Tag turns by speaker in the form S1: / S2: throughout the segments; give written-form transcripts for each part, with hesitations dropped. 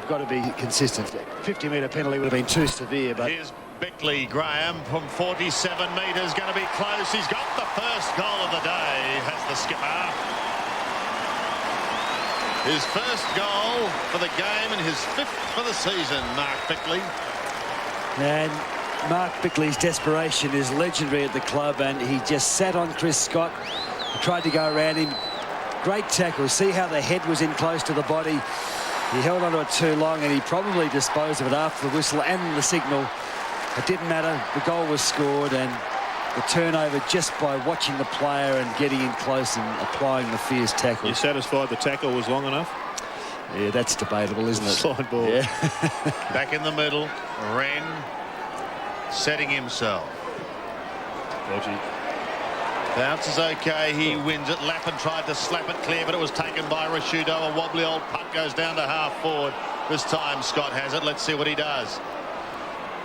S1: got to be consistent. 50-metre penalty would have been too severe, but...
S2: Here's Bickley Graham from 47 metres, going to be close. He's got the first goal of the day, has the skipper. His first goal for the game and his 5th for the season, Mark Bickley.
S1: And Mark Bickley's desperation is legendary at the club, and he just sat on Chris Scott. He tried to go around him. Great tackle. See how the head was in close to the body. He held onto it too long, and he probably disposed of it after the whistle and the signal. It didn't matter. The goal was scored, and the turnover just by watching the player and getting in close and applying the fierce tackle.
S3: You satisfied the tackle was long enough?
S1: Yeah, that's debatable, isn't it?
S3: Slide ball.
S1: Yeah.
S2: Back in the middle, Wren setting himself.
S3: Dodgy.
S2: Bounce is okay, he wins it. Lappin tried to slap it clear, but it was taken by Rashudo. A wobbly old puck goes down to half forward. This time Scott has it. Let's see what he does.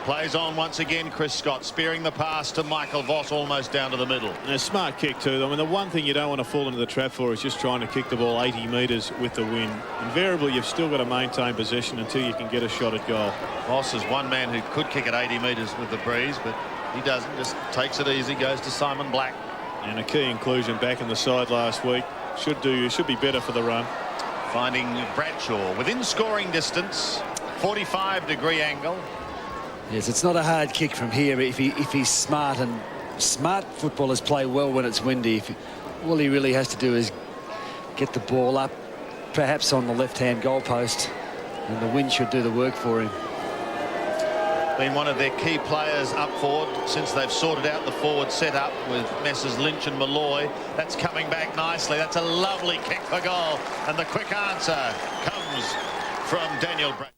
S2: Plays on once again, Chris Scott, spearing the pass to Michael Voss almost down to the middle.
S3: And a smart kick too. I mean, the one thing you don't want to fall into the trap for is just trying to kick the ball 80 metres with the wind. Invariably, you've still got to maintain possession until you can get a shot at goal.
S2: Voss is one man who could kick at 80 metres with the breeze, but he doesn't, just takes it easy, goes to Simon Black.
S3: And a key inclusion back in the side last week. Should be better for the run.
S2: Finding Bradshaw within scoring distance, 45-degree angle.
S1: Yes, it's not a hard kick from here if he's smart, and smart footballers play well when it's windy. All he really has to do is get the ball up, perhaps on the left-hand goalpost, and the wind should do the work for him.
S2: Been one of their key players up forward since they've sorted out the forward setup with Messrs Lynch and Malloy. That's coming back nicely. That's a lovely kick for goal, and the quick answer comes from Daniel Bradshaw.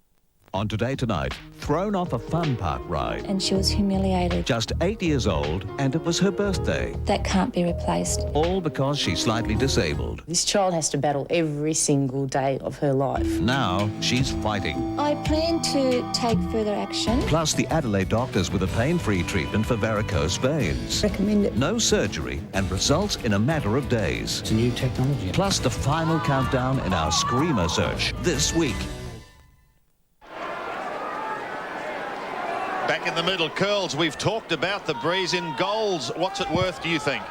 S4: On Today Tonight, thrown off a fun park ride.
S5: And she was humiliated.
S4: Just 8 years old, and it was her birthday.
S5: That can't be replaced.
S4: All because she's slightly disabled.
S6: This child has to battle every single day of her life.
S4: Now she's fighting.
S5: I plan to take further action.
S4: Plus the Adelaide doctors with a pain-free treatment for varicose veins.
S6: Recommend it.
S4: No surgery and results in a matter of days.
S7: It's a new technology.
S4: Plus the final countdown in our Screamer search this week.
S2: Back in the middle, Curls, we've talked about the breeze in goals. What's it worth, do you think?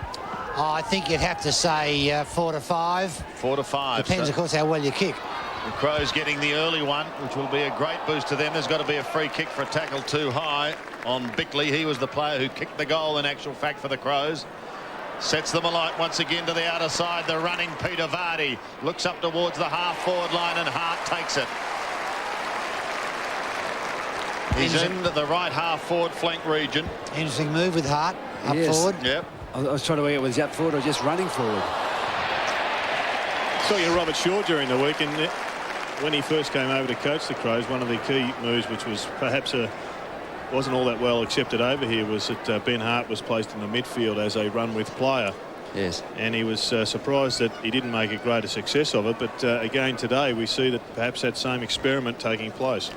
S7: Oh, I think you'd have to say 4 to 5.
S2: 4 to 5.
S7: Depends, of course, how well you kick.
S2: The Crows getting the early one, which will be a great boost to them. There's got to be a free kick for a tackle too high on Bickley. He was the player who kicked the goal in actual fact for the Crows. Sets them alight once again to the outer side. The running Peter Vardy looks up towards the half-forward line, and Hart takes it. He's in the right half-forward flank region.
S7: Interesting move with Hart up forward.
S2: Yep.
S1: I was trying to work out whether he's up forward or just running forward.
S3: Talking to Robert Shaw during the week, and when he first came over to coach the Crows, one of the key moves, which was perhaps wasn't all that well accepted over here, was that Ben Hart was placed in the midfield as a run-with player.
S1: Yes.
S3: And he was surprised that he didn't make a greater success of it. But again today, we see that perhaps that same experiment taking place.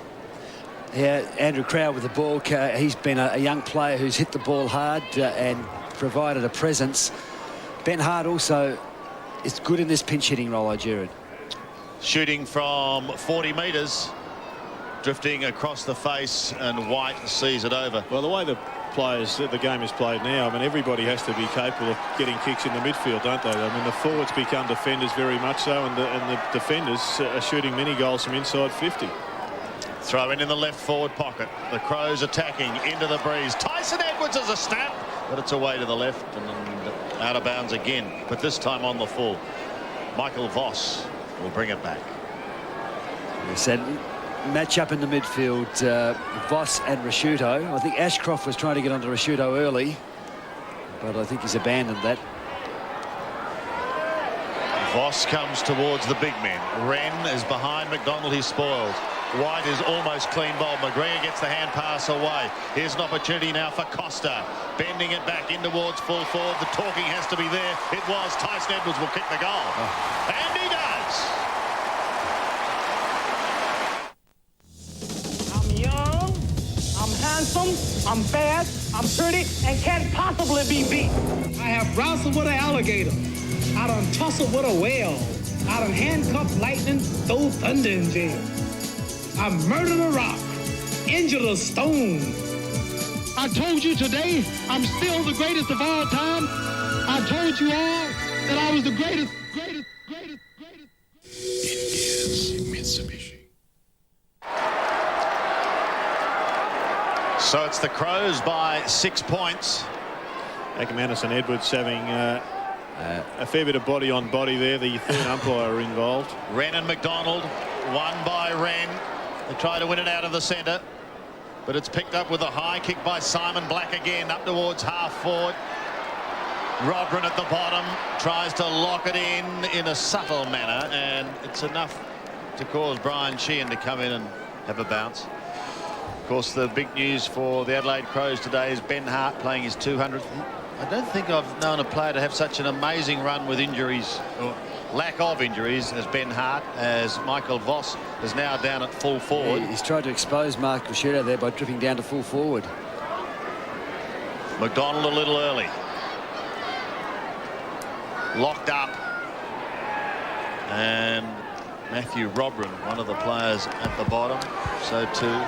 S1: Yeah, Andrew Crowd with the ball. He's been a young player who's hit the ball hard and provided a presence. Ben Hart also is good in this pinch-hitting role, Jared.
S2: Shooting from 40 metres, drifting across the face, and White sees it over.
S3: Well, the way the game is played now, I mean, everybody has to be capable of getting kicks in the midfield, don't they? I mean, the forwards become defenders very much so, and the defenders are shooting many goals from inside 50.
S2: Throw in the left forward pocket. The Crows attacking into the breeze. Tyson Edwards has a snap, but it's away to the left and out of bounds again, but this time on the full. Michael Voss will bring it back.
S1: We said match up in the midfield, Voss and Rashudo. I think Ashcroft was trying to get onto Rashudo early, but I think he's abandoned that.
S2: Voss comes towards the big men. Wren is behind McDonald. He's spoiled. White is almost clean bowled. McGregor gets the hand pass away. Here's an opportunity now for Costa. Bending it back in towards full forward. The talking has to be there. It was. Tyson Edwards will kick the goal. And he does.
S8: I'm young, I'm handsome, I'm fast, I'm pretty, and can't possibly be beat. I have wrestled with an alligator. I done tussled with a whale. I done handcuffed lightning, throw thunder in jail. I murdered a rock, injured a stone. I told you today I'm still the greatest of all time. I told you all that I was the greatest.
S2: So it's the Crows by 6 points.
S3: McManus and Edwards having a fair bit of body on body there. The third umpire involved.
S2: Wren and McDonald, won by Wren. They try to win it out of the centre, but it's picked up with a high kick by Simon Black again, up towards half forward. Rodron at the bottom tries to lock it in a subtle manner, and it's enough to cause Brian Sheehan to come in and have a bounce. Of course, the big news for the Adelaide Crows today is Ben Hart playing his 200th. I don't think I've known a player to have such an amazing run with injuries, or lack of injuries, as Ben Hart, as Michael Voss is now down at full forward.
S1: He's tried to expose Mark Rashudo there by dripping down to full forward.
S2: McDonald a little early. Locked up. And Matthew Robran, one of the players at the bottom. So too.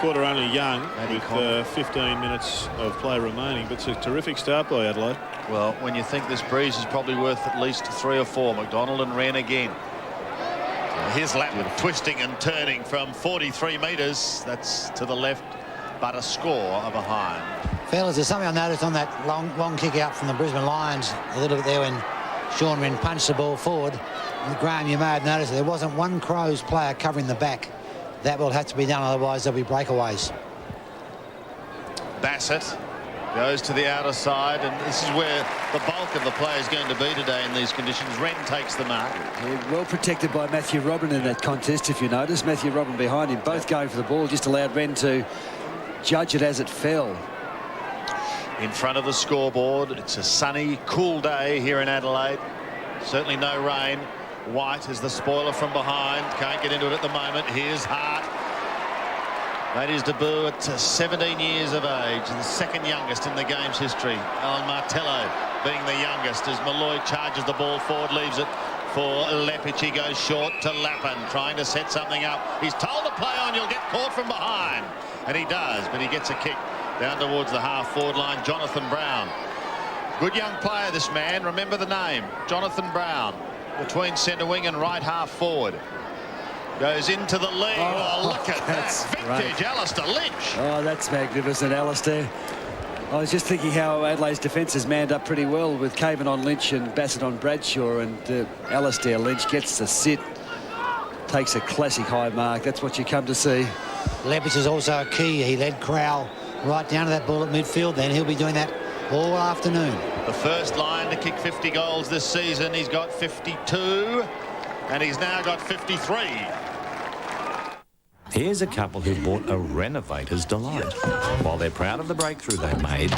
S3: Quarter only young with 15 minutes of play remaining, but it's a terrific start by Adelaide.
S2: Well, when you think this breeze is probably worth at least 3 or 4. McDonald and Wren again. Here's Lappin twisting and turning from 43 metres. That's to the left, but a score behind.
S7: Fellas, there's something I noticed on that long kick out from the Brisbane Lions a little bit there when Sean Wren punched the ball forward. And Graham, you may have noticed there wasn't one Crows player covering the back. That will have to be done, otherwise there'll be breakaways.
S2: Bassett goes to the outer side, and this is where the bulk of the play is going to be today in these conditions. Wren takes the mark.
S1: Well protected by Matthew Robran in that contest, if you notice. Matthew Robran behind him, both going for the ball, just allowed Wren to judge it as it fell.
S2: In front of the scoreboard, it's a sunny, cool day here in Adelaide. Certainly no rain. White is the spoiler from behind. Can't get into it at the moment. Here's Hart. Made his debut at 17 years of age, the second youngest in the game's history. Alan Martello being the youngest as Malloy charges the ball forward, leaves it for Lepic. He goes short to Lappin, trying to set something up. He's told to play on, you'll get caught from behind. And he does, but he gets a kick down towards the half-forward line. Jonathan Brown. Good young player, this man. Remember the name, Jonathan Brown. Between centre wing and right half forward. Goes into the lead. Oh, look at that. Vintage great. Alistair Lynch.
S1: Oh, that's magnificent, Alistair. I was just thinking how Adelaide's defence has manned up pretty well with Caven on Lynch and Bassett on Bradshaw, and Alistair Lynch gets to sit, takes a classic high mark. That's what you come to see.
S7: Lepic is also a key. He led Crowell right down to that ball at midfield. Then he'll be doing that all afternoon.
S2: The first line to kick 50 goals this season. He's got 52, and he's now got 53.
S9: Here's a couple who bought a renovator's delight. While they're proud of the breakthrough they made,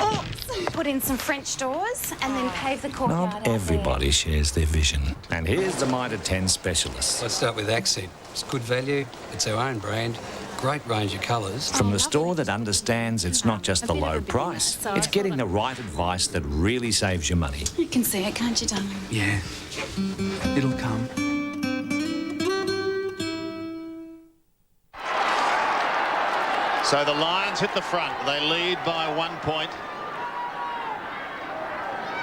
S10: put in some French doors and then pave the courtyard.
S9: not everybody shares their vision. And here's the Mitre 10 specialists.
S11: Let's start with Accent. It's good value. It's our own brand. Great range of colours.
S9: From the store that understands it's not just the low price, it's getting the right advice that really saves you money.
S10: You can see it, can't you, darling?
S11: Yeah. It'll come.
S2: So the Lions hit the front. They lead by 1 point.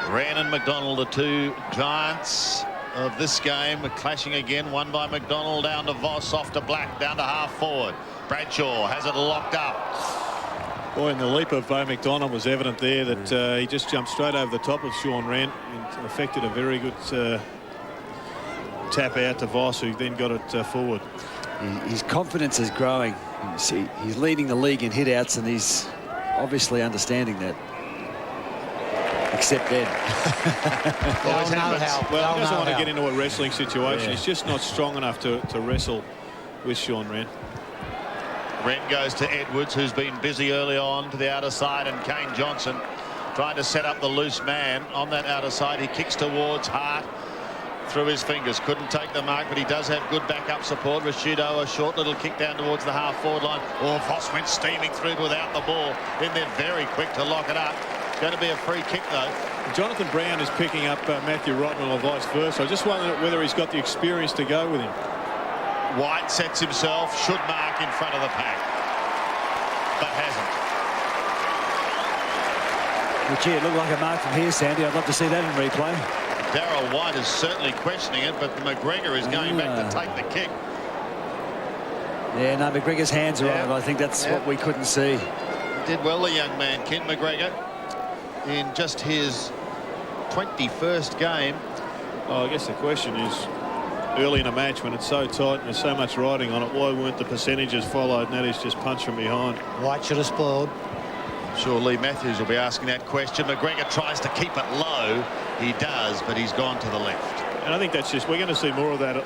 S2: Wren and McDonald, the two giants of this game, clashing again. One by McDonald, down to Voss, off to Black, down to half forward. Bradshaw has it locked up.
S3: Boy, and the leap of Bo McDonald was evident there that he just jumped straight over the top of Sean Wren and effected a very good tap out to Voss, who then got it forward.
S1: His confidence is growing. He's leading the league in hit-outs, and he's obviously understanding that. Except then.
S3: Well, he doesn't want to get into a wrestling situation. He's just not strong enough to wrestle with Sean Wren.
S2: Wren goes to Edwards, who's been busy early on to the outer side, and Kane Johnson trying to set up the loose man on that outer side. He kicks towards Hart through his fingers. Couldn't take the mark, but he does have good backup support. Rashudo, a short little kick down towards the half-forward line. Oh, Voss went steaming through without the ball. Then they're very quick to lock it up. It's going to be a free kick, though.
S3: Jonathan Brown is picking up Matthew Rodman or vice versa. I just wonder whether he's got the experience to go with him.
S2: White sets himself, should mark in front of the pack, but hasn't.
S1: Well, gee, it looked like a mark from here, Sandy. I'd love to see that in replay.
S2: Darryl White is certainly questioning it, but McGregor is going back to take the kick.
S1: Yeah, no, McGregor's hands are on it. I think that's what we couldn't see.
S2: Did well, the young man, Kent McGregor, in just his 21st game.
S3: Oh, I guess the question is, early in a match when it's so tight and there's so much riding on it, why weren't the percentages followed? And that is just punch from behind.
S7: White should have spoiled.
S2: I'm sure Lee Matthews will be asking that question. McGregor tries to keep it low. He does, but he's gone to the left.
S3: And I think that's just, we're going to see more of that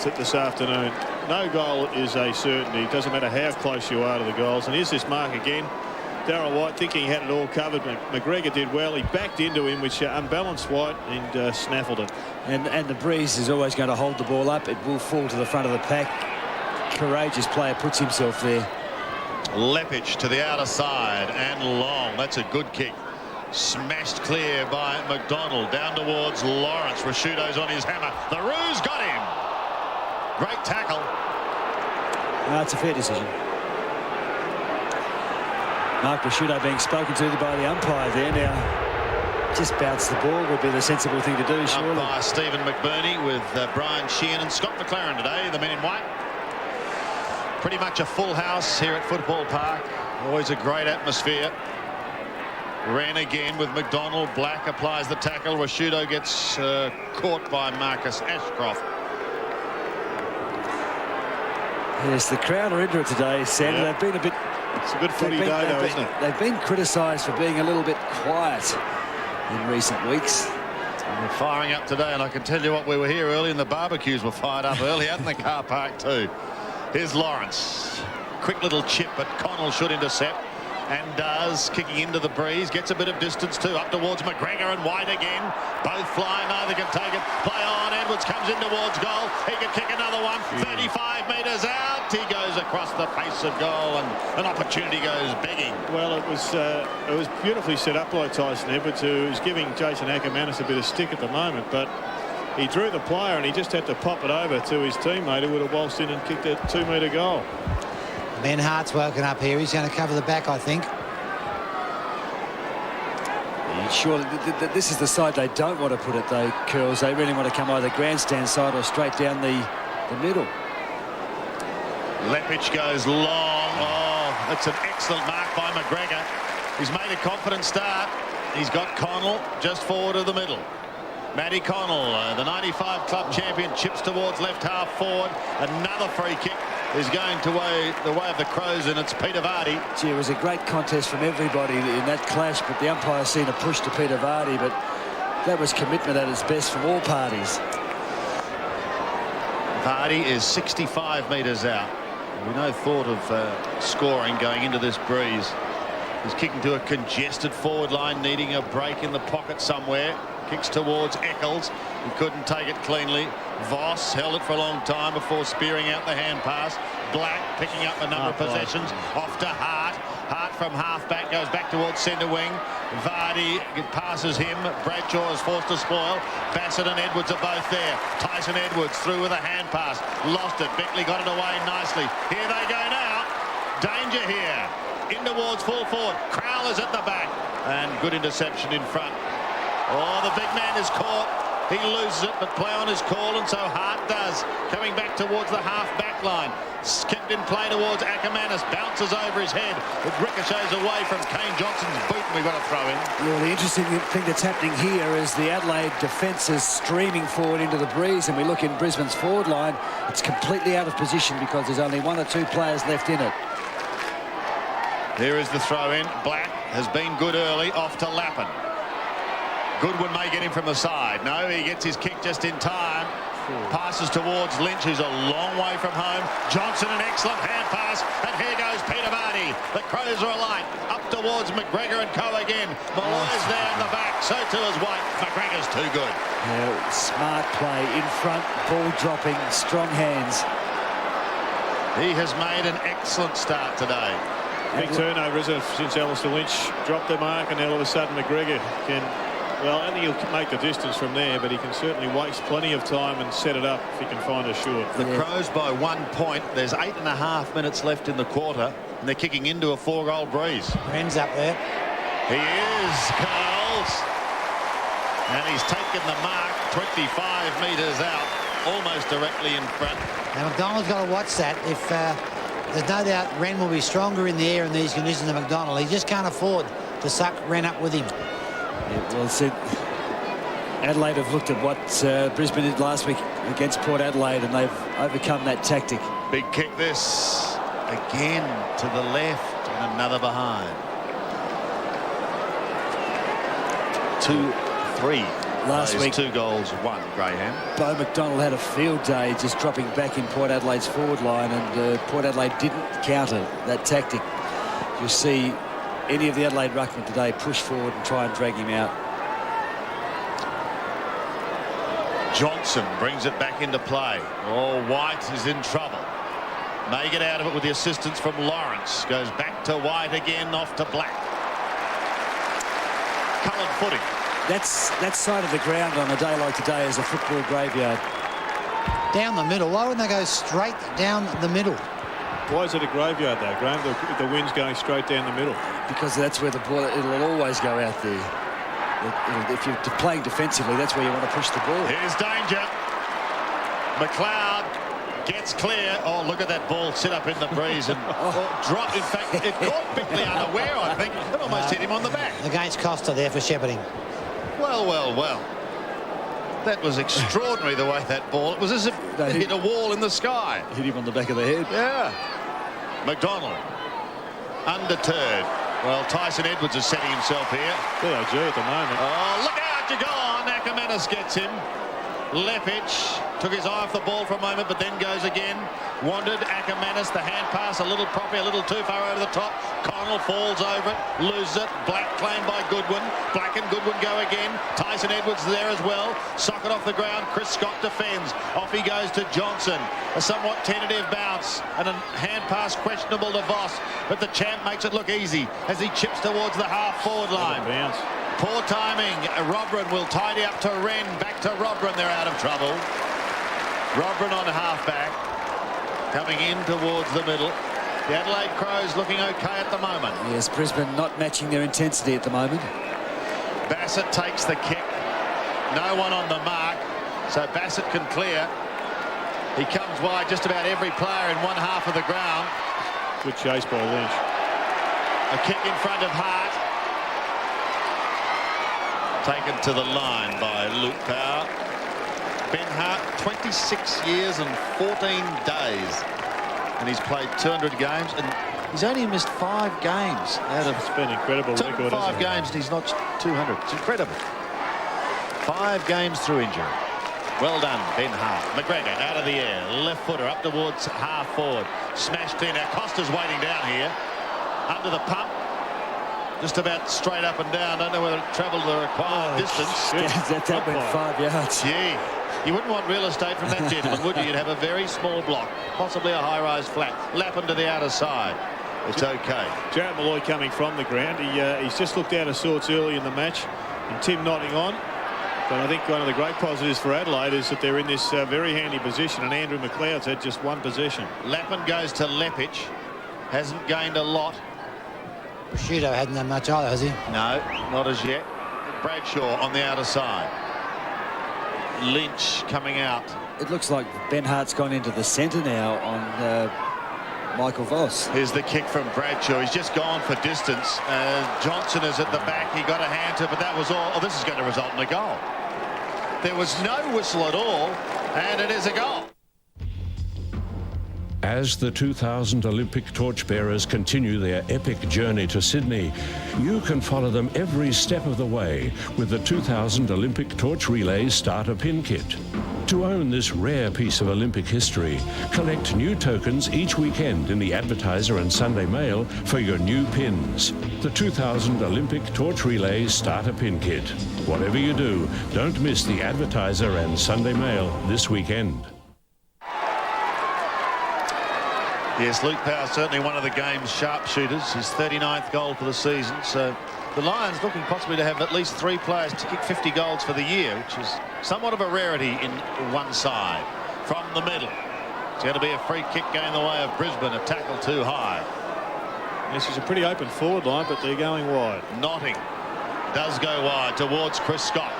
S3: this afternoon. No goal is a certainty. It doesn't matter how close you are to the goals. And here's this mark again. Darryl White thinking he had it all covered. McGregor did well. He backed into him, which unbalanced White, and snaffled it.
S1: And the breeze is always going to hold the ball up. It will fall to the front of the pack. Courageous player puts himself there.
S2: Leppich to the outer side and long. That's a good kick. Smashed clear by McDonald down towards Lawrence. Rashudo's on his hammer. The Roos got him. Great tackle.
S1: That's a fair decision. Mark Rashudo being spoken to by the umpire there. Now, just bounce the ball would be the sensible thing to do, surely.
S2: Umpire Stephen McBurney with Brian Sheehan and Scott McLaren today, the men in white. Pretty much a full house here at Football Park. Always a great atmosphere. Ran again with McDonald. Black applies the tackle. Rashudo gets caught by Marcus Ashcroft.
S1: Yes, the crowd are into it today, Sandy.
S3: Yep.
S1: They've been a bit...
S3: It's a good footy day, though, isn't it?
S1: They've been criticised for being a little bit quiet in recent weeks.
S2: We're firing up today, and I can tell you what, we were here early and the barbecues were fired up early out in the car park too. Here's Lawrence. Quick little chip, but Connell should intercept. And does, kicking into the breeze, gets a bit of distance too, up towards McGregor and White again. Both flying, neither can take it. Play on, Edwards comes in towards goal. He can kick another one, 35 metres out. He goes across the face of goal, and an opportunity goes begging.
S3: Well, it was beautifully set up by Tyson Edwards, who is giving Jason Ackermanis a bit of stick at the moment, but he drew the player and he just had to pop it over to his teammate, who would have waltzed in and kicked a 2-metre goal.
S7: Ben Hart's woken up here. He's going to cover the back, I think.
S1: Surely this is the side they don't want to put it, though, Curls. They really want to come either grandstand side or straight down the middle.
S2: Leppich goes long. Oh, that's an excellent mark by McGregor. He's made a confident start. He's got Connell just forward of the middle. Matty Connell, the 95 club champion, chips towards left half forward. Another free kick is going to the way of the Crows, and it's Peter Vardy.
S1: Gee, it was a great contest from everybody in that clash, but the umpire seen a push to Peter Vardy, but that was commitment at its best from all parties.
S2: Vardy is 65 metres out. No thought of scoring going into this breeze. He's kicking to a congested forward line, needing a break in the pocket somewhere. Kicks towards Eccles. He couldn't take it cleanly. Voss held it for a long time before spearing out the hand pass. Black picking up a number of possessions. Off to Hart. Hart from half-back goes back towards centre wing. Vardy passes him. Bradshaw is forced to spoil. Bassett and Edwards are both there. Tyson Edwards through with a hand pass. Lost it. Bickley got it away nicely. Here they go now. Danger here. In towards full forward. Crowler's at the back. And good interception in front. Oh, the big man is caught. He loses it, but play on his call, and so Hart does. Coming back towards the half-back line. Kept in play towards Ackermanis. Bounces over his head. It ricochets away from Kane Johnson's boot, and we've got to throw in.
S1: Well, the interesting thing that's happening here is the Adelaide defence is streaming forward into the breeze, and we look in Brisbane's forward line. It's completely out of position because there's only 1 or 2 players left in it.
S2: Here is the throw-in. Black has been good early. Off to Lappin. Goodwin may get him from the side. No, he gets his kick just in time. Passes towards Lynch, who's a long way from home. Johnson, an excellent hand pass. And here goes Peter Vardy. The Crows are alight. Up towards McGregor and co again. Malloy's there in the back. So too is White. McGregor's too good.
S1: Yeah, smart play in front. Ball dropping. Strong hands.
S2: He has made an excellent start today.
S3: Big turnover, isn't it, since Alistair Lynch dropped the mark, and now all of a sudden McGregor can Well, I think he'll make the distance from there, but he can certainly waste plenty of time and set it up if he can find a short.
S2: The Crows by 1 point. There's 8.5 minutes left in the quarter, and they're kicking into a 4-goal breeze.
S7: Wren's up there.
S2: He is, Carls. And he's taken the mark 25 metres out, almost directly in front.
S7: Now, McDonald's got to watch that. If there's no doubt Wren will be stronger in the air in these conditions than McDonald. He just can't afford to suck Wren up with him.
S1: Yeah, well said. Adelaide have looked at what Brisbane did last week against Port Adelaide, and they've overcome that tactic.
S2: Big kick this. Again to the left, and another behind. 2-3.
S1: Last week,
S2: 2 goals, 1, Graham.
S1: Bo McDonald had a field day just dropping back in Port Adelaide's forward line, and Port Adelaide didn't counter that tactic. You'll see any of the Adelaide ruckmen today push forward and try and drag him out.
S2: Johnson brings it back into play. Oh, White is in trouble. May get out of it with the assistance from Lawrence. Goes back to White again, off to Black. Coloured footing.
S1: That side of the ground on a day like today is a football graveyard.
S7: Down the middle. Why wouldn't they go straight down the middle?
S3: Why is it a graveyard though, Graham? The wind's going straight down the middle.
S1: Because that's where the ball, it'll always go out there. If you're playing defensively, that's where you want to push the ball.
S2: Here's danger. McLeod gets clear. Oh, look at that ball sit up in the breeze and drop. In fact, it caught Bickley unaware, I think. It almost hit him on the back.
S7: Against Costa there for shepherding.
S2: Well, well, well. That was extraordinary, the way that ball. It was as if it hit a wall in the sky.
S1: Hit him on the back of the head.
S2: Yeah. McDonald, undeterred. Well, Tyson Edwards is setting himself here.
S3: POG at the moment.
S2: Oh, look out, you go on. Ackermanis gets him. Lepich took his eye off the ball for a moment, but then goes again. Wandered Ackermanis, the hand pass a little properly, a little too far over the top. Connell falls over it, loses it. Black claimed by Goodwin. Black and Goodwin go again. Tyson Edwards there as well. Socket off the ground. Chris Scott defends. Off he goes to Johnson. A somewhat tentative bounce and a hand pass questionable to Voss, but the champ makes it look easy as he chips towards the half-forward line.
S3: Bounce.
S2: Poor timing. Robran will tidy up to Wren. Back to Robran. They're out of trouble. Robran on halfback. Coming in towards the middle. The Adelaide Crows looking okay at the moment.
S1: Yes, Brisbane not matching their intensity at the moment.
S2: Bassett takes the kick. No one on the mark, so Bassett can clear. He comes wide just about every player in one half of the ground.
S3: Good chase by Lynch.
S2: A kick in front of Hart. Taken to the line by Luke Power. Ben Hart, 26 years and 14 days. And he's played 200 games, and he's only missed 5 games out of...
S3: It's been an incredible record,
S2: 5 games, and he's not 200. It's incredible. 5 games through injury. Well done, Ben Hart. McGregor out of the air. Left footer up towards half forward. Smashed clear. Now Costa's waiting down here. Under the pump. Just about straight up and down. Don't know whether it travelled the required distance.
S1: That went 5 yards.
S2: Gee, you wouldn't want real estate from that gentleman, would you? You'd have a very small block, possibly a high-rise flat. Lapping to the outer side. It's okay.
S3: Jarrett Malloy coming from the ground. He's just looked out of sorts early in the match, and Tim nodding on. But I think one of the great positives for Adelaide is that they're in this very handy position, and Andrew McLeod's had just 1 possession.
S2: Lappin goes to Lepich. Hasn't gained a lot.
S7: Prosciutto hasn't done much either, has he?
S2: No, not as yet. Bradshaw on the outer side. Lynch coming out.
S1: It looks like Ben Hart's gone into the centre now on Michael Voss.
S2: Here's the kick from Bradshaw. He's just gone for distance. Johnson is at the back. He got a hand to it, but that was all. Oh, this is going to result in a goal. There was no whistle at all, and it is a goal.
S12: As the 2000 Olympic torchbearers continue their epic journey to Sydney, you can follow them every step of the way with the 2000 Olympic Torch Relay Starter Pin Kit. To own this rare piece of Olympic history, collect new tokens each weekend in the Advertiser and Sunday Mail for your new pins. The 2000 Olympic Torch Relay Starter Pin Kit. Whatever you do, don't miss the Advertiser and Sunday Mail this weekend.
S2: Yes, Luke Power certainly one of the game's sharpshooters. His 39th goal for the season, so The Lions looking possibly to have at least 3 players to kick 50 goals for the year, which is somewhat of a rarity in one side. From the middle, it's going to be a free kick going the way of Brisbane. A tackle too high.
S3: This is a pretty open forward line, but they're going wide.
S2: Notting does go wide towards Chris Scott.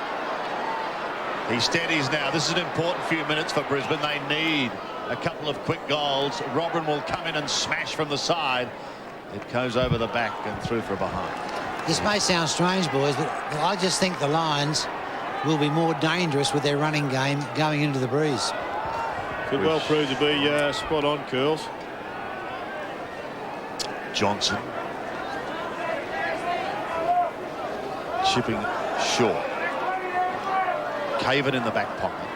S2: He steadies now. This is an important few minutes for Brisbane. They need a couple of quick goals. Robin will come in and smash from the side. It goes over the back and through for a behind.
S7: This may sound strange, boys, but I just think the Lions will be more dangerous with their running game going into the breeze.
S3: Could well prove to be spot on, Curls.
S2: Johnson chipping short. Caven in the back pocket.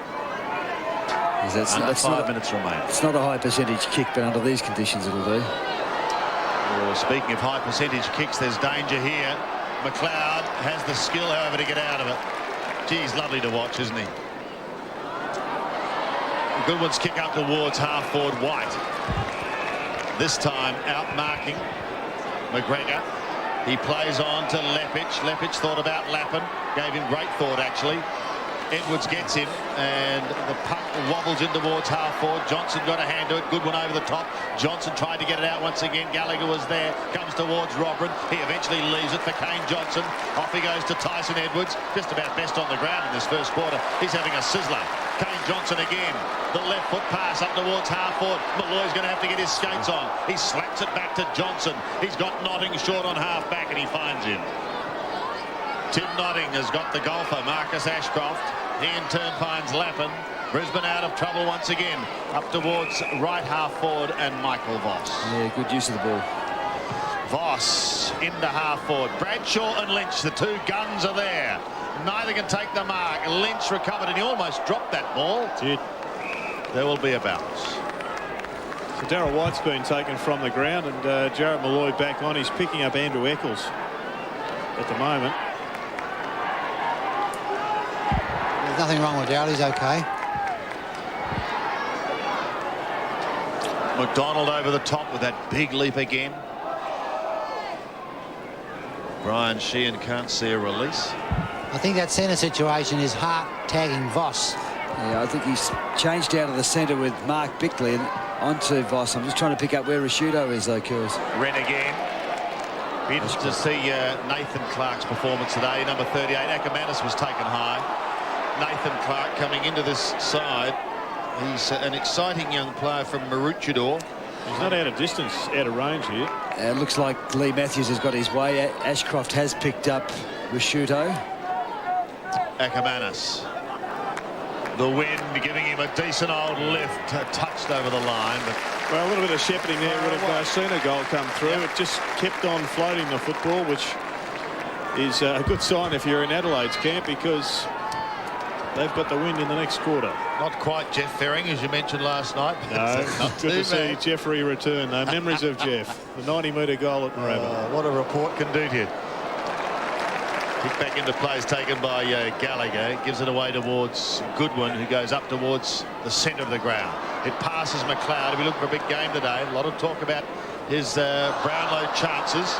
S2: Under 5 minutes remaining.
S1: It's not a high percentage kick, but under these conditions it'll do.
S2: Well, speaking of high percentage kicks, there's danger here. McLeod has the skill, however, to get out of it. Geez, lovely to watch, isn't he? Goodwin's kick up towards half-forward White. This time out marking McGregor. He plays on to Lepic. Lepic thought about Lappin. Gave him great thought, actually. Edwards gets him, and the puck wobbles in towards half-forward. Johnson got a hand to it. Goodwin over the top. Johnson tried to get it out once again. Gallagher was there. Comes towards Robin. He eventually leaves it for Kane Johnson. Off he goes to Tyson Edwards. Just about best on the ground in this first quarter. He's having a sizzler. Kane Johnson again. The left foot pass up towards half-forward. Malloy's going to have to get his skates on. He slaps it back to Johnson. He's got Notting short on half-back, and he finds him. Tim Notting has got the golfer, Marcus Ashcroft. He in turn finds Lappin. Brisbane out of trouble once again. Up towards right half-forward and Michael Voss.
S1: Yeah, good use of the ball.
S2: Voss into half-forward. Bradshaw and Lynch, the two guns are there. Neither can take the mark. Lynch recovered, and he almost dropped that ball.
S3: Did.
S2: There will be a bounce.
S3: So Darryl White's been taken from the ground, and Jarrett Malloy back on. He's picking up Andrew Eccles at the moment.
S7: There's nothing wrong with Darryl. He's okay.
S2: McDonald over the top with that big leap again. Brian Sheehan can't see a release.
S7: I think that centre situation is Hart tagging Voss.
S1: Yeah, I think he's changed out of the centre with Mark Bickley and onto Voss. I'm just trying to pick up where Rashudo is, though, Curls.
S2: Wren again. Be interested to see Nathan Clark's performance today. Number 38, Ackermanis was taken high. Nathan Clark coming into this side. He's an exciting young player from Maroochydore.
S3: He's not out of distance, out of range here.
S1: It looks like Lee Matthews has got his way. Ashcroft has picked up Rashudo.
S2: Ackermanis. The wind giving him a decent old lift, touched over the line. But
S3: well, a little bit of shepherding there would have seen a goal come through. Yep. It just kept on floating the football, which is a good sign if you're in Adelaide's camp, because they've got the wind in the next quarter.
S2: Not quite Jeff Ferring, as you mentioned last night.
S3: No, good to see Jeffrey return, though. Memories of Jeff. The 90-metre goal at Moorabbin.
S2: What a report can do to you. Kick back into play is taken by Gallagher. Gives it away towards Goodwin, who goes up towards the centre of the ground. It passes McLeod. If we look for a big game today, a lot of talk about his Brownlow chances.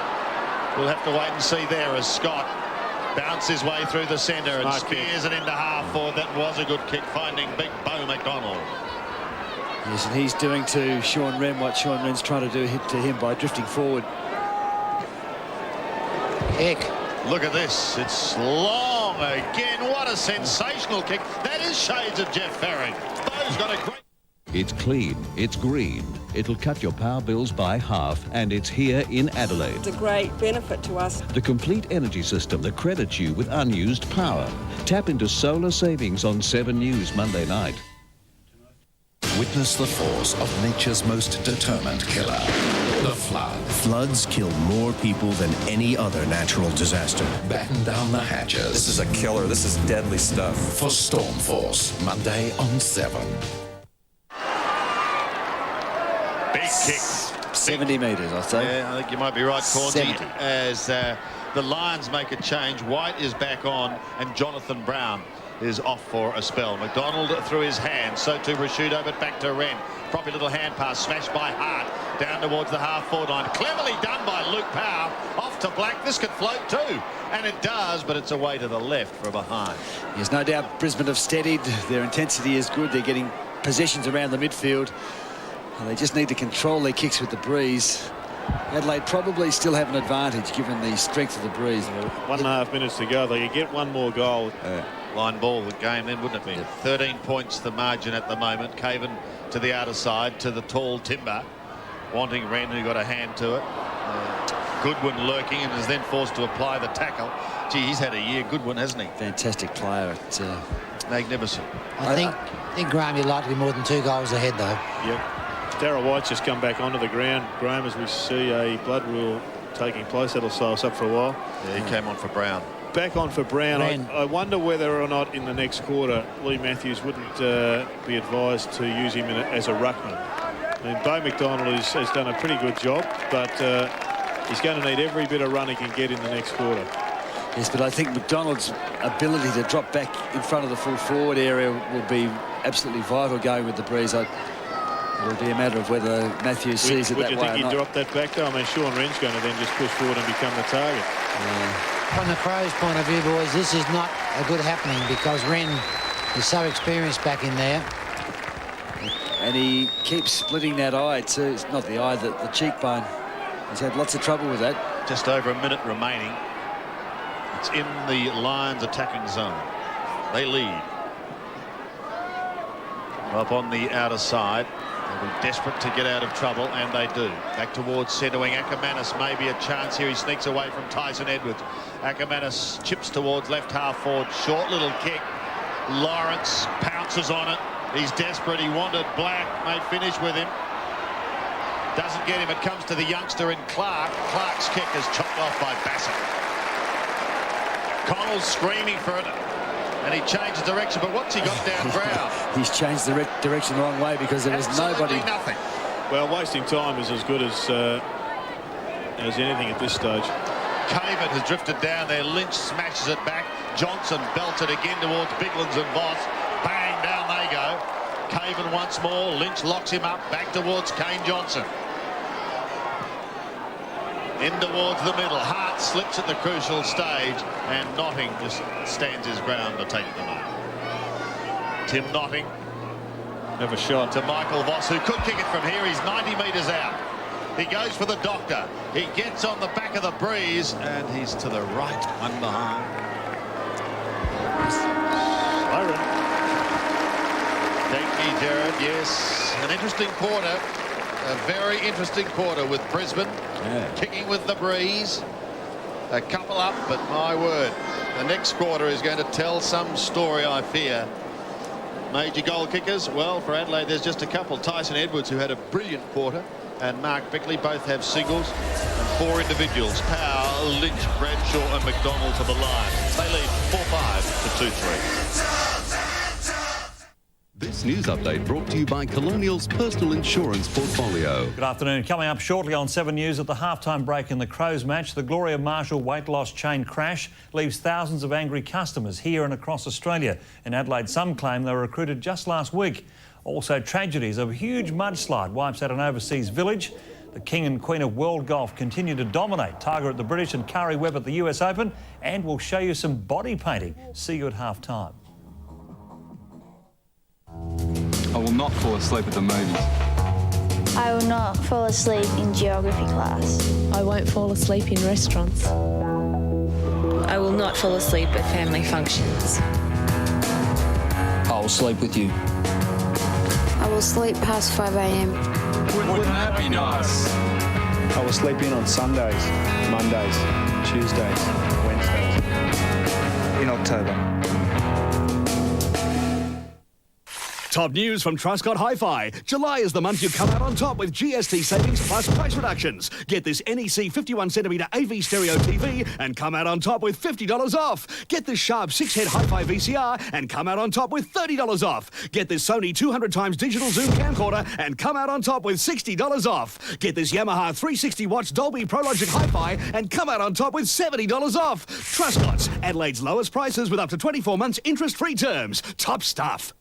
S2: We'll have to wait and see there as Scott bounces his way through the centre and spears it into half-forward. That was a good kick, finding big Bo McDonald.
S1: Yes, and he's doing to Sean Wren what Sean Wren's trying to do to him by drifting forward.
S7: Kick.
S2: Look at this. It's long again. What a sensational kick. That is shades of Jeff Ferring. Bo's got a great...
S4: It's clean, it's green, it'll cut your power bills by half, and it's here in Adelaide.
S13: It's a great benefit to us.
S4: The complete energy system that credits you with unused power. Tap into solar savings on 7 News Monday night.
S14: Witness the force of nature's most determined killer, the flood. Floods kill more people than any other natural disaster. Batten down the hatches.
S15: This is a killer. This is deadly stuff.
S14: For Storm Force, Monday on 7.
S2: Big kick.
S1: 70 metres, I'd say.
S2: Yeah, I think you might be right, Cornsey, as the Lions make a change. White is back on, and Jonathan Brown is off for a spell. McDonald through his hands, so too Rashudo, but back to Wren. Probably a little hand pass smashed by Hart down towards the half-forward line. Cleverly done by Luke Power. Off to Black. This could float too. And it does, but it's away to the left for a behind.
S1: There's no doubt Brisbane have steadied. Their intensity is good. They're getting possessions around the midfield. And they just need to control their kicks with the breeze. Adelaide probably still have an advantage given the strength of the breeze.
S3: 1.5 minutes to go. They could get one more goal.
S2: Line ball the game then, wouldn't it be? 13 points the margin at the moment. Caven to the outer side, to the tall timber. Wanting Wren, who got a hand to it. Goodwin lurking and is then forced to apply the tackle. Gee, he's had a year, Goodwin, hasn't he?
S1: Fantastic player.
S2: Magnificent.
S7: I think Graham, you'd like to be more than 2 goals ahead, though.
S3: Yep. Darryl White's just come back onto the ground. Graham, as we see a blood rule taking place, that'll slow us up for a while.
S2: Yeah, he came on for Brown.
S3: Back on for Brown. I wonder whether or not in the next quarter Lee Matthews wouldn't be advised to use him as a ruckman. I mean, Bo McDonald has done a pretty good job, but he's going to need every bit of run he can get in the next quarter.
S1: Yes, but I think McDonald's ability to drop back in front of the full forward area will be absolutely vital going with the breeze. It'll be a matter of whether Matthews sees it that way or not.
S3: Would you think he'd drop that back, though? I mean, Sean Wren's going to then just push forward and become the target.
S7: From the Crows' point of view, boys, this is not a good happening because Wren is so experienced back in there.
S1: And he keeps splitting that eye too. It's not the eye, the cheekbone. He's had lots of trouble with that.
S2: Just over a minute remaining. It's in the Lions attacking zone. They lead. Up on the outer side. They'll be desperate to get out of trouble, and they do. Back towards centre wing. Ackermanis maybe a chance here. He sneaks away from Tyson Edwards. Ackermanis chips towards left half forward. Short little kick. Lawrence pounces on it. He's desperate. He wanted Black. May finish with him. Doesn't get him. It comes to the youngster in Clark. Clark's kick is chopped off by Bassett. Connell's screaming for it. And he changed direction, but what's he got down ground?
S1: He's changed the direction the wrong way because there was nobody.
S2: Nothing.
S3: Well, wasting time is as good as anything at this stage.
S2: Caven has drifted down there. Lynch smashes it back. Johnson belts it again towards Biglands and Voss. Bang, down they go. Caven once more. Lynch locks him up. Back towards Kane Johnson. In towards the middle. Hart slips at the crucial stage, and Notting just stands his ground to take the mark. Tim Notting.
S3: Have a shot.
S2: To Michael Voss, who could kick it from here. He's 90 metres out. He goes for the doctor. He gets on the back of the breeze, and he's to the right, one behind. Thank you, Jared. Yes, an interesting quarter. A very interesting quarter with Brisbane kicking with the breeze. A couple up, but my word, the next quarter is going to tell some story, I fear. Major goal kickers, well, for Adelaide there's just a couple. Tyson Edwards, who had a brilliant quarter, and Mark Bickley both have singles, and 4 individuals. Power, Lynch, Bradshaw and McDonald for the Lions. They lead 4-5 to 2-3.
S16: This news update brought to you by Colonial's personal insurance portfolio.
S17: Good afternoon. Coming up shortly on 7 News, at the halftime break in the Crows match, the Gloria Marshall weight loss chain crash leaves thousands of angry customers here and across Australia. In Adelaide, some claim they were recruited just last week. Also, tragedies of a huge mudslide wipes out an overseas village. The King and Queen of World Golf continue to dominate. Tiger at the British and Curry Webb at the US Open. And we'll show you some body painting. See you at halftime.
S18: I will not fall asleep at the movies.
S19: I will not fall asleep in geography class.
S6: I won't fall asleep in restaurants.
S20: I will not fall asleep at family functions.
S21: I will sleep with you.
S19: I will sleep past 5 a.m.
S18: Wouldn't that be nice?
S22: I will sleep in on Sundays, Mondays, Tuesdays, Wednesdays. In October.
S23: Top news from Truscott Hi-Fi. July is the month you come out on top with GST savings plus price reductions. Get this NEC 51cm AV stereo TV and come out on top with $50 off. Get this Sharp 6-head Hi-Fi VCR and come out on top with $30 off. Get this Sony 200x digital zoom camcorder and come out on top with $60 off. Get this Yamaha 360-watts Dolby ProLogic Hi-Fi and come out on top with $70 off. Truscott's, Adelaide's lowest prices with up to 24 months interest-free terms. Top stuff.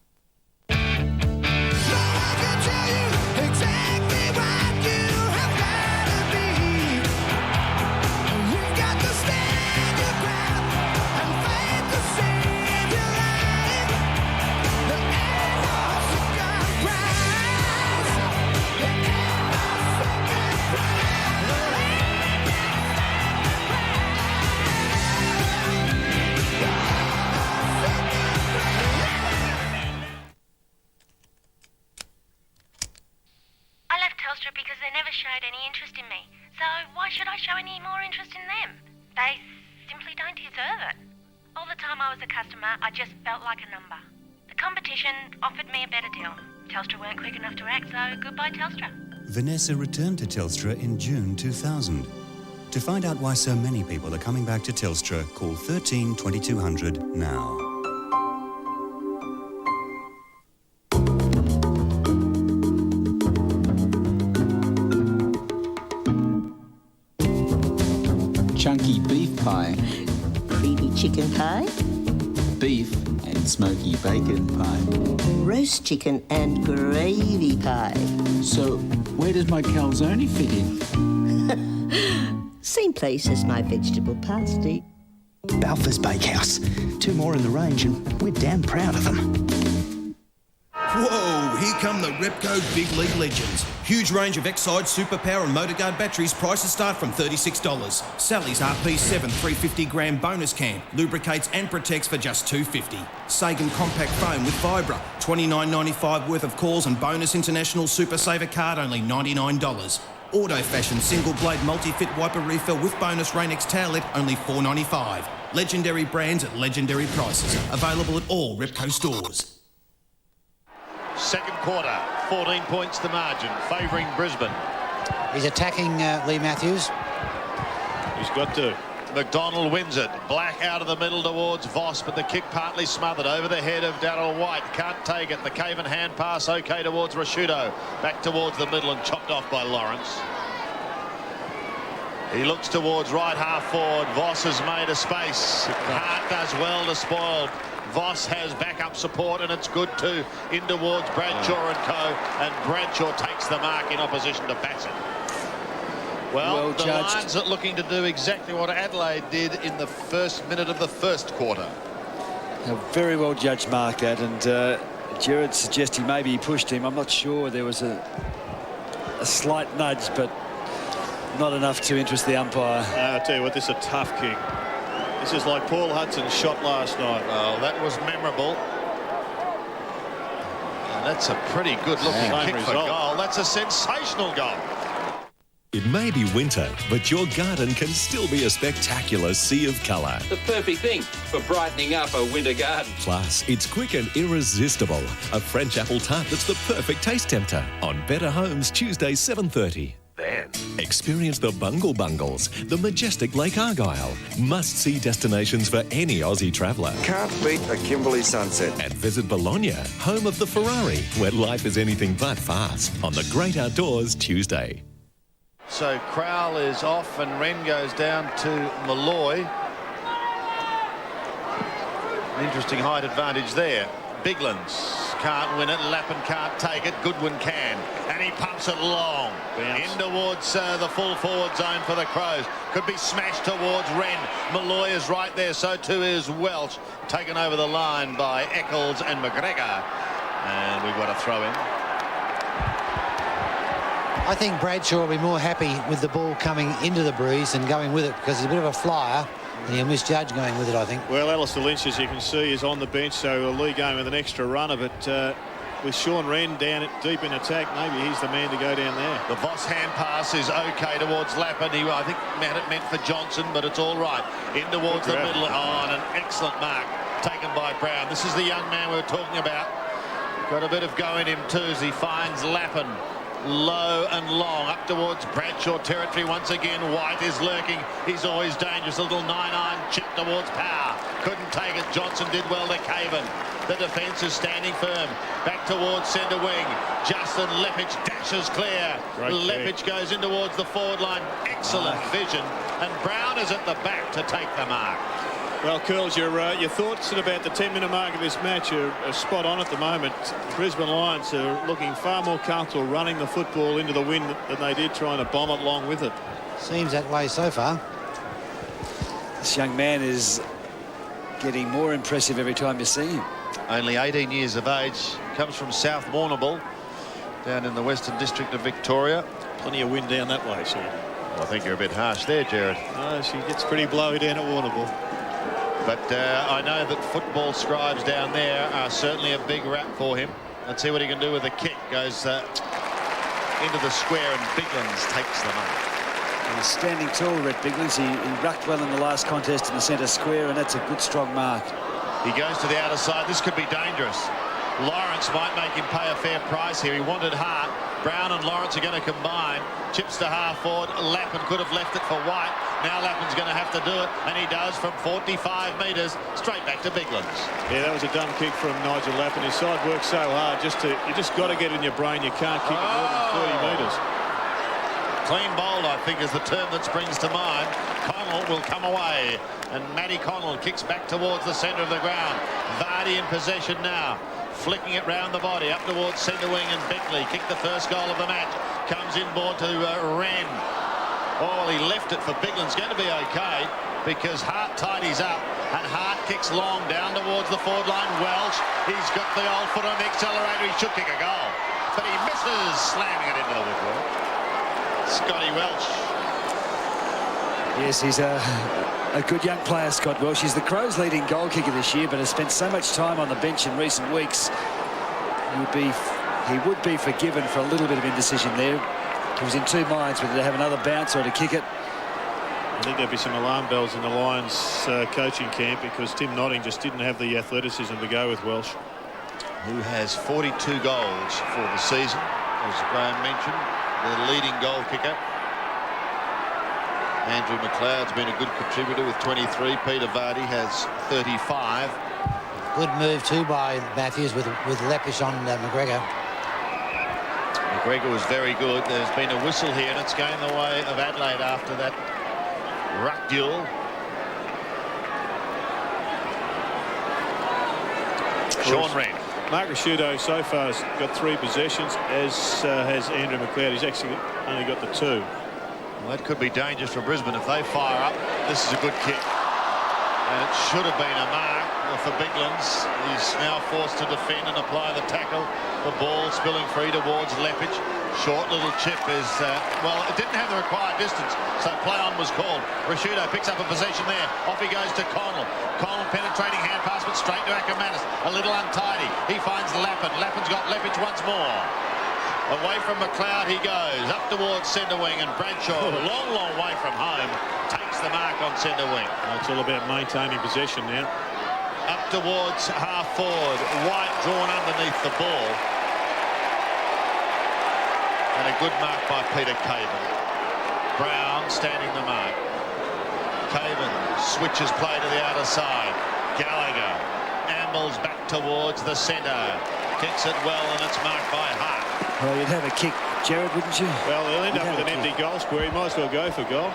S5: Telstra because they never showed any interest in me. So why should I show any more interest in them? They simply don't deserve it. All the time I was a customer, I just felt like a number. The competition offered me a better deal. Telstra weren't quick enough to act, so goodbye Telstra.
S8: Vanessa returned to Telstra in June 2000. To find out why so many people are coming back to Telstra, call 13 2200 now.
S9: Chunky beef pie,
S24: creamy chicken pie,
S9: beef and smoky bacon pie,
S24: roast chicken and gravy pie.
S9: So, where does my calzone fit in?
S24: Same place as my vegetable pasty.
S25: Balfour's Bakehouse. 2 more in the range and we're damn proud of them.
S26: Whoa, here come the Repco Big League Legends. Huge range of Exide Superpower and Motorguard batteries. Prices start from $36. Sally's RP7 350-gram bonus can. Lubricates and protects for just $2.50. Sagan Compact Foam with Vibra. $29.95 worth of calls and bonus International Super Saver card, only $99. Auto Fashion Single Blade Multi-Fit Wiper Refill with bonus Rain-X Towelette, only $4.95. Legendary brands at legendary prices. Available at all Repco stores.
S2: Second quarter, 14 points the margin, favouring Brisbane.
S7: He's attacking Lee Matthews.
S3: He's got to.
S2: McDonald wins it. Black out of the middle towards Voss, but the kick partly smothered over the head of Daryl White. Can't take it. The Caven hand pass okay towards Rashudo. Back towards the middle and chopped off by Lawrence. He looks towards right half forward. Voss has made a space. Hart does well to spoil. Voss has backup support, and it's good too. In towards Bradshaw and co. And Bradshaw takes the mark in opposition to Bassett. Well, the Lions are looking to do exactly what Adelaide did in the first minute of the first quarter.
S1: A very well judged mark, that, and Gerard suggesting maybe he pushed him. I'm not sure. There was a slight nudge, but not enough to interest the umpire.
S3: I'll tell you what, this is a tough kick. This is like Paul Hudson's shot last night.
S2: Oh, that was memorable. And that's a pretty good-looking kick for goal. That's a sensational goal.
S27: It may be winter, but your garden can still be a spectacular sea of colour.
S21: The perfect thing for brightening up a winter garden.
S27: Plus, it's quick and irresistible. A French apple tart that's the perfect taste tempter. On Better Homes, Tuesday, 7:30. Then, experience the Bungle Bungles, the majestic Lake Argyle. Must-see destinations for any Aussie traveller.
S15: Can't beat a Kimberley sunset.
S27: And visit Bologna, home of the Ferrari, where life is anything but fast. On the Great Outdoors, Tuesday.
S2: So Crowell is off and Wren goes down to Malloy. An interesting height advantage there. Biglands can't win it. Lappin can't take it. Goodwin can. And he pumps it long. In towards the full forward zone for the Crows. Could be smashed towards Wren. Malloy is right there. So too is Welch. Taken over the line by Eccles and McGregor. And we've got a throw in.
S7: I think Bradshaw will be more happy with the ball coming into the breeze than going with it, because he's a bit of a flyer and he'll misjudge going with it, I think.
S3: Well, Alistair Lynch, as you can see, is on the bench, so Lee going with an extra runner, but with Sean Wren down deep in attack, maybe he's the man to go down there.
S2: The Voss hand pass is okay towards Lappin. I think it meant for Johnson, but it's all right. In towards the middle. Oh, and an excellent mark taken by Brown. This is the young man we were talking about. Got a bit of go in him too as he finds Lappin. Low and long up towards Bradshaw territory once again. White is lurking. He's always dangerous. A little 9-iron chip towards Power. Couldn't take it. Johnson did well to Caven. The defence is standing firm. Back towards centre wing. Justin Lepich dashes clear. Lepich goes in towards the forward line. Excellent vision. And Brown is at the back to take the mark.
S3: Well, Curls, your thoughts at about the 10-minute mark of this match are spot on at the moment. Brisbane Lions are looking far more comfortable running the football into the wind than they did trying to bomb it along with it.
S7: Seems that way so far.
S1: This young man is getting more impressive every time you see him.
S2: Only 18 years of age. Comes from South Warrnambool, down in the Western District of Victoria.
S3: Plenty of wind down that way, sir.
S2: Well, I think you're a bit harsh there, Gerard.
S3: No, she gets pretty blowy down at Warrnambool.
S2: But I know that football scribes down there are certainly a big rap for him. Let's see what he can do with the kick. Goes into the square, and Biglands takes them up.
S1: He's standing tall, Red Biglands. He rucked well in the last contest in the centre square, and that's a good, strong mark.
S2: He goes to the outer side. This could be dangerous. Lawrence might make him pay a fair price here. He wanted Hart. Brown and Lawrence are going to combine. Chips to half forward. Lappin could have left it for White. Now Lappin's going to have to do it, and he does from 45 metres straight back to Biglands.
S3: Yeah, that was a dumb kick from Nigel Lappin. His side worked so hard. You just got to get in your brain. You can't kick it more than 30 metres.
S2: Clean bowled, I think, is the term that springs to mind. Connell will come away, and Matty Connell kicks back towards the centre of the ground. Vardy in possession now, flicking it round the body up towards centre wing, and Beckley kicked the first goal of the match. Comes inboard to Wren. Oh, he left it for Biglands. Going to be okay because Hart tidies up, and Hart kicks long down towards the forward line. Welsh, he's got the old foot on the accelerator. He should kick a goal, but he misses, slamming it into the woodwork. Scotty Welsh.
S1: Yes, he's a good young player, Scott Welsh. He's the Crows' leading goal kicker this year, but has spent so much time on the bench in recent weeks. He would be forgiven for a little bit of indecision there. He was in two minds whether to have another bounce or to kick it.
S3: I think there'd be some alarm bells in the Lions coaching camp because Tim Notting just didn't have the athleticism to go with Welsh.
S2: Who has 42 goals for the season, as Graham mentioned, the leading goal kicker. Andrew McLeod's been a good contributor with 23. Peter Vardy has 35.
S7: Good move too by Matthews with Leppish on McGregor.
S2: McGregor was very good. There's been a whistle here, and it's going the way of Adelaide after that ruck duel. Sean Wren.
S3: Mark Rasciuto so far has got 3 possessions, as has Andrew McLeod. He's actually only got the 2.
S2: Well, that could be dangerous for Brisbane if they fire up. This is a good kick, and it should have been a mark for Biglands. He's now forced to defend and apply the tackle. The ball spilling free towards Lepage. Short little chip is, well, it didn't have the required distance, so play on was called. Rasciuto picks up a possession there. Off he goes to Connell. Connell penetrating hand pass, but straight to Ackermanis. A little untidy. He finds Lappin. Lappin's got Lepage once more. Away from McLeod he goes, up towards centre wing, and Bradshaw, long, long way from home, takes the mark on centre wing.
S3: It's all about maintaining possession now.
S2: Up towards half forward, White drawn underneath the ball. And a good mark by Peter Caven. Brown standing the mark. Caven switches play to the outer side. Gallagher ambles back towards the centre. Kicks it well, and it's marked by Hart.
S1: Well, you'd have a kick, Jared, wouldn't you?
S3: Well, he'll end up with an empty goal square. He might as well go for goal.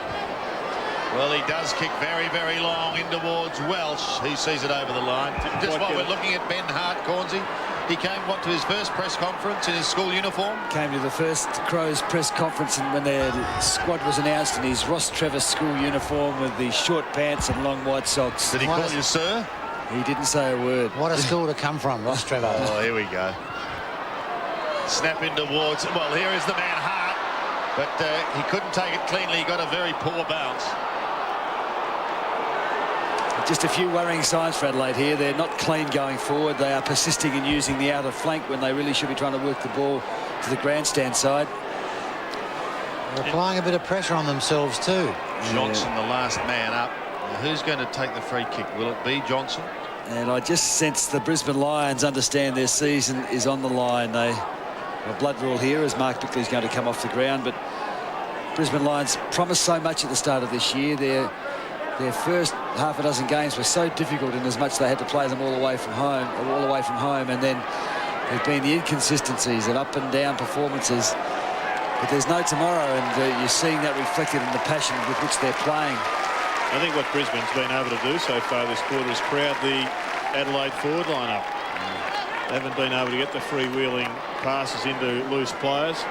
S2: Well, he does kick very, very long in towards Welsh. He sees it over the line. Just while we're looking at Ben Hart, Cornsey, he came, to his first press conference in his school uniform?
S1: Came to the first Crows press conference and when their squad was announced in his Ross Trevor school uniform with the short pants and long white socks.
S2: Did he call you sir?
S1: He didn't say a word.
S7: What a school to come from, Ross Trevor.
S2: Oh, here we go. Snap in towards, well, here is the man Hart, but he couldn't take it cleanly. He got a very poor bounce.
S1: Just a few worrying signs for Adelaide here. They're not clean going forward. They are persisting in using the outer flank when they really should be trying to work the ball to the grandstand side.
S7: They're applying a bit of pressure on themselves too.
S2: Johnson, the last man up. Now, who's going to take the free kick? Will it be Johnson?
S1: And I just sense the Brisbane Lions understand their season is on the line. They a blood rule here as Mark Bickley's going to come off the ground, but Brisbane Lions promised so much at the start of this year. Their first half a dozen games were so difficult in as much they had to play them all away from home, and then there've been the inconsistencies of up and down performances. But there's no tomorrow, and you're seeing that reflected in the passion with which they're playing.
S3: I think what Brisbane's been able to do so far this quarter is crowd the Adelaide forward line-up. They haven't been able to get the freewheeling passes into loose players,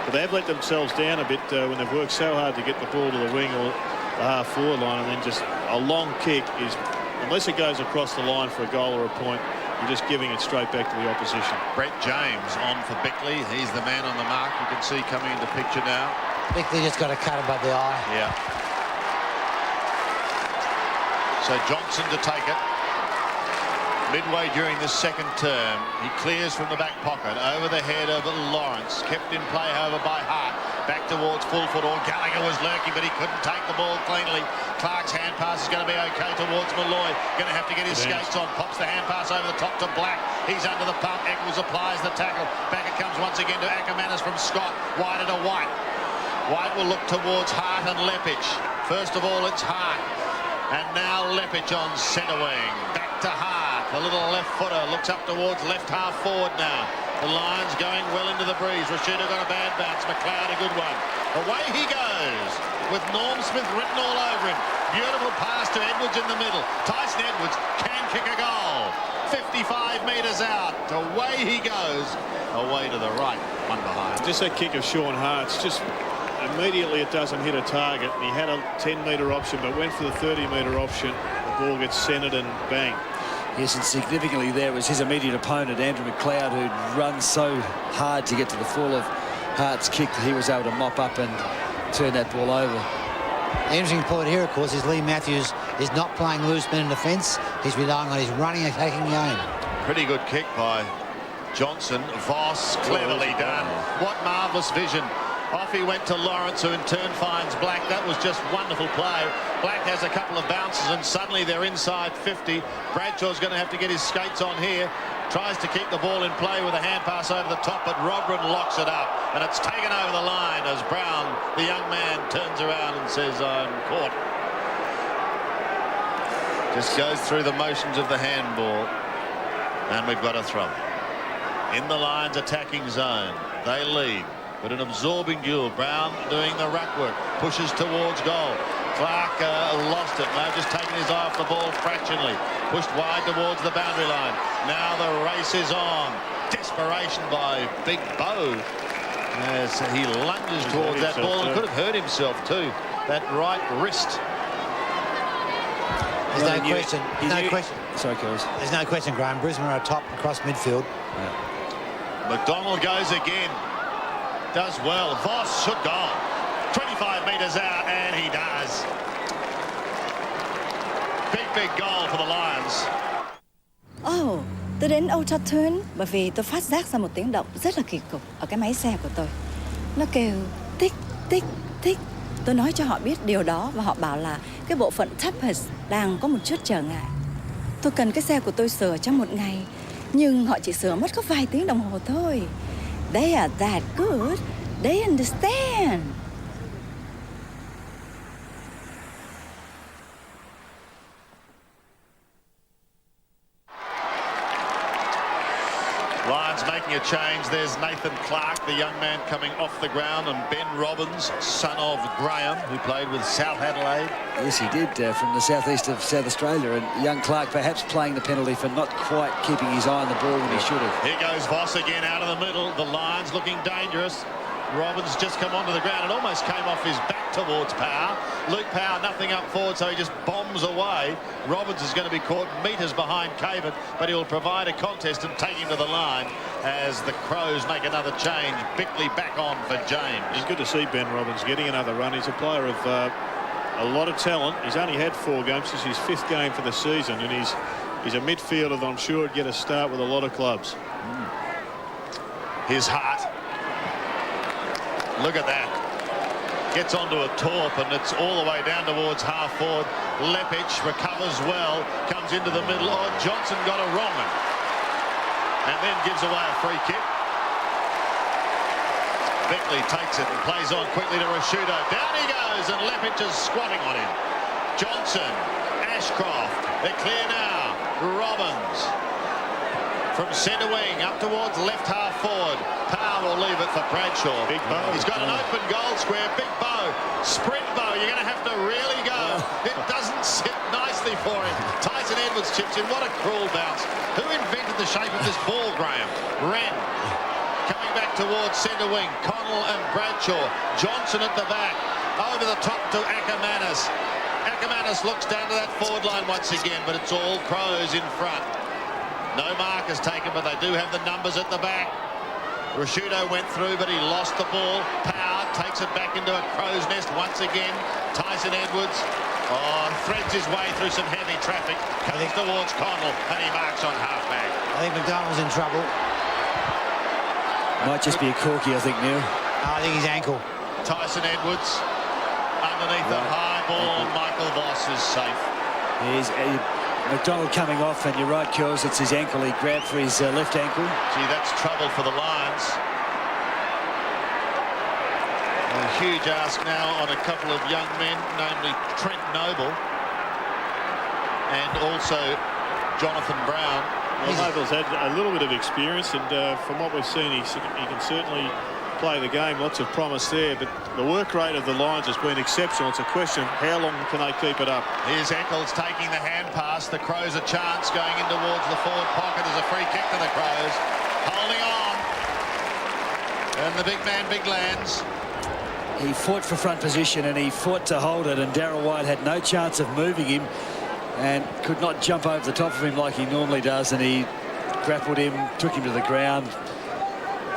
S3: but they have let themselves down a bit when they've worked so hard to get the ball to the wing or the half forward line, and then just a long kick is, unless it goes across the line for a goal or a point, you're just giving it straight back to the opposition.
S2: Brett James on for Bickley. He's the man on the mark. You can see coming into picture now.
S7: Bickley just got a cut above the eye.
S2: Yeah. So Johnson to take it. Midway during the second term, he clears from the back pocket over the head of Lawrence. Kept in play, however, by Hart. Back towards full foot. Or Gallagher was lurking, but he couldn't take the ball cleanly. Clark's hand pass is going to be okay towards Malloy. Going to have to get his skates on. Pops the hand pass over the top to Black. He's under the pump. Eccles applies the tackle. Back it comes once again to Ackermanis from Scott. Wide to White. White will look towards Hart and Lepage. First of all, it's Hart. And now Lepage on centre wing. Back to Hart. The little left footer looks up towards left half forward now. The Lions going well into the breeze. Rashuda got a bad bounce. McLeod a good one. Away he goes with Norm Smith written all over him. Beautiful pass to Edwards in the middle. Tyson Edwards can kick a goal. 55 metres out. Away he goes. Away to the right. One behind.
S3: Just that kick of Sean Hart's. Just immediately it doesn't hit a target. He had a 10-metre option, but went for the 30-metre option. The ball gets centred and bang.
S1: Yes, and significantly there was his immediate opponent, Andrew McLeod, who'd run so hard to get to the full of Hart's kick that he was able to mop up and turn that ball over.
S7: The interesting point here, of course, is Lee Matthews is not playing loose men in defence. He's relying on his running and attacking game.
S2: Pretty good kick by Johnson. Voss, cleverly done. What marvellous vision. Off he went to Lawrence, who in turn finds Black. That was just wonderful play. Black has a couple of bounces, and suddenly they're inside 50. Bradshaw's going to have to get his skates on here. Tries to keep the ball in play with a hand pass over the top, but Robrin locks it up. And it's taken over the line as Brown, the young man, turns around and says, I'm caught. Just goes through the motions of the handball. And we've got a throw. In the Lions' attacking zone, they lead. But an absorbing duel. Brown doing the ruck work. Pushes towards goal. Clark lost it. Now just taken his eye off the ball fractionally. Pushed wide towards the boundary line. Now the race is on. Desperation by Big Bo as he lunges towards that ball and could have hurt himself too. That right wrist.
S7: There's no question. No question.
S1: Sorry, Kells.
S7: There's no question, Graham. Brisbane are top across midfield.
S1: Yeah.
S2: McDonald goes again. Does well. Voss should go. 25 metres out, and he does. Big goal for the Lions.
S4: Oh, tôi đến Old Trafford bởi vì tôi phát giác ra một tiếng động rất là kỳ cục ở cái máy xe của tôi. Nó kêu tích tích tích. Tôi nói cho họ biết điều đó và họ bảo là cái bộ phận tappers đang có một chút trở ngại. Tôi cần cái xe của tôi sửa trong một ngày, nhưng họ chỉ sửa mất có vài tiếng đồng hồ thôi. They are that good. They understand.
S2: Lions making a change. There's Nathan Clark, the young man coming off the ground, and Ben Robbins, son of Graham, who played with South Adelaide.
S1: Yes, he did, from the southeast of South Australia. And young Clark perhaps playing the penalty for not quite keeping his eye on the ball when he should have.
S2: Here goes Voss again out of the middle. The Lions looking dangerous. Robbins just come onto the ground and almost came off his back towards Power. Luke Power nothing up forward, so he just bombs away. Robbins is going to be caught metres behind Caven, but he'll provide a contest and take him to the line as the Crows make another change. Bickley back on for James.
S3: It's good to see Ben Robbins getting another run. He's a player of a lot of talent. He's only had 4 games. This is his 5th game for the season, and he's a midfielder that I'm sure would get a start with a lot of clubs.
S2: His Hart. Look at that. Gets onto a torp, and it's all the way down towards half forward. Lepage recovers well, comes into the middle. Oh, Johnson got a wrong one. And then gives away a free kick. Bickley takes it and plays on quickly to Rashudo. Down he goes, and Lepage is squatting on him. Johnson, Ashcroft, they're clear now. Robbins from centre wing up towards left half forward. Power will leave it for Bradshaw.
S3: Big Bo.
S2: He's got an open goal square. Big Bo, sprint Bo. You're going to have to really go. It doesn't sit nicely for him. Tyson Edwards chips in. What a cruel bounce. Who invented the shape of this ball, Graham? Wren. Coming back towards centre wing. Connell and Bradshaw. Johnson at the back. Over the top to Ackermanis. Ackermanis looks down to that forward line once again, but it's all Crows in front. No mark is taken, but they do have the numbers at the back. Rashudo went through, but he lost the ball. Power takes it back into a crow's nest once again. Tyson Edwards threads his way through some heavy traffic, comes towards Connell, and he marks on halfback.
S7: I think McDonald's in trouble.
S1: Might just be a corky, I think, Neil.
S7: I think his ankle.
S2: Tyson Edwards underneath the high ball, and Michael Voss is safe.
S1: McDonald coming off, and you're right, Curls, it's his ankle. He grabbed for his left ankle.
S2: Gee, that's trouble for the Lions. A huge ask now on a couple of young men, namely Trent Noble and also Jonathan Brown.
S3: Well, Noble's had a little bit of experience, and from what we've seen, he can certainly play the game. Lots of promise there, but the work rate of the Lions has been exceptional. It's a question, how long can they keep it up?
S2: Here's Eccles taking the hand pass. The Crows a chance going in towards the forward pocket. There's a free kick to the Crows. Holding on. And the big man, Big Lands.
S1: He fought for front position and he fought to hold it, and Darryl White had no chance of moving him and could not jump over the top of him like he normally does, and he grappled him, took him to the ground.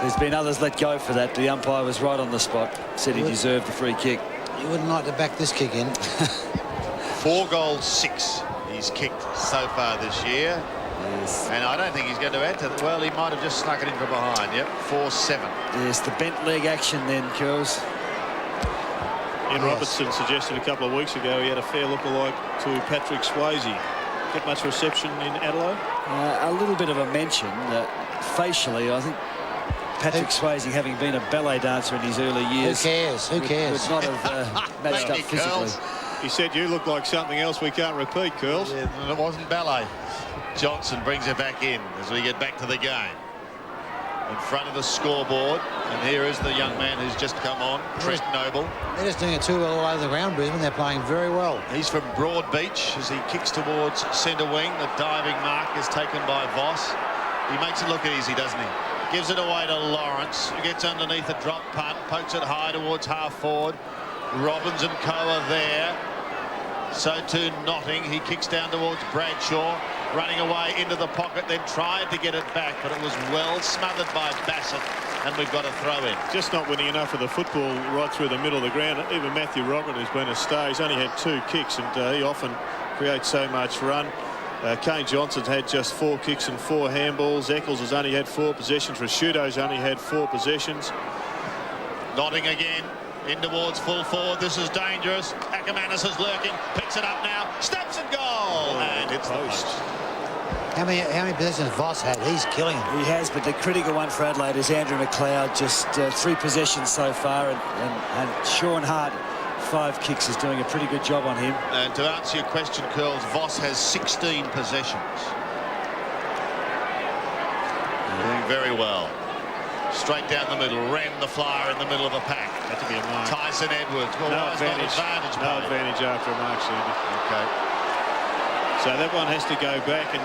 S1: There's been others let go for that. The umpire was right on the spot, said he deserved the free kick.
S7: You wouldn't like to back this kick in.
S2: 4 goals, 6 he's kicked so far this year.
S1: Yes.
S2: And I don't think he's going to add to that. Well, he might have just snuck it in from behind. Yep, 4-7.
S1: Yes, the bent leg action then, Curls.
S3: Ian Robertson suggested a couple of weeks ago he had a fair look-alike to Patrick Swayze. Get much reception in Adelaide?
S1: A little bit of a mention. Facially, I think Patrick Swayze, having been a ballet dancer in his early years...
S7: Who cares? Who cares?
S1: Would not have matched up physically.
S3: He said you look like something else we can't repeat, Curls.
S2: Yeah, and it wasn't ballet. Johnson brings it back in as we get back to the game. In front of the scoreboard, and here is the young man who's just come on, Trent Noble.
S7: They're just doing it too well all over the ground, Brisbane. They're playing very well.
S2: He's from Broadbeach as he kicks towards centre wing. The diving mark is taken by Voss. He makes it look easy, doesn't he? Gives it away to Lawrence, who gets underneath a drop punt, pokes it high towards half forward. Robbins and Co are there. So too Notting. He kicks down towards Bradshaw, running away into the pocket, then tried to get it back, but it was well smothered by Bassett, and we've got a throw in.
S3: Just not winning enough of the football right through the middle of the ground. Even Matthew Roggett, who's been a star, he's only had 2 kicks, and he often creates so much run. Kane Johnson's had just 4 kicks and 4 handballs. Eccles has only had 4 possessions. Rashudo's only had 4 possessions.
S2: Notting again. In towards full forward. This is dangerous. Ackermanis is lurking. Picks it up now. Steps and goal. And hits the post.
S7: How many possessions Voss had? He's killing him.
S1: He has, but the critical one for Adelaide is Andrew McLeod. Just 3 possessions so far, and Sean Hart, 5 kicks, is doing a pretty good job on him.
S2: And to answer your question, Curls, Voss has 16 possessions. Doing very well. Straight down the middle. Wren, the flyer, in the middle of the pack.
S3: Had to be a mark.
S2: Tyson Edwards. Well,
S3: no advantage. No advantage after a mark, Sandy.
S2: Okay.
S3: So that one has to go back, and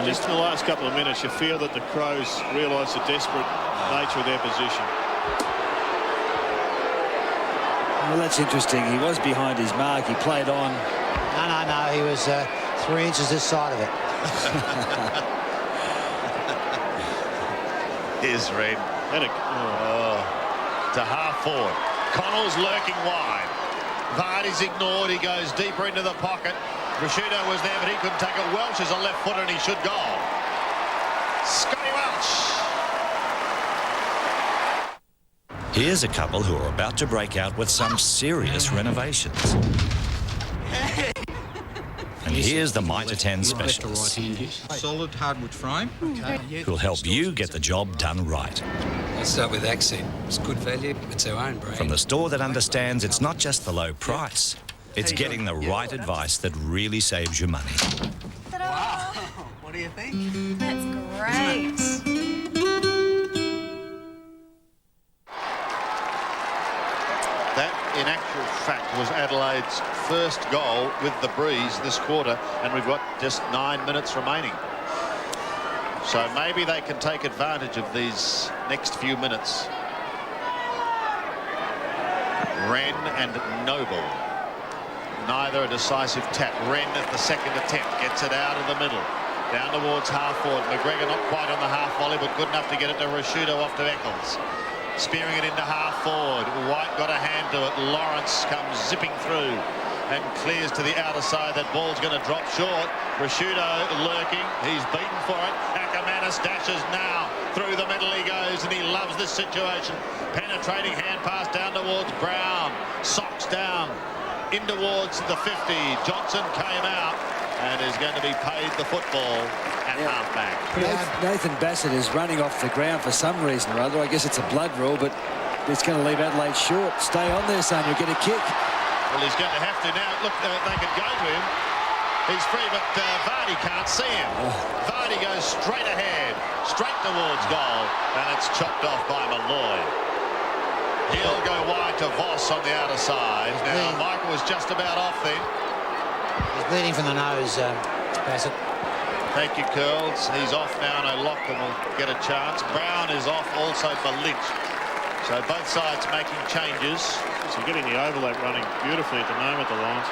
S3: just in the last couple of minutes, you feel that the Crows realise the desperate nature of their position.
S1: Well, that's interesting. He was behind his mark. He played on.
S7: No. He was 3 inches this side of it.
S2: Here's Red. To half forward. Connell's lurking wide. Vardy's ignored. He goes deeper into the pocket. Rashudo was there, but he couldn't take it. Welch is a left footer, and he should go. Scotty Welch.
S10: Here's a couple who are about to break out with some serious renovations. And here's the Mitre 10 specialist,
S11: solid hardwood frame,
S10: who'll help you get the job done right.
S12: Let's start with Accent. It's good value, it's our own brand.
S10: From the store that understands it's not just the low price, it's getting the right advice that really saves you money.
S12: Wow, what do you think?
S19: That's great.
S2: That, in actual fact, was Adelaide's first goal with the breeze this quarter, and we've got just 9 minutes remaining. So maybe they can take advantage of these next few minutes. Wren and Noble. Neither a decisive tap. Wren at the second attempt gets it out of the middle. Down towards half forward. McGregor not quite on the half volley, but good enough to get it to Rashudo off to Eccles. spearing it into half forward. White got a hand to it. Lawrence comes zipping through and clears to the outer side. That ball's going to drop short. Rashudo lurking. He's beaten for it. Ackermanis dashes now. Through the middle he goes, and he loves this situation. Penetrating hand pass down towards Brown. Socks down in towards the 50. Johnson came out and is going to be paid the football at half-back.
S1: Nathan Bassett is running off the ground for some reason or other. I guess it's a blood rule, but it's going to leave Adelaide short. Stay on there, son. You'll get a kick.
S2: Well, he's going to have to now. Look, they could go to him. He's free, but Vardy can't see him. Vardy goes straight ahead, straight towards goal, and it's chopped off by Malloy. He'll go wide to Voss on the outer side. Now, Michael was just about off then.
S7: He's bleeding from the nose, Bassett.
S2: Thank you, Curls. He's off now, and O'Loughlin will get a chance. Brown is off also for Lynch. So both sides making changes.
S3: So getting the overlap running beautifully at the moment, the Lions.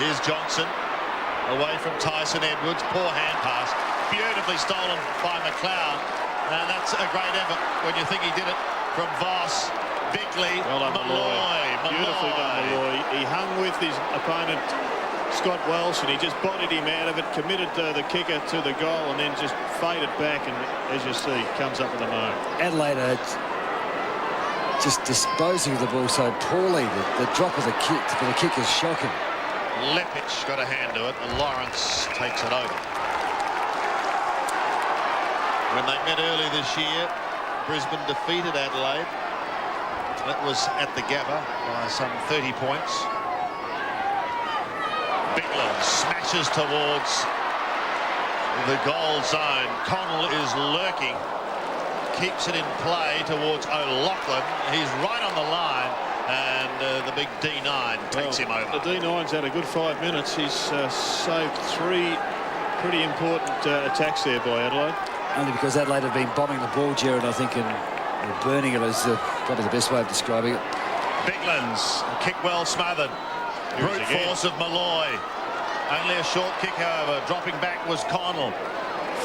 S2: Here's Johnson away from Tyson Edwards. Poor hand pass. Beautifully stolen by McLeod. And that's a great effort when you think he did it from Voss. Bickley,
S3: well done,
S2: Malloy.
S3: Beautifully done, Malloy. He hung with his opponent, Scott Welsh, and he just bodied him out of it, committed the kicker to the goal, and then just faded back, and as you see, comes up with a no.
S1: Adelaide are just disposing of the ball so poorly. The drop of the kick is shocking.
S2: Lepic got a hand to it, and Lawrence takes it over. When they met earlier this year, Brisbane defeated Adelaide. That was at the Gabba by some 30 points. Bigland smashes towards the goal zone. Connell is lurking. Keeps it in play towards O'Loughlin. He's right on the line, and the big D9 takes him over.
S3: The D9's had a good 5 minutes. He's saved 3 pretty important attacks there by Adelaide.
S1: Only because Adelaide have been bombing the ball, Jared, I think, and burning it is probably the best way of describing it.
S2: Biglands, kick well smothered. Brute force of Malloy. Only a short kick, however. Dropping back was Connell.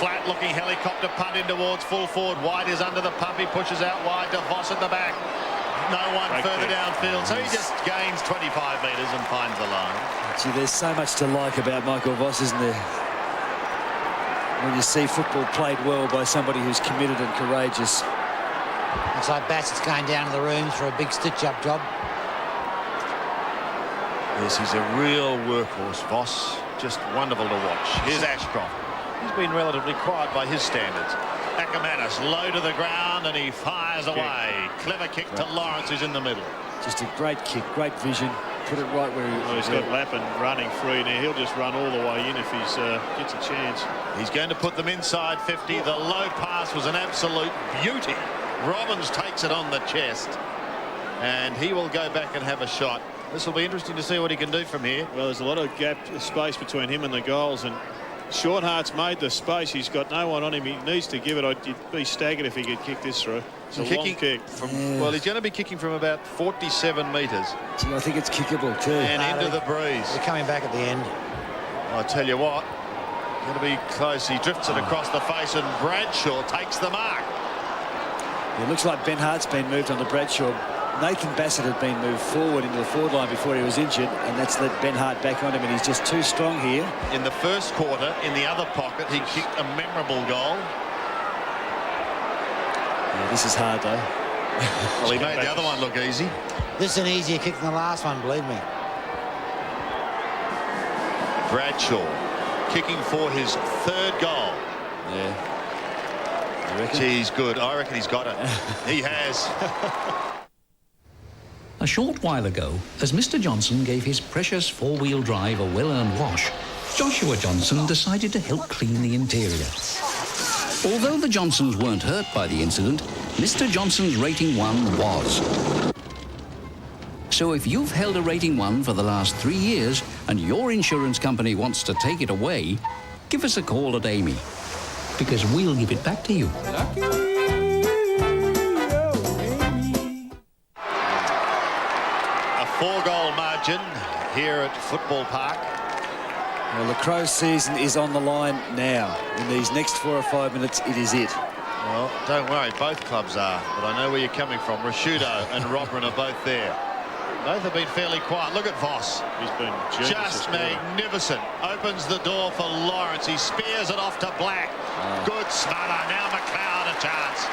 S2: Flat-looking helicopter punt in towards full forward. White is under the pump. He pushes out wide to Voss at the back. No one further downfield, so he just gains 25 metres and finds the line.
S1: Gee, there's so much to like about Michael Voss, isn't there? When you see football played well by somebody who's committed and courageous.
S7: Looks like Bassett's going down to the rooms for a big stitch-up job.
S2: Yes, he's a real workhorse, Voss. Just wonderful to watch. Here's Ashcroft. He's been relatively quiet by his standards. Ackermanis low to the ground, and he fires away. Clever kick to Lawrence, who's in the middle.
S1: Just a great kick, great vision. Put it right where
S3: he's got Lappin running free now. He'll just run all the way in if he gets a chance.
S2: He's going to put them inside 50. The low pass was an absolute beauty. Robbins takes it on the chest, and he will go back and have a shot. This will be interesting to see what he can do from here.
S3: Well, there's a lot of space between him and the goals, and Shorthart's made the space. He's got no one on him. He needs to give it. I'd be staggered if he could kick this through. It's a long kick.
S2: Well, he's going to be kicking from about 47 metres.
S1: Gee, I think it's kickable too.
S2: And into the breeze.
S7: They're coming back at the end.
S2: I tell you what, going to be close. He drifts it across the face, and Bradshaw takes the mark.
S1: It looks like Ben Hart's been moved onto Bradshaw. Nathan Bassett had been moved forward into the forward line before he was injured, and that's let Ben Hart back on him, and he's just too strong here.
S2: In the first quarter, in the other pocket, he kicked a memorable goal.
S1: Yeah, this is hard, though.
S2: Well, he made the other one look easy.
S7: This is an easier kick than the last one, believe me.
S2: Bradshaw kicking for his 3rd goal.
S1: Yeah.
S2: Gee, he's good. I reckon he's got it. He has.
S6: A short while ago, as Mr. Johnson gave his precious 4-wheel drive a well-earned wash, Joshua Johnson decided to help clean the interior. Although the Johnsons weren't hurt by the incident, Mr. Johnson's rating 1 was. So if you've held a rating 1 for the last 3 years and your insurance company wants to take it away, give us a call at Amy, because we'll give it back to you.
S2: A 4-goal margin here at Football Park.
S1: Well, the Crows' season is on the line now. In these next 4 or 5 minutes, it is it.
S2: Well, don't worry, both clubs are, but I know where you're coming from. Rashudo and Robin are both there. Both have been fairly quiet. Look at Voss.
S3: He's been
S2: just magnificent. Opens the door for Lawrence. He spears it off to Black. Good smother. Now McLeod a chance.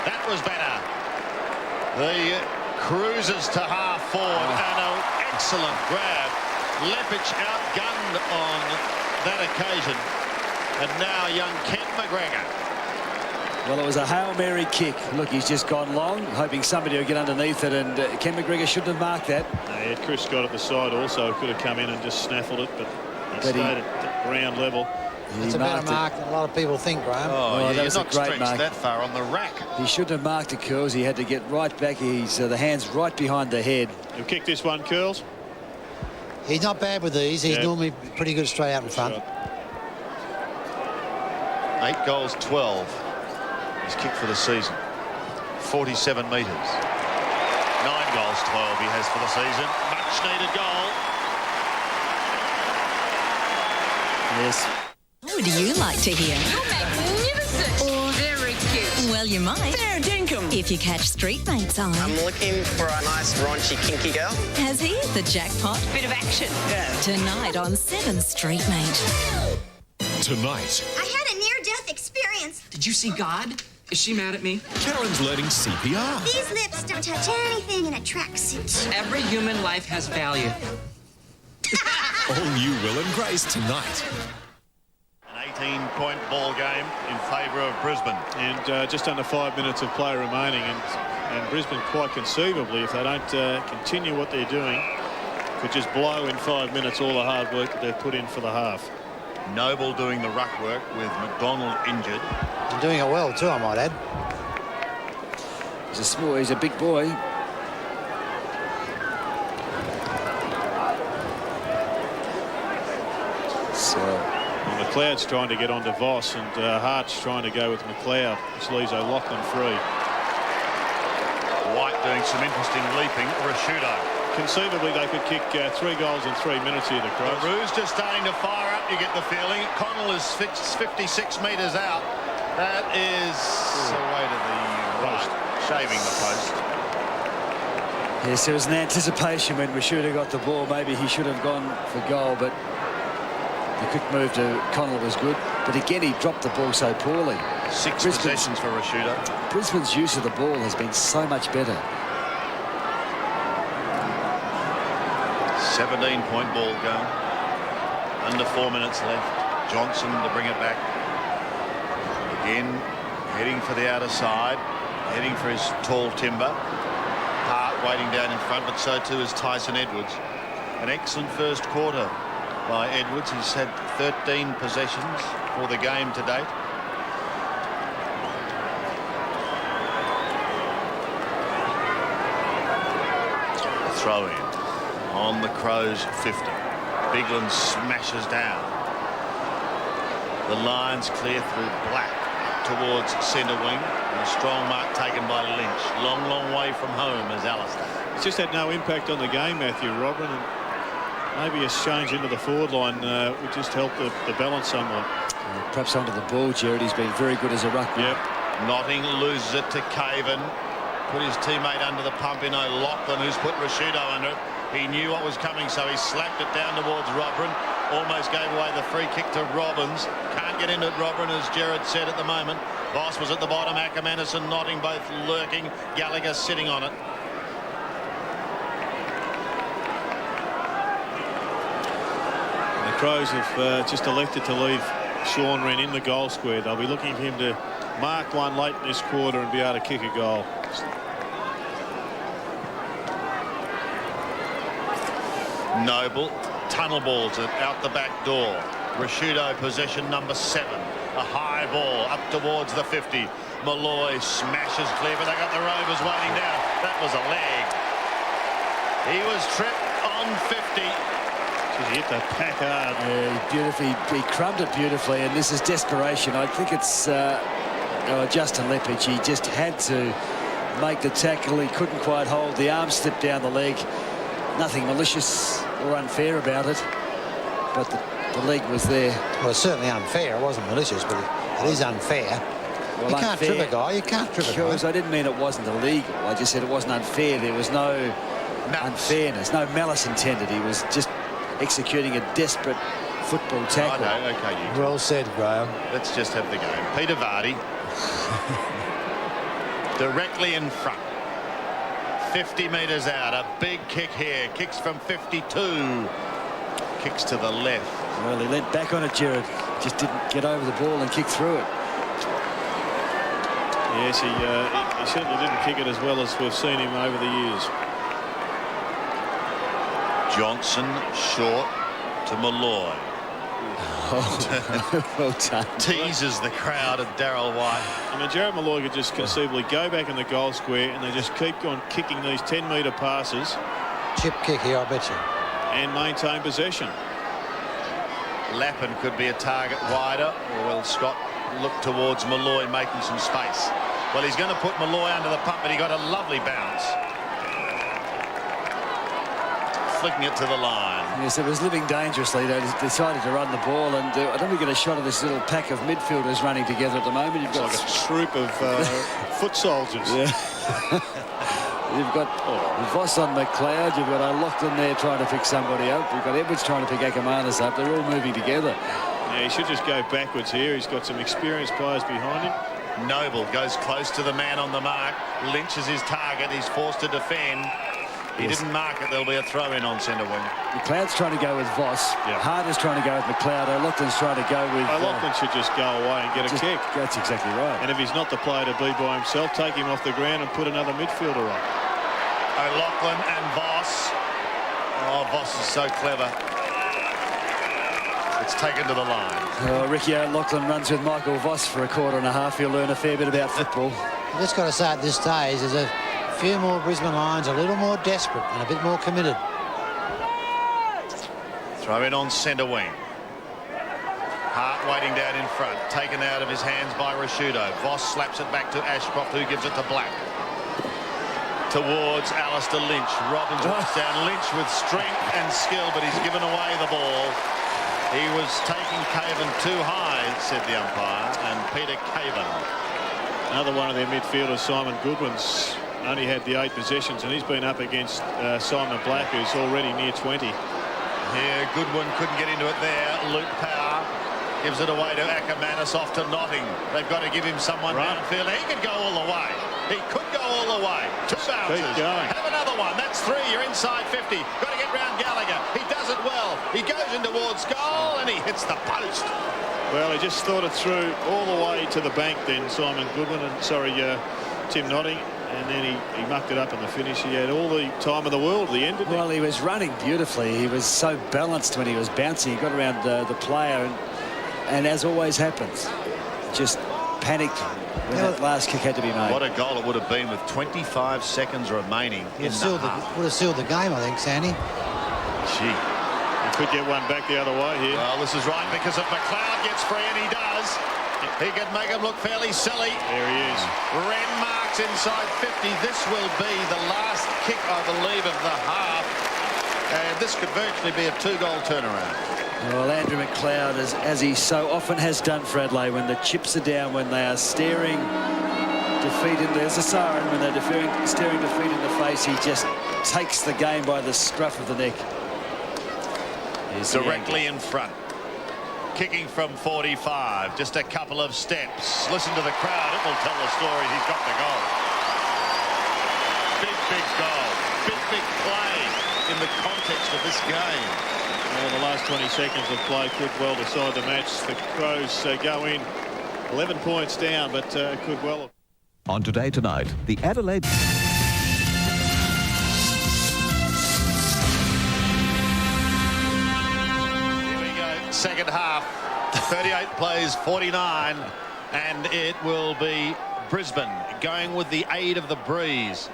S2: That was better. The cruises to half forward and an excellent grab. Leppich outgunned on that occasion. And now young Kent McGregor.
S1: Well, it was a Hail Mary kick. Look, he's just gone long, hoping somebody will get underneath it, and Ken McGregor shouldn't have marked that.
S3: Yeah, Chris Scott at the side also could have come in and just snaffled it, but he stayed at ground level.
S7: It's a better mark than a lot of people think, Graham.
S2: Oh,
S1: that was
S2: not
S1: a great
S2: stretched
S1: mark.
S2: that far on the rack.
S1: He shouldn't have marked the curls. He had to get right back. He's the hands right behind the head.
S3: He'll kick this one, curls.
S7: He's not bad with these. He's normally pretty good straight out in front.
S2: 8 goals, 12. He's kicked for the season. 47 metres. 9 goals, 12 he has for the season. Much needed goal.
S1: Yes.
S13: What would you like to hear?
S14: You're magnificent.
S13: Or very cute. Well, you might.
S14: Fair dinkum.
S13: If you catch Street Mates on.
S16: I'm looking for a nice, raunchy, kinky girl.
S13: Has he hit the jackpot?
S14: Bit of action.
S16: Yeah.
S13: Tonight on 7 Street Mate.
S27: Tonight,
S17: I had a near-death experience.
S12: Did you see God? Is she mad at me?
S27: Karen's learning CPR.
S17: These lips don't touch anything in a tracksuit.
S12: Every human life has value.
S27: All new Will and Grace tonight.
S2: An 18-point ball game in favour of Brisbane.
S3: And just under 5 minutes of play remaining, and Brisbane quite conceivably, if they don't continue what they're doing, could just blow in 5 minutes all the hard work that they've put in for the half.
S2: Noble doing the ruck work with McDonald injured.
S7: And doing it well too, I might add.
S1: He's a big boy. So
S3: McLeod's trying to get onto Voss, and Hart's trying to go with McLeod, which leaves O'Loughlin free.
S2: White doing some interesting leaping. Rashudo.
S3: Conceivably, they could kick 3 goals in 3 minutes here, the Crows.
S2: Rue's just starting to fire up, you get the feeling. Connell is 56 metres out. That is away to the right, shaving the post.
S1: Yes, there was an anticipation when Rashudo got the ball. Maybe he should have gone for goal, but the quick move to Connell was good. But again, he dropped the ball so poorly.
S2: 6 possessions for Rashudo.
S1: Brisbane's use of the ball has been so much better.
S2: 17-point ball going. Under 4 minutes left. Johnson to bring it back. Again, heading for the outer side. Heading for his tall timber. Hart waiting down in front, but so too is Tyson Edwards. An excellent first quarter by Edwards. He's had 13 possessions for the game to date. A throw in on the Crows 50. Bigland smashes down. The Lions clear through Black towards centre wing, and a strong mark taken by Lynch. Long way from home as Alistair.
S3: It's just had no impact on the game, Matthew Robin, and maybe a change into the forward line would just help the balance somewhat.
S1: Perhaps onto the ball, Jared. He's been very good as a ruckman.
S3: Yep.
S2: Notting loses it to Caven. Put his teammate under the pump in O'Loughlin, who's put Rashudo under it. He knew what was coming, so he slapped it down towards Robin. Almost gave away the free kick to Robbins. Can't get into it, Robin, as Jared said at the moment. Voss was at the bottom. Ackermanis and Notting both lurking. Gallagher sitting on it.
S3: And the Crows have just elected to leave Sean Wren in the goal square. They'll be looking for him to mark one late in this quarter and be able to kick a goal.
S2: Noble tunnel balls it out the back door. Rashudo possession number 7. A high ball up towards the 50. Malloy smashes clear, but they got the Rovers waiting down. That was a leg. He was tripped on 50.
S3: He hit the pack hard.
S1: He crumbed it beautifully, and this is desperation. I think it's Justin Leppich. He just had to make the tackle. He couldn't quite hold. The arm slipped down the leg. Nothing malicious or unfair about it, but the leg was there.
S7: Well, it's certainly unfair. It wasn't malicious, but it is unfair.
S1: Well,
S7: you can't trip a guy. You can't trip a guy.
S1: Because I didn't mean it wasn't illegal. I just said it wasn't unfair. There was no unfairness, no malice intended. He was just executing a desperate football tackle.
S2: I know. Okay, you.
S7: Well said, Graham.
S2: Let's just have the game. Peter Vardy. Directly in front. 50 metres out. A big kick here. Kicks from 52. Kicks to the left.
S1: Well, he leant back on it, Gerard. Just didn't get over the ball and kick through it.
S3: Yes, he certainly didn't kick it as well as we've seen him over the years.
S2: Johnson short to Malloy.
S1: Well done.
S2: Teases the crowd at Darryl White.
S3: I mean, Jared Malloy could just conceivably go back in the goal square and they just keep on kicking these 10-metre passes.
S7: Chip kick here, I bet you.
S3: And maintain possession.
S2: Lappin could be a target wider, or will Scott look towards Malloy making some space? Well, he's going to put Malloy under the pump, but he got a lovely bounce. Flicking it to the line.
S1: Yes, it was living dangerously. They decided to run the ball, and I don't think we get a shot of this little pack of midfielders running together at the moment. You've got
S3: like a troop of foot soldiers.
S1: Yeah. You've got Voss on McLeod. You've got O'Loughlin there trying to pick somebody up. You've got Edwards trying to pick Akamanis up. They're all moving together.
S3: Yeah, he should just go backwards here. He's got some experienced players behind him.
S2: Noble goes close to the man on the mark. Lynch is his target. He's forced to defend. He didn't mark it. There'll be a throw-in on centre wing.
S1: McLeod's trying to go with Voss.
S3: Yeah.
S1: Harder's trying to go with McLeod. O'Loughlin's trying to go with...
S3: O'Loughlin should just go away and get a kick.
S1: That's exactly right.
S3: And if he's not the player to be by himself, take him off the ground and put another midfielder on.
S2: O'Loughlin and Voss. Oh, Voss is so clever. It's taken to the line.
S1: Oh, Ricky O'Loughlin runs with Michael Voss for a quarter and a half. He'll learn a fair bit about football.
S7: I've just got to say at this stage, there's a few more Brisbane Lions, a little more desperate and a bit more committed.
S2: Throw in on centre wing. Hart waiting down in front. Taken out of his hands by Rashudo. Voss slaps it back to Ashcroft, who gives it to Black. Towards Alistair Lynch. Robbins walks down. Lynch with strength and skill, but he's given away the ball. He was taking Caven too high, said the umpire, and Peter Caven.
S3: Another one of their midfielders, Simon Goodwin's only had the 8 possessions, and he's been up against Simon Black, who's already near 20.
S2: Here, Goodwin couldn't get into it there. Luke Power gives it away to Akamanis, off to Notting. They've got to give him someone downfield. He could go all the way. He could go all the way. 2 bounces.
S3: Keep going.
S2: Have another one. That's 3. You're inside 50. Got to get round Gallagher. He does it well. He goes in towards goal and he hits the post.
S3: Well, he just thought it through all the way to the bank then, Simon Goodwin, and Tim Notting. And then he mucked it up in the finish. He had all the time in the world at the end.
S1: Well, he was running beautifully. He was so balanced when he was bouncing. He got around the player, and as always happens, just panicked when that last kick had to be made.
S2: What a goal it would have been with 25 seconds remaining in the half.
S7: Would have sealed the game, I think, Sandy.
S2: Gee.
S3: He could get one back the other way here.
S2: Well, this is right, because if McLeod gets free, and he does, he could make him look fairly silly.
S3: There he is.
S2: Wren marks inside 50. This will be the last kick, I believe, of the half. And this could virtually be a 2-goal turnaround.
S1: Well, Andrew McLeod, as he so often has done for Adelaide, when the chips are down, when they are staring defeat in, there's a siren, when they're staring defeat in the face, he just takes the game by the scruff of the neck.
S2: Directly in front. Kicking from 45, just a couple of steps. Listen to the crowd, it will tell the story. He's got the goal. Big goal. Big play in the context of this game.
S3: Well, the last 20 seconds of play could well decide the match. The Crows go in 11 points down, but could well.
S27: On Today Tonight, the Adelaide...
S2: Second half, 38 plays 49, and it will be Brisbane going with the aid of the breeze.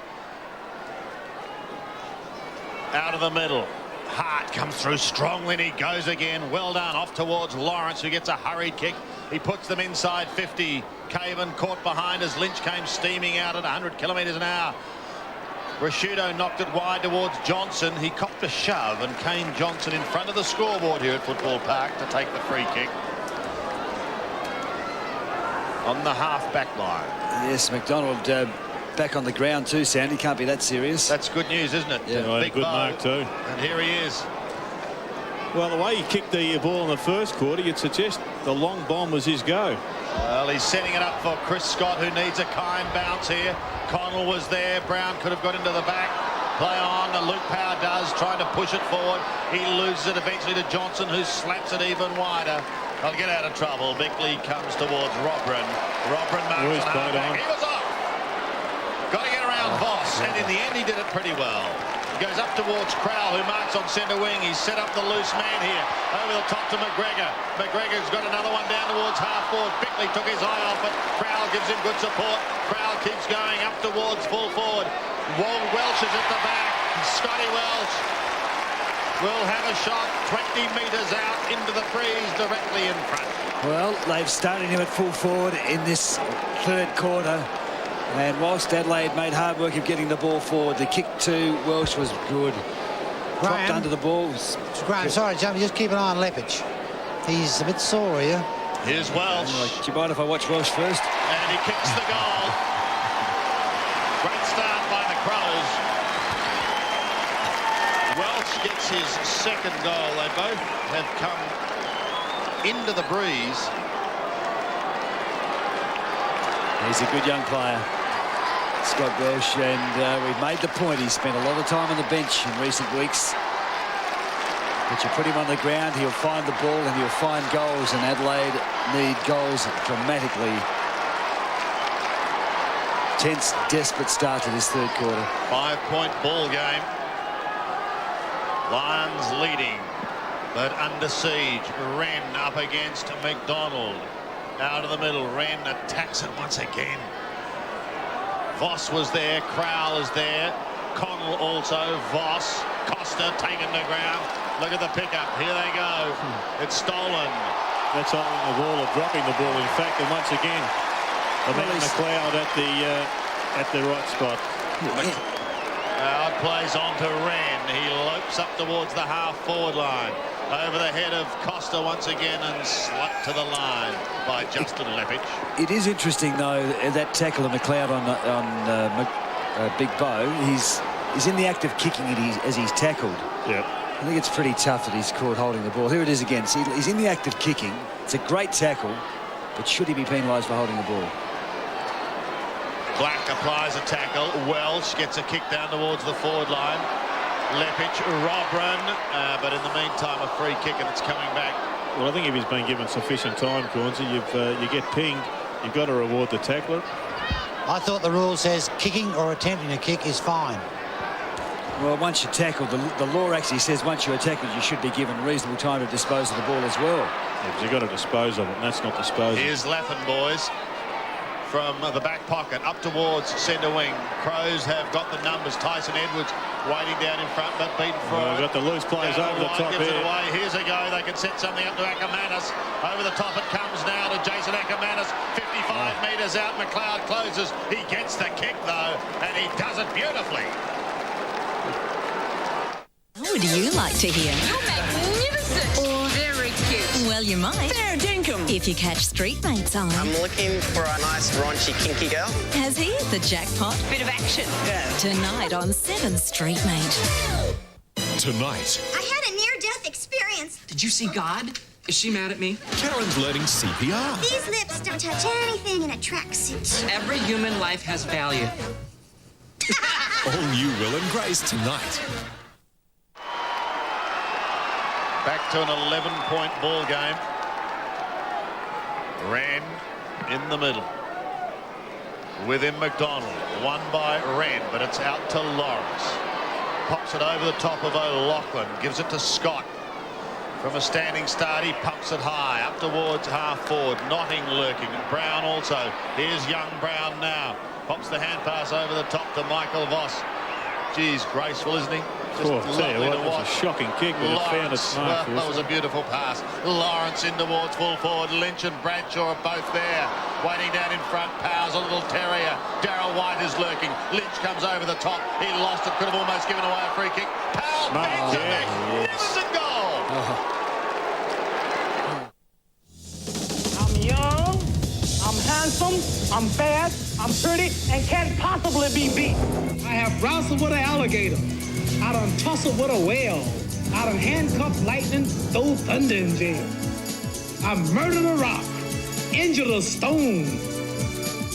S2: Out of the middle, Hart comes through strongly and he goes again. Well done, off towards Lawrence, who gets a hurried kick. He puts them inside 50. Caven caught behind as Lynch came steaming out at 100 kilometres an hour. Rashudo knocked it wide towards Johnson. He copped a shove, and Kane Johnson in front of the scoreboard here at Football Park to take the free kick. on the half-back line.
S1: Yes, McDonald back on the ground too, Sandy. Can't be that serious.
S2: That's good news, isn't it?
S1: Yeah.
S3: Right,
S2: Big
S3: good
S2: Bo.
S3: mark too.
S2: And here he is.
S3: Well, the way he kicked the ball in the first quarter, you'd suggest the long bomb was his go.
S2: Well, he's setting it up for Chris Scott, who needs a kind bounce here. Connell was there. Brown could have got into the back. Play on. Luke Power does, trying to push it forward. He loses it eventually to Johnson, who slaps it even wider. They'll get out of trouble. Bickley comes towards Robran. Robran marks on halfback. He was off. Got to get around Voss, and in the end he did it pretty well. He goes up towards Crowell, who marks on centre wing. He's set up the loose man here. Over the top to McGregor. McGregor's got another one down towards half forward. Bickley took his eye off it. Crowell gives him good support. Crowell keeps going up towards full forward. Welsh is at the back. Scotty Welsh will have a shot 20 metres out into the breeze directly in front.
S1: Well, they've started him at full forward in this third quarter. And whilst Adelaide made hard work of getting the ball forward, the kick to Welsh was good. Dropped under the ball.
S7: Graham, sorry, Jump, just keep an eye on Lepage. He's a bit sore here.
S2: Here's Welsh.
S1: Do you mind if I watch Welsh first?
S2: And he kicks the goal. Great start by the Crows. Welsh gets his second goal. They both have come into the breeze.
S1: He's a good young player, Scott Welsh, and we've made the point. He's spent a lot of time on the bench in recent weeks. But you put him on the ground, he'll find the ball and he'll find goals, and Adelaide need goals dramatically. Tense, desperate start to this third quarter.
S2: 5-point ball game. Lions leading, but under siege. Wren up against McDonald. Out of the middle, Wren attacks it once again. Voss was there, Crowell is there, Connell also, Voss, Costa taken to ground. Look at the pickup, here they go. It's stolen.
S3: That's holding the ball or dropping the ball, in fact, and once again, the man McLeod at the right spot.
S2: McLeod plays on to Wren. He lopes up towards the half-forward line. Over the head of Costa once again and slapped to the line by Justin Lepage.
S1: It is interesting, though, that tackle of McLeod on Big Bo. He's in the act of kicking it as he's tackled.
S3: Yeah.
S1: I think it's pretty tough that he's caught holding the ball. Here it is again. See, he's in the act of kicking. It's a great tackle, but should he be penalised for holding the ball?
S2: Black applies a tackle. Welsh gets a kick down towards the forward line. Lepage, Robran, but in the meantime a free kick and it's coming back.
S3: Well, I think if he's been given sufficient time, Cornsey, you get pinged, you've got to reward the tackler.
S7: I thought the rule says kicking or attempting a kick is fine.
S1: Well, once you're tackled, the law actually says once you're tackled, you should be given reasonable time to dispose of the ball as well.
S3: Yeah, because you've got to dispose of it, and that's not disposal.
S2: Here's Lappin, boys. From the back pocket up towards centre wing. Crows have got the numbers. Tyson Edwards waiting down in front, but beaten for it.
S3: Got the loose players over the top
S2: gives
S3: here.
S2: It away. Here's a go. They can set something up to Ackermanis. Over the top it comes now to Jason Ackermanis. 55 metres out. McLeod closes. He gets the kick though, and he does it beautifully.
S13: What would you like to hear?
S5: You're magnificent. Or very cute.
S13: Well, you might.
S5: Fair dinkum.
S13: If you catch Street Mates on.
S16: I'm looking for a nice, raunchy, kinky girl.
S13: Has he hit the jackpot?
S5: Bit of action.
S16: Yeah.
S13: Tonight on 7 Street Mate.
S27: Tonight,
S17: I had a near-death experience.
S12: Did you see God? Is she mad at me?
S27: Karen's learning CPR.
S17: These lips don't touch anything in a tracksuit.
S12: Every human life has value.
S27: All new Will and Grace tonight.
S2: Back to an 11-point ball game. Wren in the middle. Within McDonald. Won by Wren, but it's out to Lawrence. Pops it over the top of O'Loughlin. Gives it to Scott. From a standing start, he pumps it high. Up towards half forward. Notting lurking. Brown also. Here's young Brown now. Pops the hand pass over the top to Michael Voss. Geez, graceful, isn't he? Just lovely to watch.
S3: It's a shocking kick, but it found its mark.
S2: That was a beautiful pass. Lawrence in towards full forward. Lynch and Bradshaw are both there. Waiting down in front. Powers, a little terrier. Darryl White is lurking. Lynch comes over the top. He lost it. Could have almost given away a free kick. Powell bangs it back. Magnificent goal.
S8: I'm young. I'm handsome. I'm fast, I'm pretty, and can't possibly be beat. I have wrestled with an alligator. I done tussled with a whale. I done handcuffed lightning, throw thunder in jail. I murdered a rock, injured a stone.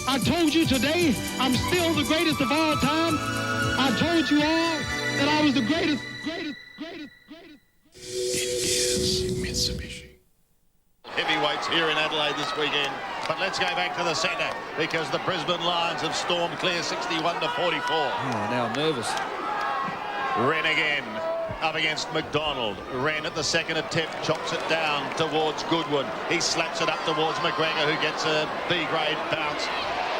S8: I told you today I'm still the greatest of all time. I told you all that I was the greatest.
S2: Mitsubishi. Heavyweights here in Adelaide this weekend. But let's go back to the centre because the Brisbane Lions have stormed clear 61 to 44.
S1: Oh, now I'm nervous.
S2: Wren again up against McDonald. Wren at the second attempt chops it down towards Goodwin. He slaps it up towards McGregor, who gets a B-grade bounce.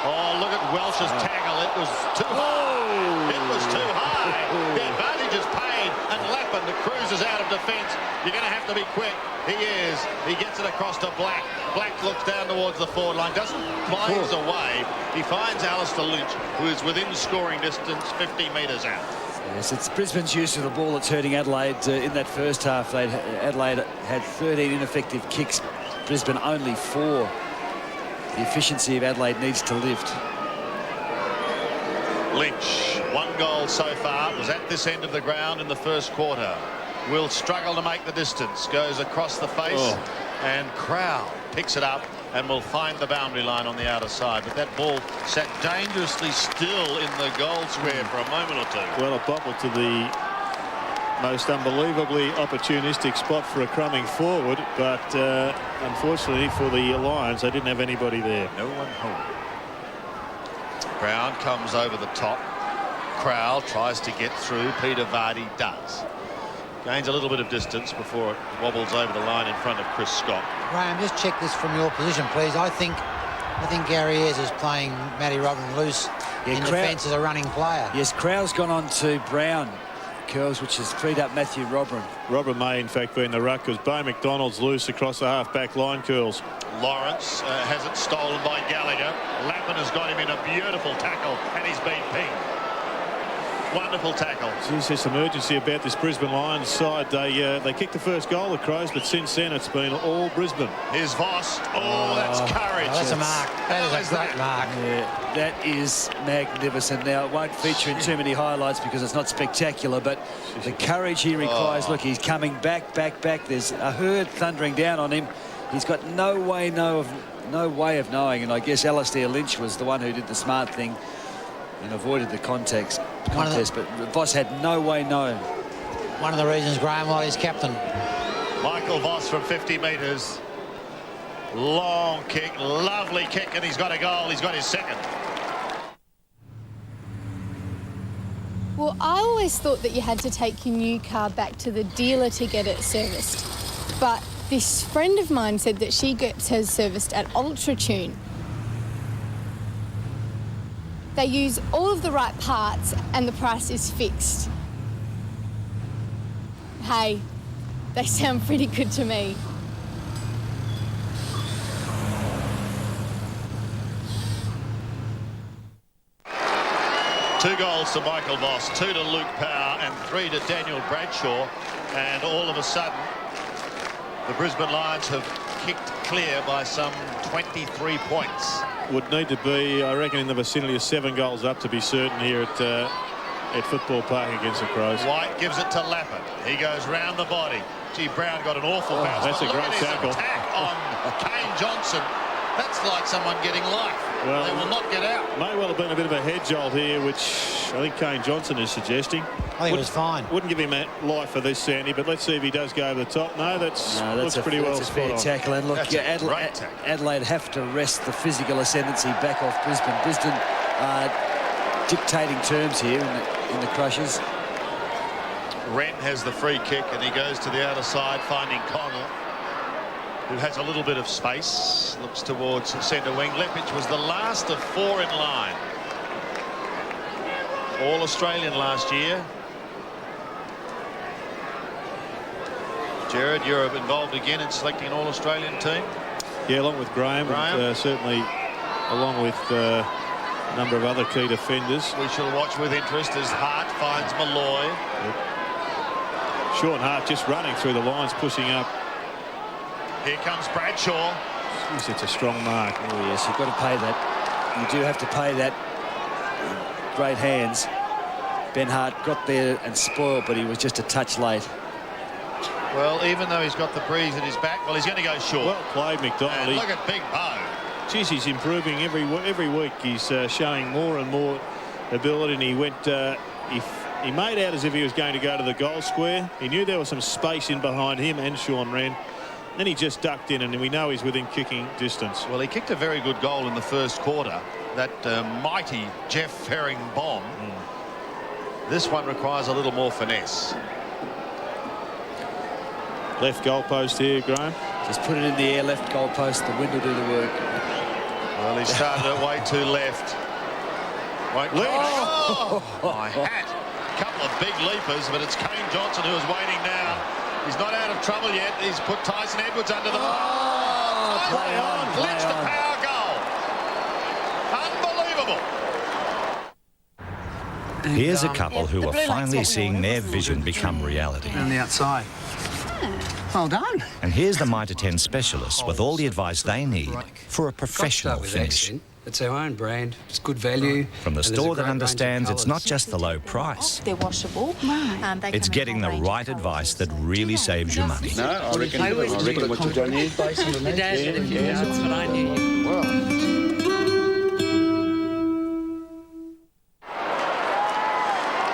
S2: Oh, look at Welsh's tackle. It was too high. It was too high. The advantage is paid, and Lappin cruises out of defence. You're going to have to be quick. He is. He gets it across to Black. Black looks down towards the forward line. Doesn't blaze away. He finds Alistair Lynch, who is within scoring distance, 50 metres out.
S1: Yes, it's Brisbane's use of the ball that's hurting Adelaide in that first half. Adelaide had 13 ineffective kicks. Brisbane only 4. The efficiency of Adelaide needs to lift.
S2: Lynch, 1 goal so far. It was at this end of the ground in the first quarter. Will struggle to make the distance. Goes across the face. And Crowell picks it up and will find the boundary line on the outer side. But that ball sat dangerously still in the goal square for a moment or two.
S3: Well, it bobbled to the most unbelievably opportunistic spot for a crumbing forward, but unfortunately for the Lions, they didn't have anybody there.
S2: No one home. Brown comes over the top. Crowell tries to get through. Peter Vardy does. Gains a little bit of distance before it wobbles over the line in front of Chris Scott.
S7: Graham, just check this from your position, please. I think Gary Ayres is playing Matty Robin loose in defence as a running player.
S1: Yes, Crowell's gone on to Brown. Curls, which has freed up Matthew Robin.
S3: Robin may, in fact, be in the ruck because Bo McDonald's loose across the half-back line, Curls.
S2: Lawrence has it stolen by Gallagher. Lappin has got him in a beautiful tackle, and he's been pinged. Wonderful tackle.
S3: Geez, there's some urgency about this Brisbane Lions side. They kicked the first goal, the Crows, but since then it's been all Brisbane.
S2: Here's Voss. Oh, that's courage.
S7: That's a mark. That is a great mark.
S1: Yeah, that is magnificent. Now, it won't feature in too many highlights because it's not spectacular, but the courage he requires. Look, he's coming back. There's a herd thundering down on him. He's got no way of knowing, and I guess Alistair Lynch was the one who did the smart thing and avoided the contest, but Voss had no way knowing.
S7: One of the reasons, Graham, why he's captain.
S2: Michael Voss from 50 metres. Long kick, lovely kick, and he's got a goal. He's got his second.
S9: Well, I always thought that you had to take your new car back to the dealer to get it serviced. But this friend of mine said that she gets hers serviced at UltraTune. They use all of the right parts and the price is fixed. Hey, they sound pretty good to me.
S2: Two goals to Michael Voss, 2 to Luke Power and 3 to Daniel Bradshaw. And all of a sudden, the Brisbane Lions have kicked clear by some 23 points.
S3: Would need to be, I reckon, in the vicinity of 7 goals up to be certain here at Football Park against the Crows.
S2: White gives it to Lappin. He goes round the body. Gee, Brown got an awful bounce.
S3: That's a great tackle.
S2: Attack on Kane Johnson. That's like someone getting life. Well, they will not get out.
S3: May well have been a bit of a head jolt here, which I think Kane Johnson is suggesting.
S7: I think it was fine.
S3: Wouldn't give him a life for this, Sandy, but let's see if he does go over the top. No, looks pretty well
S1: spot on. That's a fair tackle. And look, Adelaide have to wrest the physical ascendancy back off Brisbane. Brisbane dictating terms here in the crushes.
S2: Wren has the free kick and he goes to the outer side, finding Connell, who has a little bit of space, looks towards centre wing. Lepich was the last of 4 in line. All-Australian last year. Jared, you're involved again in selecting an All-Australian team?
S3: Yeah, along with Graham. And, certainly along with a number of other key defenders.
S2: We shall watch with interest as Hart finds Malloy.
S3: Yep. Sean Hart just running through the lines, pushing up.
S2: Here comes Bradshaw.
S3: Jeez, it's a strong mark.
S1: Oh, yes, you've got to pay that. you do have to pay that. Great hands. Ben Hart got there and spoiled, but he was just a touch late.
S2: Well, even though he's got the breeze at his back, well, he's going to go short.
S3: Well played, McDonald.
S2: And look at Big Bo.
S3: Geez, he's improving every week. He's showing more and more ability, and he went. He made out as if he was going to go to the goal square. He knew there was some space in behind him and Sean Wren. Then he just ducked in, and we know he's within kicking distance.
S2: Well, he kicked a very good goal in the first quarter. That mighty Jeff Ferring bomb. This one requires a little more finesse.
S3: Left goalpost here, Graham.
S1: Just put it in the air, left goalpost. The wind will do the work.
S2: Well, he started it way too left. Oh, my hat. A couple of big leapers, but it's Kane Johnson who is waiting now. He's not out of trouble yet. He's put Tyson Edwards under the...
S1: Play on.
S2: Clinched the power goal. Unbelievable.
S10: Here's a couple who are finally seeing their vision become reality.
S12: On the outside. Well done.
S10: And here's the Mitre 10 specialists with all the advice they need for a professional finish.
S12: It's our own brand. It's good value.
S10: From the store that understands it's not just the low price.
S14: They're washable. Right.
S10: It's getting the right advice that really saves you money.
S14: No, I reckon what you've done here. That's what I knew. Well.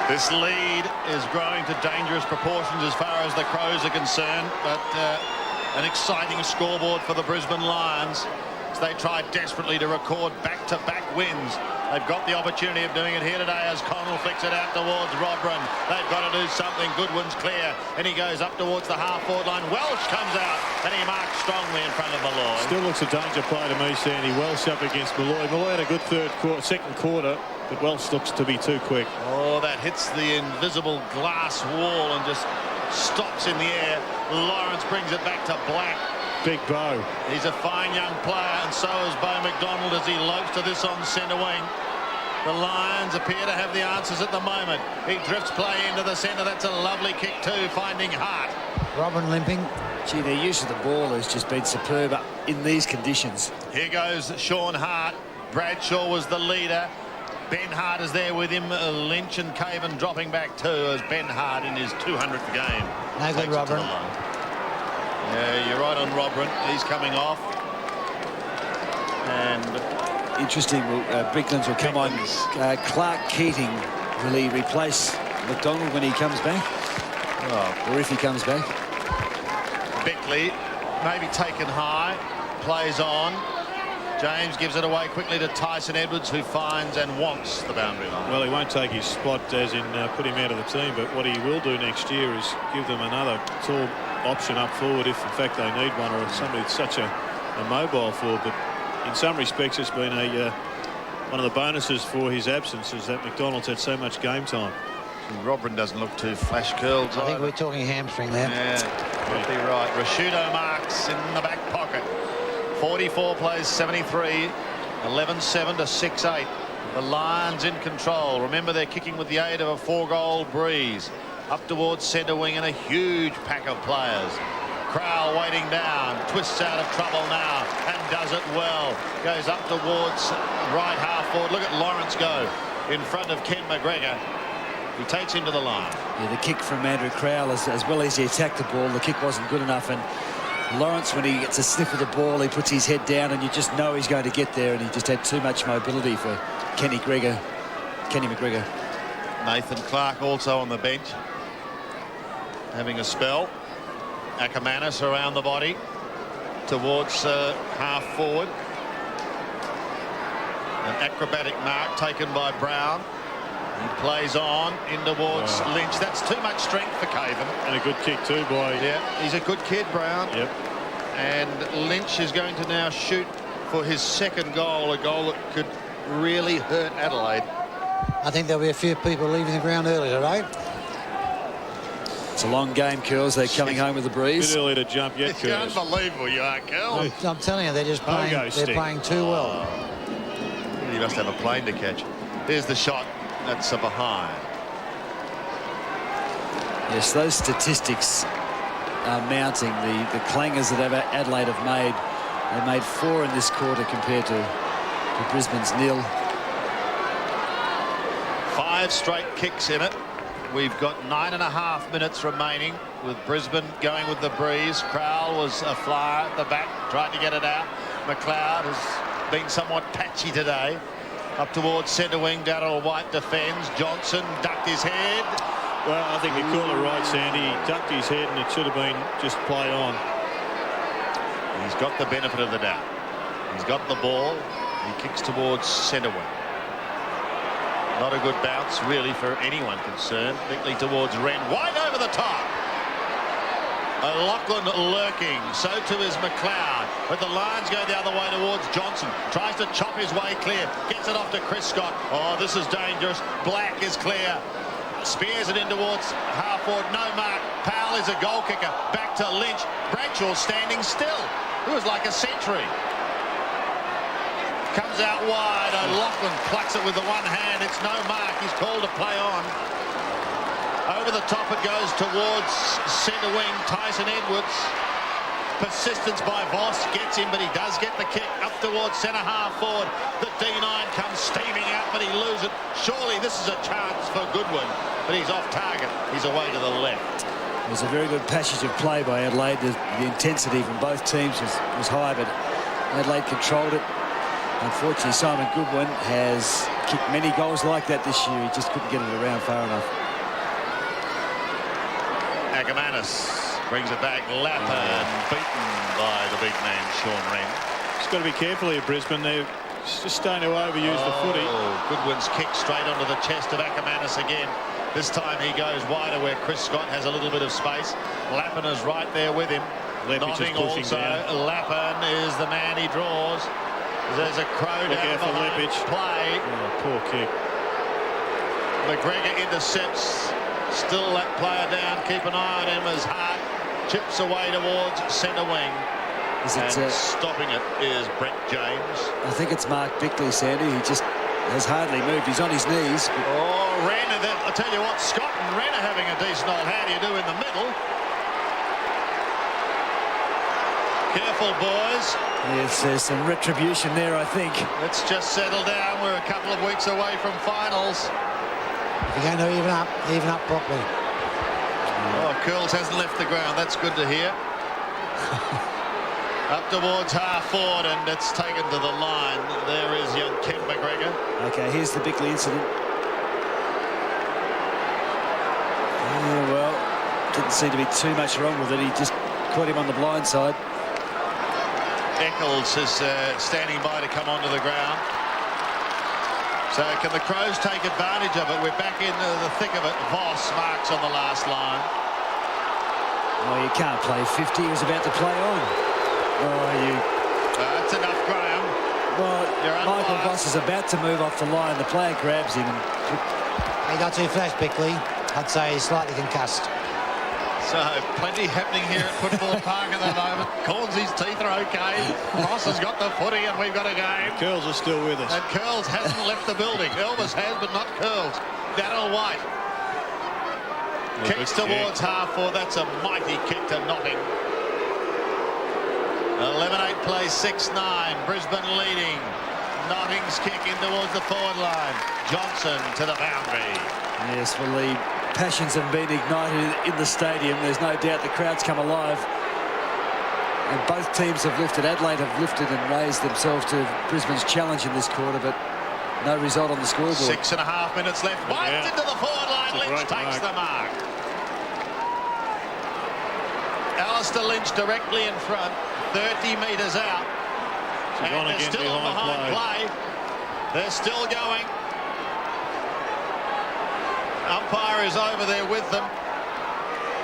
S2: This lead is growing to dangerous proportions as far as the Crows are concerned, but an exciting scoreboard for the Brisbane Lions as they try desperately to record back-to-back wins. They've got the opportunity of doing it here today as Connell flicks it out towards Robran. They've got to do something. Goodwin's clear, and he goes up towards the half-forward line. Welsh comes out, and he marks strongly in front of Malloy.
S3: Still looks a danger play to me, Sandy. Welsh up against Malloy. Malloy had a good second quarter, but Welsh looks to be too quick.
S2: Oh, that hits the invisible glass wall and just stops in the air. Lawrence brings it back to Black.
S3: Big Bo.
S2: He's a fine young player, and so is Bo McDonald as he lopes to this on centre wing. The Lions appear to have the answers at the moment. He drifts play into the centre. That's a lovely kick too, finding Hart.
S7: Robin limping.
S1: Gee, their use of the ball has just been superb in these conditions.
S2: Here goes Sean Hart. Bradshaw was the leader. Ben Hart is there with him. Lynch and Caven dropping back too as Ben Hart in his 200th game.
S7: No good, Robin.
S2: Yeah, you're right on Robin. He's coming off. And
S1: interesting, Bricklands will come on. Clark Keating, will he replace McDonald when he comes back? Or if he comes back?
S2: Beckley, maybe taken high, plays on. James gives it away quickly to Tyson Edwards, who finds and wants the boundary line.
S3: Well, he won't take his spot as in put him out of the team, but what he will do next year is give them another tall option up forward if in fact they need one, or somebody that's such a mobile forward. But in some respects it's been one of the bonuses for his absence is that McDonald's had so much game time.
S2: And Robin doesn't look too flash curled.
S7: I think we're talking hamstring there.
S2: Yeah, would be right. Rashudo marks in the back pocket. 44 plays 73, 11-7 to 6-8. The Lions in control. Remember, they're kicking with the aid of a 4-goal breeze. Up towards centre wing and a huge pack of players. Crowell waiting down, twists out of trouble now and does it well. Goes up towards right half forward. Look at Lawrence go in front of Ken McGregor. He takes him to the line.
S1: Yeah, the kick from Andrew Crowell, as well as he attacked the ball, the kick wasn't good enough. And Lawrence, when he gets a sniff of the ball, he puts his head down and you just know he's going to get there, and he just had too much mobility for Kenny McGregor.
S2: Nathan Clark also on the bench, having a spell. Ackermanis around the body towards half forward. An acrobatic mark taken by Brown. He plays on in towards Lynch. That's too much strength for Caven.
S3: And a good kick too by...
S2: Yeah, he's a good kid, Brown.
S3: Yep.
S2: And Lynch is going to now shoot for his second goal, a goal that could really hurt Adelaide.
S7: I think there'll be a few people leaving the ground early today.
S1: It's a long game, Curls. They're coming home with the breeze.
S3: Bit early to jump yet, Curls.
S2: Unbelievable you are, Curls.
S7: I'm telling you, they're just playing. They're playing too well.
S2: You must have a plane to catch. Here's the shot. That's a behind.
S1: Yes, those statistics are mounting. The clangers that Adelaide have made. They made 4 in this quarter compared to Brisbane's nil.
S2: 5 straight kicks in it. We've got 9.5 minutes remaining with Brisbane going with the breeze. Crowell was a flyer at the back, tried to get it out. McLeod has been somewhat patchy today. Up towards centre wing, Darryl White defends. Johnson ducked his head.
S3: Well, I think you call it right, Sandy. He ducked his head and it should have been just play on.
S2: He's got the benefit of the doubt. He's got the ball. He kicks towards centre wing. Not a good bounce, really, for anyone concerned. Bickley towards Wren. Wide over the top. Lachlan lurking. So too is McLeod. But the Lions go the other way towards Johnson. Tries to chop his way clear. Gets it off to Chris Scott. Oh, this is dangerous. Black is clear. Spears it in towards half forward. No mark. Powell is a goal kicker. Back to Lynch. Bradshaw standing still. It was like a century. Comes out wide. Lachlan plucks it with the one hand. It's no mark. He's called to play on. Over the top it goes towards centre wing. Tyson Edwards. Persistence by Voss. Gets him, but he does get the kick up towards centre half forward. The D9 comes steaming out, but he loses it. Surely this is a chance for Goodwin, but he's off target. He's away to the left.
S1: It was a very good passage of play by Adelaide. The intensity from both teams was high, but Adelaide controlled it. Unfortunately, Simon Goodwin has kicked many goals like that this year. He just couldn't get it around far enough.
S2: Ackermanis brings it back. Lappin beaten by the big man, Sean Wren.
S3: Just got to be careful here, Brisbane. They're just starting to overuse the footy.
S2: Goodwin's kick straight onto the chest of Ackermanis again. This time he goes wider where Chris Scott has a little bit of space. Lappin is right there with him. Notting also. Down. Lappin is the man he draws. There's a crow down behind play.
S3: Oh, poor kick.
S2: McGregor intercepts. Still that player down. Keep an eye on him as Hart chips away towards centre wing. And stopping it is Brett James.
S1: I think it's Mark Bickley, Sandy. He just has hardly moved. He's on his knees.
S2: Oh, Wren. I tell you what, Scott and Wren are having a decent old how do you do in the middle. Careful, boys.
S1: Yes, there's some retribution there, I think.
S2: Let's just settle down. We're a couple of weeks away from finals.
S7: If you're going to even up properly.
S2: Oh, Curls hasn't left the ground. That's good to hear. Up towards half forward, and it's taken to the line. There is young Kent McGregor.
S1: Okay, here's the Bickley incident. Yeah, well, didn't seem to be too much wrong with it. He just caught him on the blind side.
S2: Eccles is standing by to come onto the ground. So can the Crows take advantage of it? We're back in the thick of it. Voss marks on the last line.
S1: Oh, you can't play 50. He was about to play on. Oh,
S2: that's enough, Graham.
S1: Well, Michael Voss is about to move off the line. The player grabs him.
S7: He got too flash, Bickley. I'd say he's slightly concussed.
S2: So, plenty happening here at Football Park at the moment. Cornsy's teeth are okay. Ross has got the footy and we've got a game.
S3: Curls are still with us.
S2: And Curls hasn't left the building. Elvis has, but not Curls. Darryl White. Kicks towards half forward. That's a mighty kick to Notting. 11-8 play, 6-9. Brisbane leading. Notting's kick in towards the forward line. Johnson to the boundary.
S1: Yes, well, the passions have been ignited in the stadium. There's no doubt the crowd's come alive. And both teams have lifted. Adelaide have lifted and raised themselves to Brisbane's challenge in this quarter, but no result on the scoreboard.
S2: 6.5 minutes left. White into the forward line. Lynch takes the mark. Alistair Lynch directly in front, 30 metres out. And they're still on behind play. They're still going. Umpire is over there with them,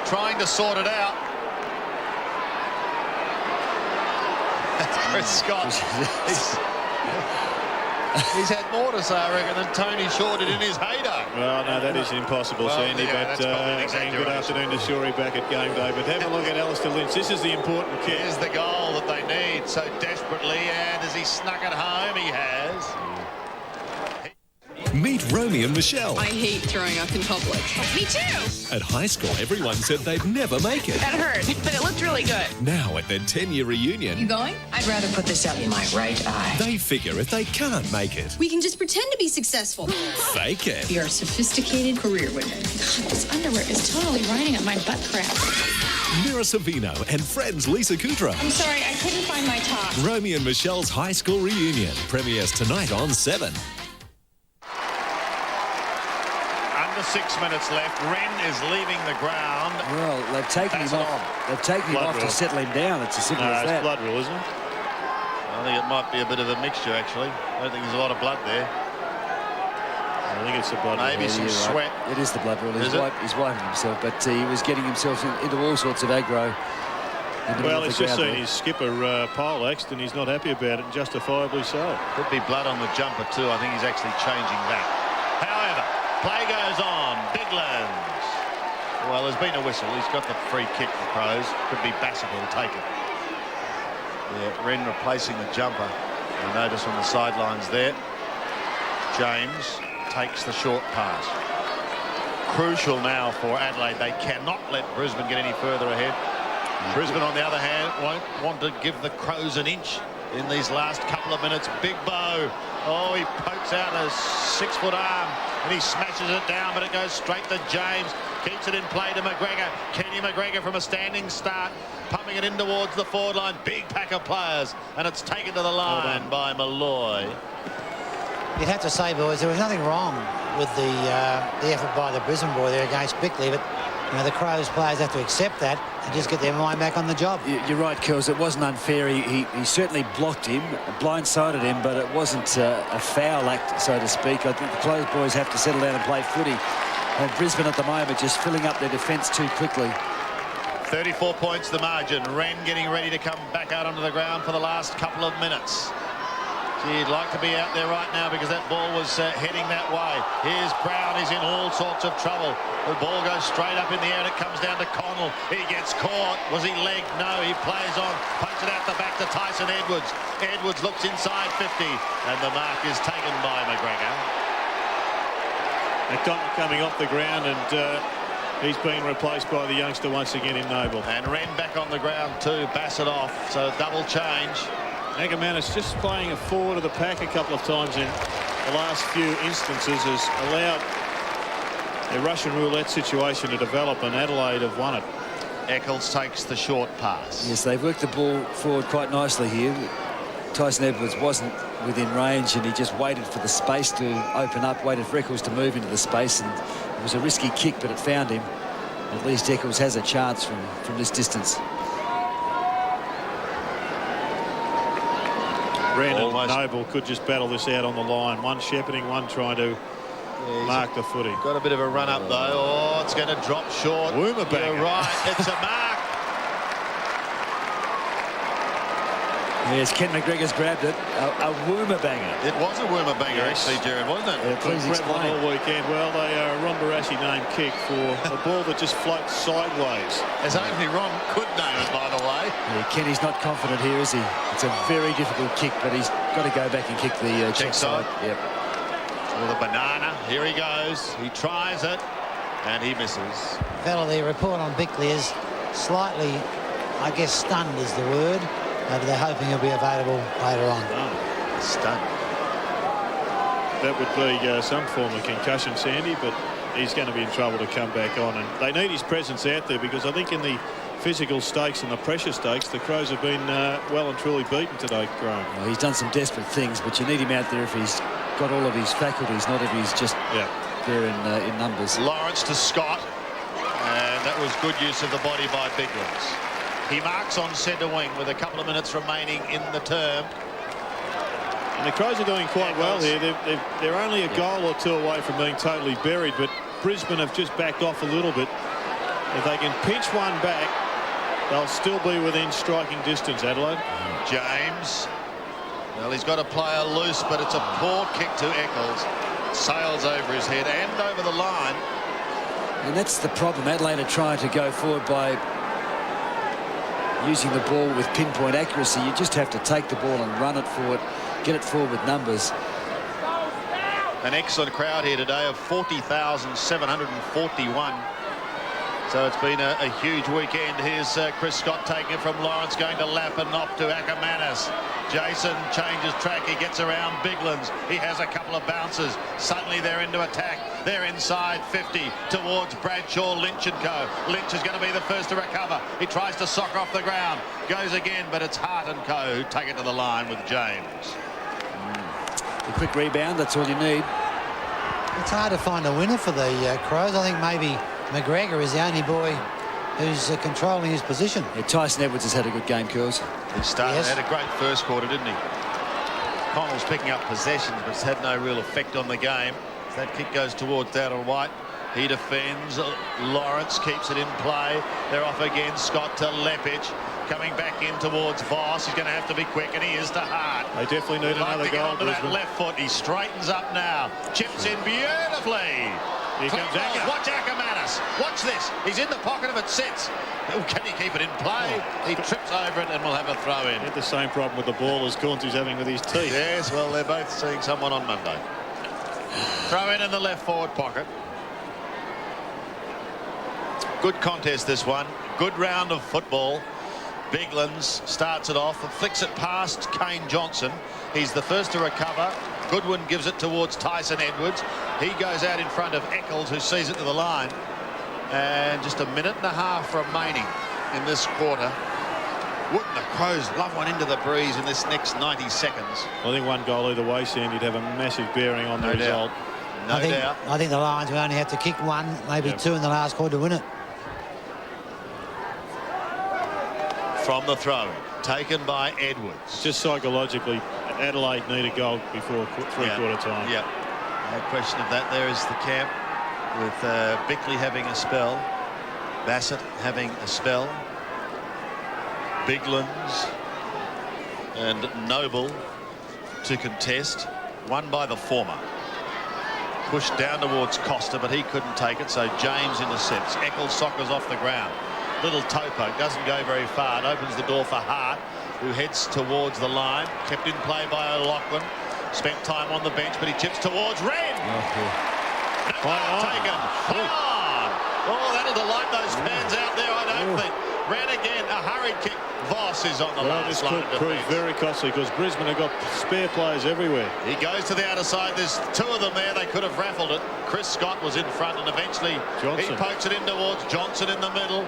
S2: trying to sort it out. That's Chris Scott. He's had more to say, I reckon, than Tony Shaw did in his heyday.
S3: Well, no, that is impossible, Sandy.
S2: Yeah,
S3: but good afternoon to Shorey back at game day. But have a look at Alistair Lynch. This is the important kick.
S2: Here's the goal that they need so desperately, and as he snuck it home, he has.
S27: Meet Romy and Michelle.
S5: I hate throwing up in public. Me too.
S27: At high school, everyone said they'd never make it.
S5: That hurt, but it looked really good.
S27: Now, at their 10-year reunion,
S5: You going? I'd rather put this out in my right eye.
S27: they figure if they can't make it,
S18: We can just pretend to be successful.
S27: fake it.
S5: You're sophisticated career women. God, this underwear is totally riding up my butt crack.
S27: Mira Savino and friends Lisa Kudrow.
S5: I'm sorry, I couldn't find my top.
S27: Romy and Michelle's high school reunion premieres tonight on 7.
S2: Under 6 minutes left. Wren is leaving the ground.
S1: Well, they've taken him off. They've taken him off to settle him down. It's as simple as that.
S3: It's blood rule, isn't it?
S2: I think it might be a bit of a mixture, actually. I don't think there's a lot of blood there.
S3: I think it's the blood rule.
S2: Maybe some sweat.
S1: Right. It is the blood rule. He's wiping himself, but he was getting himself into all sorts of aggro.
S3: Well, he's just seen his skipper poleaxed, and he's not happy about it, and justifiably so.
S2: Could be blood on the jumper too. I think he's actually changing that. However, play goes on. Biglands. Well, there's been a whistle. He's got the free kick for Crows. Could be Bassett will take it. Yeah, Wren replacing the jumper. I notice on the sidelines there. James takes the short pass. Crucial now for Adelaide. They cannot let Brisbane get any further ahead. Brisbane, on the other hand, won't want to give the Crows an inch in these last couple of minutes. Big Bo. Oh, he pokes out a 6-foot arm and he smashes it down, but it goes straight to James. Keeps it in play to McGregor. Kenny McGregor from a standing start, pumping it in towards the forward line. Big pack of players, and it's taken to the line by Malloy.
S7: You'd have to say, boys, there was nothing wrong with the effort by the Brisbane boy there against Bickley, but you know, the Crows players have to accept that and just get their mind back on the job.
S1: You're right, Kells. It wasn't unfair. He certainly blocked him, blindsided him, but it wasn't a foul act, so to speak. I think the Crows boys have to settle down and play footy. And Brisbane at the moment just filling up their defence too quickly.
S2: 34 points the margin. Wren getting ready to come back out onto the ground for the last couple of minutes. He'd like to be out there right now because that ball was heading that way. Here's Brown. He's in all sorts of trouble. The ball goes straight up in the air and it comes down to Connell. He gets caught. Was he legged? No, he plays on. Pokes it out the back to Tyson Edwards. Edwards looks inside 50 and the mark is taken by McGregor.
S3: And Cotton coming off the ground, and he's been replaced by the youngster once again in Noble.
S2: And Wren back on the ground too. Bassett off, so double change.
S3: Agamannus just playing a forward of the pack a couple of times in the last few instances has allowed a Russian roulette situation to develop, and Adelaide have won it.
S2: Eccles takes the short pass.
S1: Yes, they've worked the ball forward quite nicely here. Tyson Edwards wasn't within range and he just waited for the space to open up, waited for Eccles to move into the space, and it was a risky kick, but it found him. At least Eccles has a chance from this distance.
S3: Wren and Noble could just battle this out on the line. One shepherding, one trying to mark the footy.
S2: Got a bit of a run up though. Oh, it's going to drop short.
S3: Woomerbanger.
S2: You're right. It's a mark.
S1: Yes, Ken McGregor's grabbed it. A Woomerbanger.
S2: It was a Woomerbanger, actually, Jared, wasn't it?
S1: Yeah, please explain.
S3: All weekend. Well, they are a Ron Barassi named kick for a ball that just floats sideways.
S2: As only Ron could name it, by the way.
S1: Yeah, Kenny's not confident here, is he? It's a very difficult kick, but he's got to go back and kick the check side. Yep.
S2: With a banana. Here he goes. He tries it, and he misses.
S7: Fella, the report on Bickley is slightly, I guess, stunned is the word. But they're hoping he'll be available later on.
S2: Oh, stunned.
S3: That would be some form of concussion, Sandy, but he's going to be in trouble to come back on. And they need his presence out there because I think in the physical stakes and the pressure stakes, the Crows have been well and truly beaten today, Graham.
S1: Well, he's done some desperate things, but you need him out there if he's got all of his faculties, not if he's just there in numbers.
S2: Lawrence to Scott, and that was good use of the body by Biglands. He marks on centre wing with a couple of minutes remaining in the term.
S3: And the Crows are doing quite well here. They're only a goal or two away from being totally buried, but Brisbane have just backed off a little bit. If they can pinch one back, they'll still be within striking distance, Adelaide.
S2: James. Well, he's got a player loose, but it's a poor kick to Eccles. Sails over his head and over the line.
S1: And that's the problem. Adelaide are trying to go forward by using the ball with pinpoint accuracy. You just have to take the ball and run it forward, get it forward with numbers.
S2: An excellent crowd here today of 40,741. So it's been a huge weekend. Here's Chris Scott taking it from Lawrence, going to Lappin, off to Ackermanis. Jason changes track. He gets around Biglands. He has a couple of bounces. Suddenly they're into attack. They're inside 50 towards Bradshaw, Lynch and co. Lynch is going to be the first to recover. He tries to sock off the ground. Goes again, but it's Hart and co. who take it to the line with James.
S1: A quick rebound, that's all you need.
S7: It's hard to find a winner for the Crows. I think maybe McGregor is the only boy who's controlling his position.
S1: Yeah, Tyson Edwards has had a good game, Curls.
S2: He started, had a great first quarter, didn't he? Connell's picking up possessions, but it's had no real effect on the game. That kick goes towards Dowdell White. He defends. Lawrence keeps it in play. They're off again. Scott to Lepich. Coming back in towards Voss. He's going to have to be quick, and he is to Hart.
S3: They definitely need another goal,
S2: onto that left foot. He straightens up now. Chips in beautifully.
S3: Here comes Acker.
S2: Watch Ackermanis. Watch this. He's in the pocket of it. Sits. Oh, can he keep it in play? He trips over it and will have a throw in.
S3: He had the same problem with the ball as Cornsy's having with his teeth.
S2: Yes, well, they're both seeing someone on Monday. Throw in the left forward pocket. Good contest, this one. Good round of football. Biglands starts it off and flicks it past Kane Johnson. He's the first to recover. Goodwin gives it towards Tyson Edwards. He goes out in front of Eccles, who sees it to the line. And just a minute and a half remaining in this quarter. Wouldn't the Crows love one into the breeze in this next 90 seconds?
S3: I think one goal either way, Sandy, would have a massive bearing on the result.
S2: No doubt.
S7: I think the Lions will only have to kick one, maybe two in the last quarter to win it.
S2: From the throw, taken by Edwards.
S3: Just psychologically, Adelaide need a goal before three-quarter time.
S2: Yeah, no question of that. There is the camp with Bickley having a spell, Bassett having a spell, Biglands and Noble to contest, won by the former. Pushed down towards Costa, but he couldn't take it, so James intercepts. Eccles soccers off the ground. Little toe poke, doesn't go very far. It opens the door for Hart, who heads towards the line. Kept in play by O'Loughlin. Spent time on the bench, but he chips towards Wren. Taken. On. Oh, that'll delight those fans out there, I don't think. Wren again, a hurried kick. Voss is on the last line of defence.
S3: This could prove very costly because Brisbane have got spare players everywhere.
S2: He goes to the outer side. There's two of them there. They could have raffled it. Chris Scott was in front, and eventually he pokes it in towards Johnson in the middle.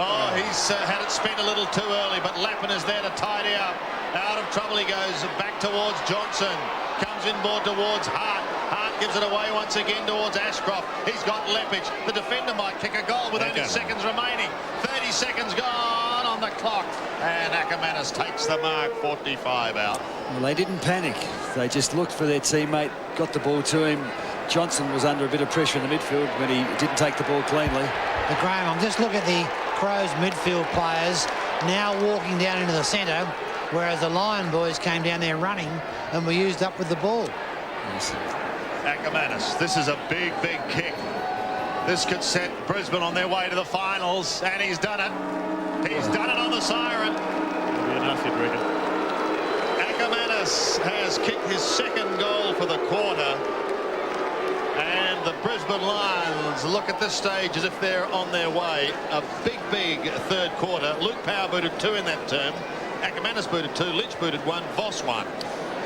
S2: Oh, he's had it spent a little too early, but Lappin is there to tidy up. Out of trouble he goes, back towards Johnson. Comes inboard towards Hart. Hart gives it away once again towards Ashcroft. He's got Lepich. The defender might kick a goal with only seconds remaining. 30 seconds gone on the clock. And Ackermanis takes the mark, 45 out.
S1: Well, they didn't panic. They just looked for their teammate, got the ball to him. Johnson was under a bit of pressure in the midfield when he didn't take the ball cleanly.
S7: But Graham, I'm just looking at the Crows midfield players now walking down into the centre, whereas the Lion boys came down there running and were used up with the ball.
S1: Yes.
S2: Ackermanis, this is a big, big kick. This could set Brisbane on their way to the finals, and he's done it. He's done it on the siren.
S3: That'll be enough, you'd reckon.
S2: Ackermanis has kicked his second goal for the quarter. And the Brisbane Lions look at this stage as if they're on their way. A big, big third quarter. Luke Power booted 2 in that term. Ackermanis booted 2. Lynch booted 1. Voss 1.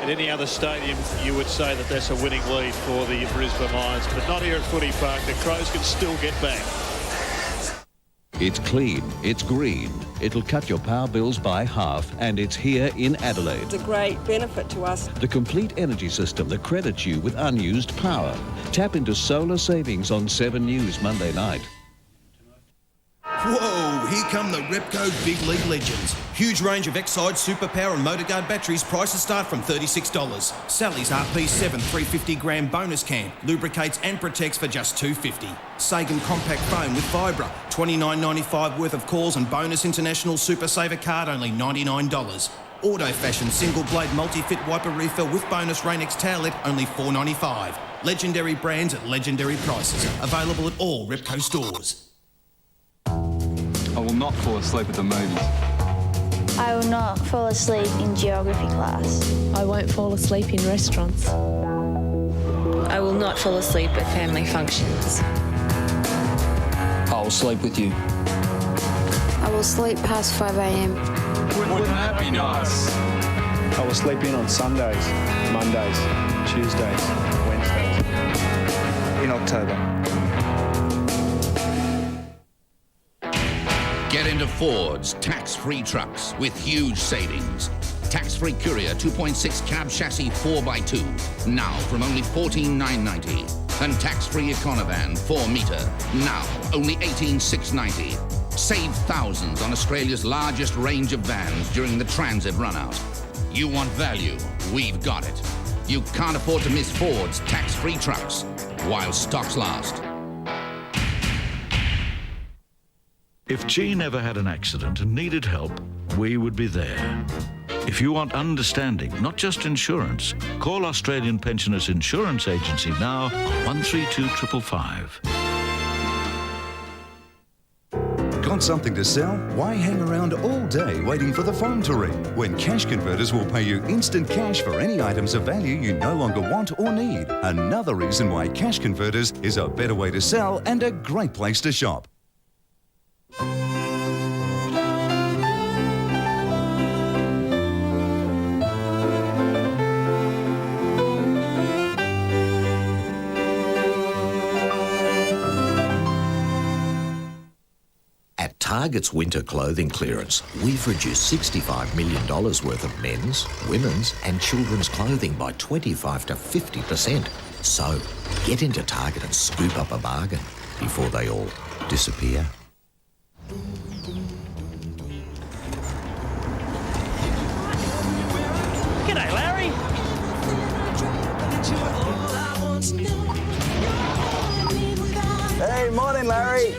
S3: In any other stadium, you would say that that's a winning lead for the Brisbane Lions, but not here at Footy Park. The Crows can still get back.
S27: It's clean, it's green, it'll cut your power bills by half, and it's here in Adelaide.
S20: It's a great benefit to us.
S27: The complete energy system that credits you with unused power. Tap into solar savings on 7 News Monday night.
S21: Whoa, here come the Repco Big League Legends. Huge range of Exide Superpower and Motorguard batteries. Prices start from $36. Sally's RP7 350 gram bonus can. Lubricates and protects for just $2.50. Sagan Compact Foam with Vibra. $29.95 worth of calls and bonus International Super Saver card only $99. Auto Fashion single blade multi-fit wiper refill with bonus Rain-X towelette only $4.95. Legendary brands at legendary prices. Available at all Repco stores.
S22: I will not fall asleep at the movies.
S19: I will not fall asleep in geography class.
S23: I won't fall asleep in restaurants.
S4: I will not fall asleep at family functions.
S15: I'll sleep with you.
S19: I will sleep past 5 a.m.
S22: Wouldn't that be nice?
S20: I will sleep in on Sundays, Mondays, Tuesdays, Wednesdays. In October.
S23: Get into Ford's tax-free trucks with huge savings. Tax-free Courier 2.6 cab chassis 4x2, now from only $14,990. And tax-free Econovan 4 metre, now only $18,690. Save thousands on Australia's largest range of vans during the transit run-out. You want value, we've got it. You can't afford to miss Ford's tax-free trucks while stocks last.
S24: If Jean ever had an accident and needed help, we would be there. If you want understanding, not just insurance, call Australian Pensioners Insurance Agency now on 132 555.
S25: Got something to sell? Why hang around all day waiting for the phone to ring when Cash Converters will pay you instant cash for any items of value you no longer want or need? Another reason why Cash Converters is a better way to sell and a great place to shop.
S26: At Target's winter clothing clearance, we've reduced $65 million worth of men's, women's and children's clothing by 25 to 50%. So, get into Target and scoop up a bargain before they all disappear.
S28: G'day, Larry.
S20: Hey, morning, Larry.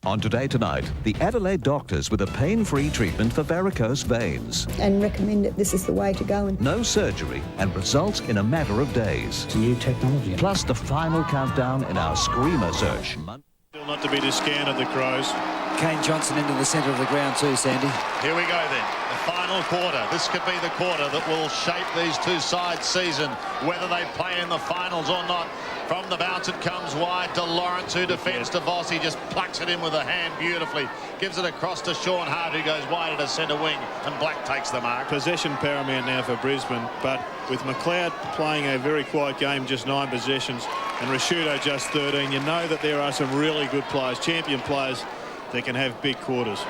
S27: On Today Tonight, the Adelaide doctors with a pain-free treatment for varicose veins.
S29: And recommend it. This is the way to go.
S27: No surgery and results in a matter of days.
S20: It's new technology.
S27: Plus the final countdown in our Screamer search.
S3: Still not to be discounted, the Crows.
S1: Kane Johnson into the centre of the ground too, Sandy.
S2: Here we go then. The final quarter. This could be the quarter that will shape these two sides' season, whether they play in the finals or not. From the bounce it comes wide to Lawrence, who defends to Voss. He just plucks it in with a hand beautifully. Gives it across to Sean Hart, who goes wide at a centre wing, and Black takes the mark.
S3: Possession paramount now for Brisbane, but with McLeod playing a very quiet game, just 9 possessions, and Rashudo just 13, you know that there are some really good players, champion players, that can have big quarters.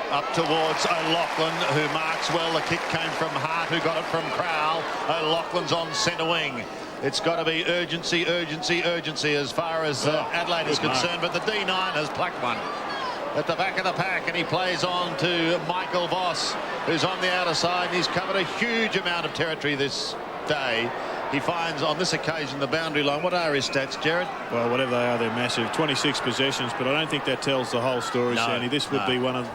S2: Up towards O'Loughlin, who marks well. The kick came from Hart, who got it from Crowell. O'Loughlin's on centre wing. It's got to be urgency, urgency, urgency as far as Adelaide is concerned. But the D9 has plucked one at the back of the pack, and he plays on to Michael Voss, who's on the outer side. He's covered a huge amount of territory this day. He finds on this occasion the boundary line. What are his stats, Jared?
S3: Well, whatever they are, they're massive. 26 possessions, but I don't think that tells the whole story,
S2: No,
S3: Sandy. This would be one of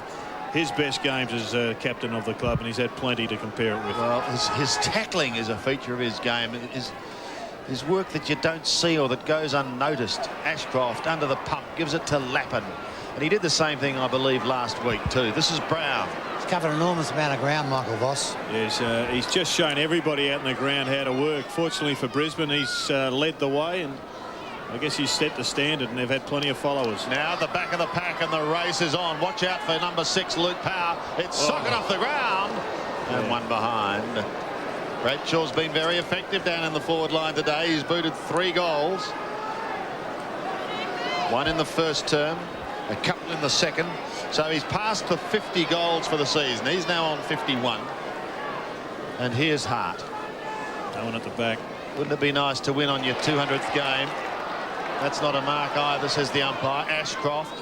S3: his best games as captain of the club, and he's had plenty to compare it with.
S2: Well, his tackling is a feature of his game. His work that you don't see or that goes unnoticed. Ashcroft under the pump gives it to Lappin, and he did the same thing, I believe, last week too. This is Brown.
S7: He's covered an enormous amount of ground, Michael Voss.
S3: Yes, he's just shown everybody out in the ground how to work. Fortunately for Brisbane, he's led the way, and I guess he's set the standard, and they've had plenty of followers.
S2: Now the back of the pack, and the race is on. Watch out for number 6, Luke Power. It's socket off the ground, and one behind. Bradshaw's been very effective down in the forward line today. He's booted 3 goals. 1 in the first term, a couple in the second. So he's passed the 50 goals for the season. He's now on 51. And here's Hart.
S3: That one at the back.
S2: Wouldn't it be nice to win on your 200th game? That's not a mark either, says the umpire. Ashcroft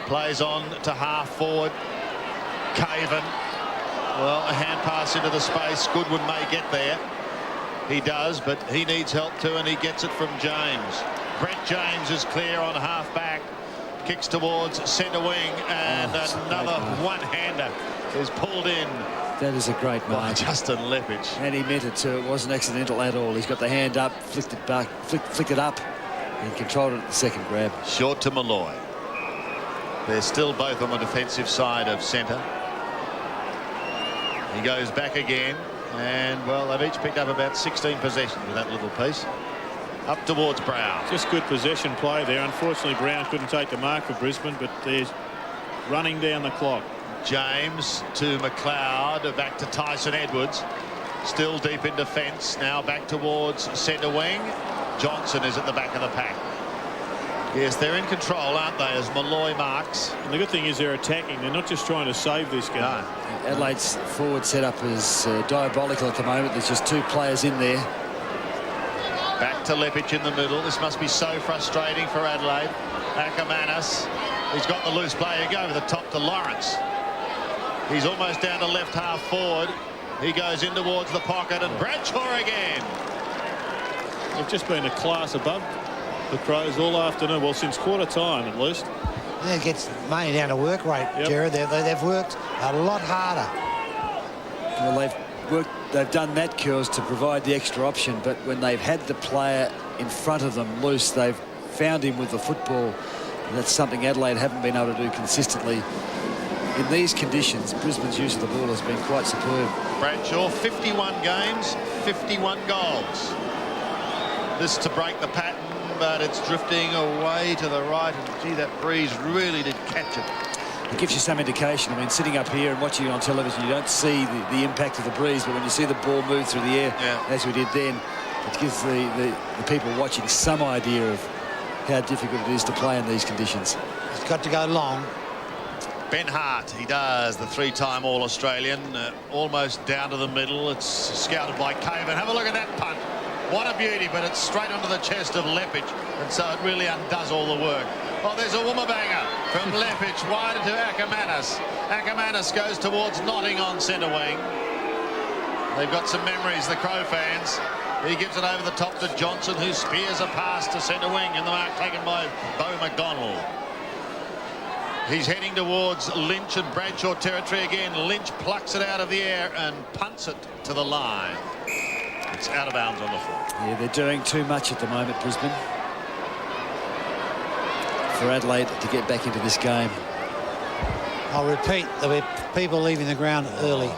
S2: plays on to half forward. Caven. Well, a hand pass into the space. Goodwin may get there. He does, but he needs help too, and he gets it from James. Brett James is clear on half back. Kicks towards centre wing, and another one-hander is pulled in.
S1: That is a great mark.
S2: Justin Lepage.
S1: And he meant it too. It wasn't accidental at all. He's got the hand up, flicked it back, flicked it up, and controlled it at the second grab.
S2: Short to Malloy. They're still both on the defensive side of centre. He goes back again, and well, they've each picked up about 16 possessions with that little piece. Up towards Brown.
S3: Just good possession play there. Unfortunately, Brown couldn't take the mark for Brisbane, but they're running down the clock.
S2: James to McLeod, back to Tyson Edwards. Still deep in defence. Now back towards centre wing. Johnson is at the back of the pack. Yes, they're in control, aren't they, as Malloy marks.
S3: And the good thing is they're attacking. They're not just trying to save this game.
S2: No.
S1: Adelaide's forward setup is diabolical at the moment. There's just two players in there.
S2: Back to Lepage in the middle. This must be so frustrating for Adelaide. Ackermanis. He's got the loose play. He go over the top to Lawrence. He's almost down to left half forward. He goes in towards the pocket, and Bradshaw again.
S3: They've just been a class above the Crows all afternoon. Well, since quarter time at least.
S7: Yeah, it gets mainly down to work rate, Jared. They've worked a lot harder.
S1: Well, they've done that, Curls, to provide the extra option, but when they've had the player in front of them loose, they've found him with the football. And that's something Adelaide haven't been able to do consistently. In these conditions, Brisbane's use of the ball has been quite superb.
S2: Bradshaw, 51 games, 51 goals. This to break the pattern, but it's drifting away to the right, and gee, that breeze really did catch it.
S1: It gives you some indication. I mean, sitting up here and watching it on television, you don't see the impact of the breeze, but when you see the ball move through the air, as we did then, it gives the people watching some idea of how difficult it is to play in these conditions.
S7: It's got to go long.
S2: Ben Hart, he does, the three-time All-Australian, almost down to the middle. It's scouted by Caven. Have a look at that punt. What a beauty, but it's straight onto the chest of Lepage, and so it really undoes all the work. Oh, there's a Woomabanger from Lepage, wide to Ackermanis. Ackermanis goes towards Notting on centre wing. They've got some memories, the Crow fans. He gives it over the top to Johnson, who spears a pass to centre wing, and the mark taken by Beau McDonald. He's heading towards Lynch and Bradshaw territory again. Lynch plucks it out of the air and punts it to the line. It's out of bounds on the floor.
S1: Yeah, they're doing too much at the moment, Brisbane, for Adelaide to get back into this game.
S7: I'll repeat, there'll be people leaving the ground early.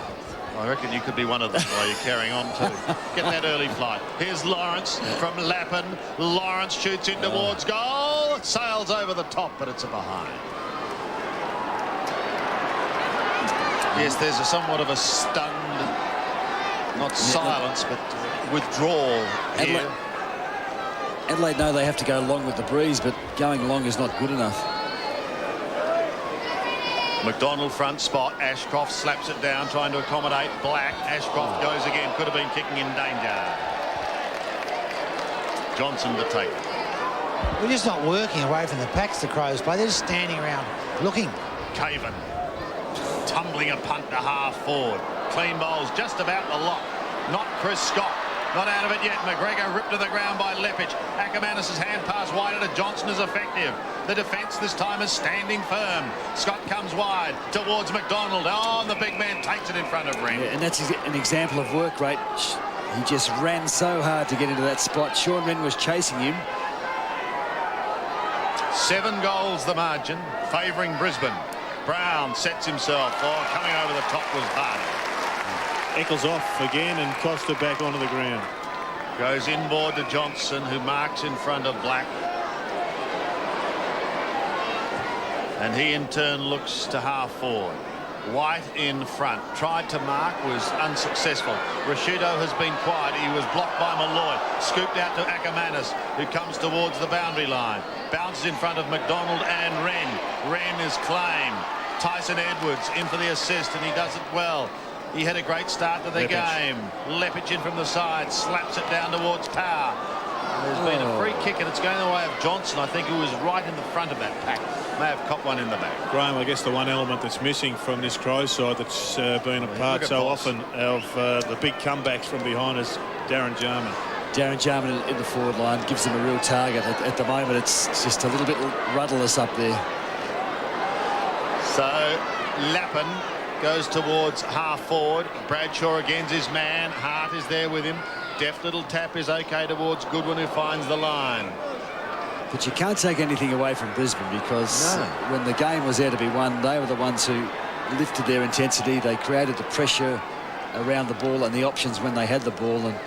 S2: I reckon you could be one of them while you're carrying on too. Get that early flight. Here's Lawrence from Lappin. Lawrence shoots in towards goal. It sails over the top, but it's a behind. Yes, there's a somewhat of a stunned, not silence, but withdrawal here.
S1: Adelaide know they have to go long with the breeze, but going long is not good enough.
S2: McDonald front spot. Ashcroft slaps it down, trying to accommodate Black. Ashcroft goes again. Could have been kicking in danger. Johnson to take it.
S7: We're just not working away from the packs, the Crows play. They're just standing around looking.
S2: Caven tumbling a punt to half forward. Clean bowls just about the lot. Not Chris Scott. Not out of it yet. McGregor ripped to the ground by Lepage. Ackermanis' hand pass wide to Johnson is effective. The defence this time is standing firm. Scott comes wide towards McDonald. Oh, and the big man takes it in front of Wren.
S1: Yeah, and that's an example of work rate. He just ran so hard to get into that spot. Sean Wren was chasing him.
S2: 7 goals the margin, favouring Brisbane. Brown sets himself. Oh, coming over the top was Barney.
S3: Eccles off again, and Costa back onto the ground.
S2: Goes inboard to Johnson, who marks in front of Black. And he in turn looks to half forward. White in front. Tried to mark, was unsuccessful. Rashido has been quiet. He was blocked by Malloy. Scooped out to Ackermanis, who comes towards the boundary line. Bounces in front of McDonald and Wren. Wren is claimed. Tyson Edwards in for the assist, and he does it well. He had a great start to the game. Lepage in from the side, slaps it down towards Power. There's been a free kick, and it's going the way of Johnson, I think, who was right in the front of that pack. May have copped one in the back.
S3: Graham, I guess the one element that's missing from this Crows side that's been a part so often of the big comebacks from behind is Darren Jarman.
S1: Darren Jarman in the forward line gives them a real target. At the moment, it's just a little bit rudderless up there.
S2: So Lappin goes towards half forward. Bradshaw again's his man. Hart is there with him. Deft little tap is okay towards Goodwin, who finds the line.
S1: But you can't take anything away from Brisbane, because when the game was there to be won, they were the ones who lifted their intensity. They created the pressure around the ball and the options when they had the ball. And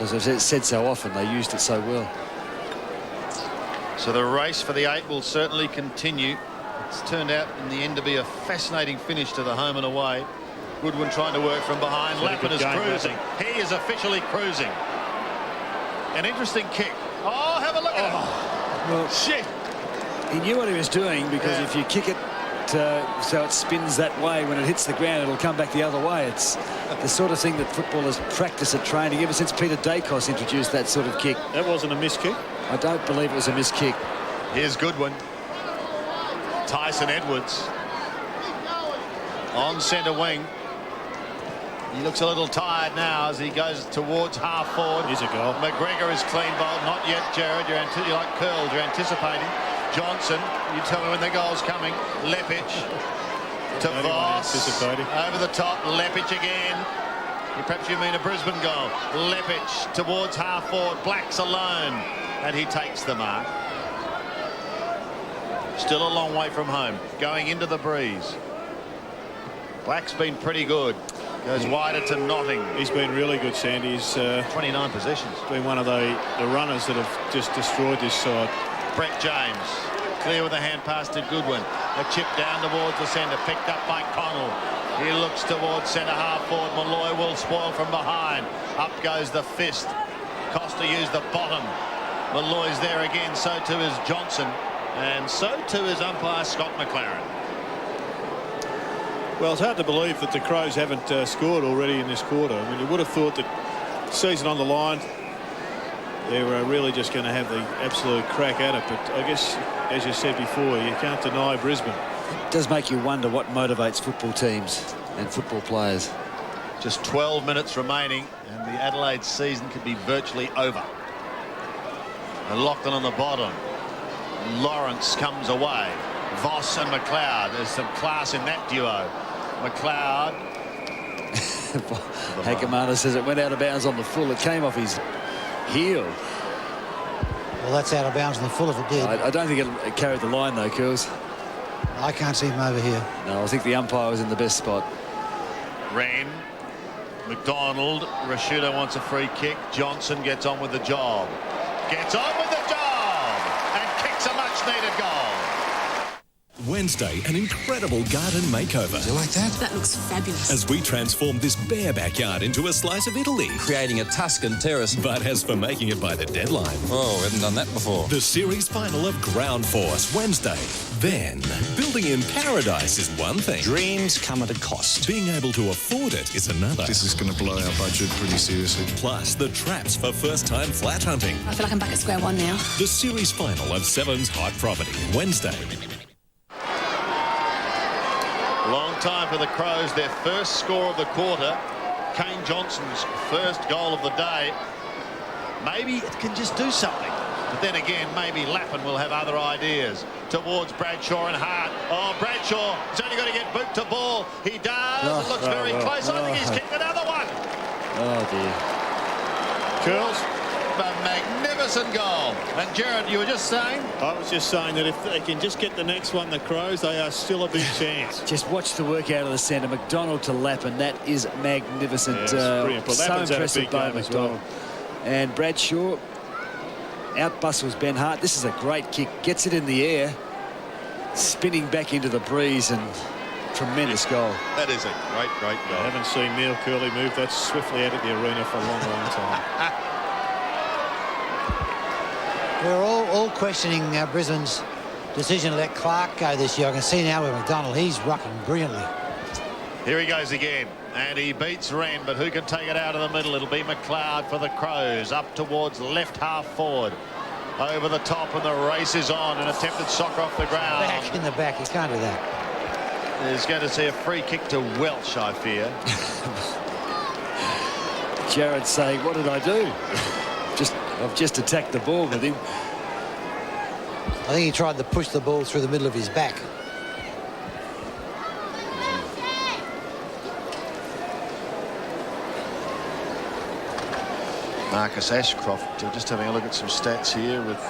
S1: as I've said so often, they used it so well.
S2: So the race for the 8 will certainly continue. It's turned out in the end to be a fascinating finish to the home and away. Goodwin trying to work from behind. Lappin is cruising. He is officially cruising. An interesting kick. Oh, have a look at it.
S1: Well,
S2: shit.
S1: He knew what he was doing, because if you kick it so it spins that way, when it hits the ground, it'll come back the other way. It's the sort of thing that footballers practice at training ever since Peter Dacos introduced that sort of kick.
S3: That wasn't a missed kick?
S1: I don't believe it was a missed kick.
S2: Here's Goodwin. Tyson Edwards on centre wing. He looks a little tired now as he goes towards half forward.
S3: Here's a goal.
S2: McGregor is clean bowled. Not yet, Jared. You're like curled. You're anticipating. Johnson, you tell me when the goal's coming. Lepic to Voss. Over the top. Lepic again. Perhaps you mean a Brisbane goal. Lepic towards half forward. Black's alone. And he takes the mark. Still a long way from home. Going into the breeze. Black's been pretty good. Goes wider to Notting.
S3: He's been really good, Sandy. He's
S2: 29 possessions.
S3: Been one of the runners that have just destroyed this side.
S2: Brett James clear with a hand pass to Goodwin. A chip down towards the centre, picked up by Connell. He looks towards centre half forward. Malloy will spoil from behind. Up goes the fist. Costa used the bottom. Malloy's there again. So too is Johnson, and so too is umpire Scott McLaren.
S3: Well, it's hard to believe that the Crows haven't scored already in this quarter. I mean, you would have thought that season on the line, they were really just going to have the absolute crack at it. But I guess, as you said before, you can't deny Brisbane.
S1: It does make you wonder what motivates football teams and football players.
S2: Just 12 minutes remaining, and the Adelaide season could be virtually over. And Lachlan on the bottom. Lawrence comes away. Voss and McLeod. There's some class in that duo. McLeod.
S1: Hakamana says it went out of bounds on the full. It came off his heel.
S7: Well, that's out of bounds on the full if it did.
S1: I don't think it carried the line, though, Curls.
S7: I can't see him over here.
S1: No, I think the umpire was in the best spot.
S2: Wren. McDonald. Rashuda wants a free kick. Johnson gets on with the job. Gets on with the job and kicks a much-needed goal.
S27: Wednesday, an incredible garden makeover.
S12: Do you like that?
S18: That looks fabulous.
S27: As we transform this bare backyard into a slice of Italy.
S12: Creating a Tuscan terrace.
S27: But as for making it by the deadline...
S12: Oh, we haven't done that before.
S27: The series final of Ground Force, Wednesday. Then, building in paradise is one thing.
S10: Dreams come at a cost.
S27: Being able to afford it is another.
S20: This is going to blow our budget pretty seriously.
S27: Plus, the traps for first-time flat hunting.
S18: I feel like I'm back at square one now.
S27: The series final of Seven's Hot Property, Wednesday.
S2: Long time for the Crows. Their first score of the quarter. Kane Johnson's first goal of the day. Maybe it can just do something. But then again, maybe Lappin will have other ideas. Towards Bradshaw and Hart. Oh, Bradshaw has only got to get boot to ball. He does. It looks very close. I think he's kicked another one.
S1: Oh, dear.
S2: Curls. A magnificent goal. And Jared, you were just saying?
S3: I was just saying that if they can just get the next one, the Crows, they are still a big chance.
S1: Just watch the work out of the centre. McDonald to Lappin. That is magnificent.
S3: Brilliant. But
S1: so impressive by McDonald. And Bradshaw out-bustles Ben Hart. This is a great kick. Gets it in the air. Spinning back into the breeze, and tremendous goal.
S2: That is a great goal.
S3: I haven't seen Neil Curley move that swiftly out of the arena for a long time.
S7: We're all questioning Brisbane's decision to let Clark go this year. I can see now with McDonald, he's rocking brilliantly.
S2: Here he goes again, and he beats Wren, but who can take it out of the middle? It'll be McLeod for the Crows, up towards left half forward. Over the top, and the race is on. An attempted soccer off the ground.
S7: Back in the back, you can't do that.
S2: There's going to see a free kick to Welsh, I fear.
S1: Jared saying, what did I do? I've just attacked the ball with him.
S7: I think he tried to push the ball through the middle of his back.
S2: Marcus Ashcroft. Just having a look at some stats here. With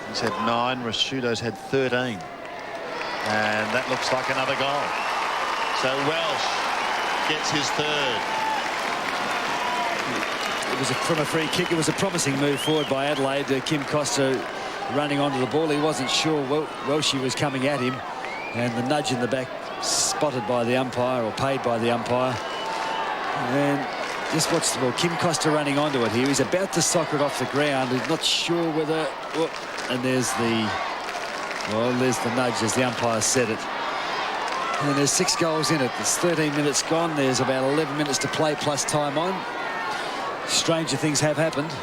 S2: he's had 9, Rashudo's had 13, and that looks like another goal. So Welsh gets his third.
S1: It was from a free kick. It was a promising move forward by Adelaide. Kim Costa running onto the ball. He wasn't sure Welshie was coming at him, and the nudge in the back spotted by the umpire, or paid by the umpire. And just watch the ball. Kim Costa running onto it here. He's about to soccer it off the ground. He's not sure whether... and there's the... Well, there's the nudge as the umpire said it. And there's 6 goals in it. There's 13 minutes gone. There's about 11 minutes to play plus time on. Stranger things have happened.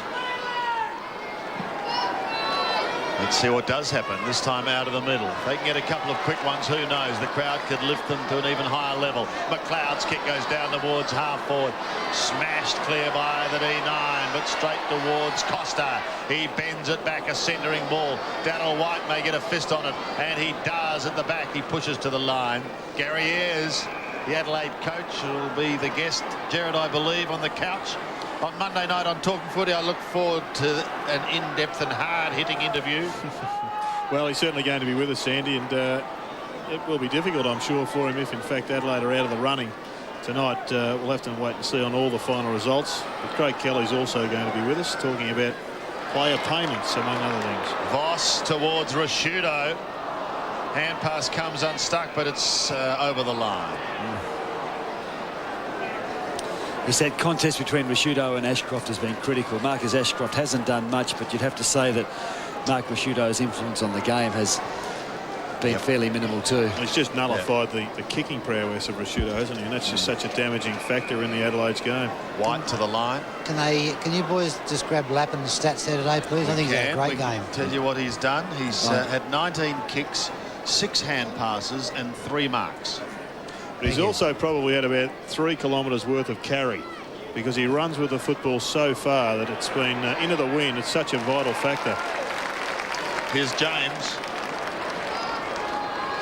S2: Let's see what does happen this time out of the middle. If they can get a couple of quick ones, who knows? The crowd could lift them to an even higher level. McLeod's kick goes down towards half forward. Smashed clear by the D9, but straight towards Costa. He bends it back, a centering ball. Daniel White may get a fist on it, and he does at the back. He pushes to the line. Gary Ayres, the Adelaide coach, will be the guest, Jared, I believe, on the couch. On Monday night on Talking Footy, I look forward to an in-depth and hard-hitting interview.
S3: Well, he's certainly going to be with us, Sandy, and it will be difficult, I'm sure, for him if, in fact, Adelaide are out of the running tonight. We'll have to wait and see on all the final results. But Craig Kelly's also going to be with us, talking about player payments, among other things.
S2: Voss towards Rashudo. Hand pass comes unstuck, but it's over the line.
S1: It's that contest between Rashudo and Ashcroft has been critical. Marcus Ashcroft hasn't done much, but you'd have to say that Mark Rashudo's influence on the game has been fairly minimal too.
S3: He's just nullified the kicking prowess of Rashudo, hasn't he? And that's just such a damaging factor in the Adelaide's game.
S2: White to the line.
S7: Can you boys just grab Lappin's stats there today, please? I think he's had a great game.
S2: Tell you what he's done. He's had 19 kicks, 6 hand passes, and 3 marks.
S3: But he's also probably had about 3 kilometres worth of carry, because he runs with the football so far that it's been into the wind. It's such a vital factor.
S2: Here's James.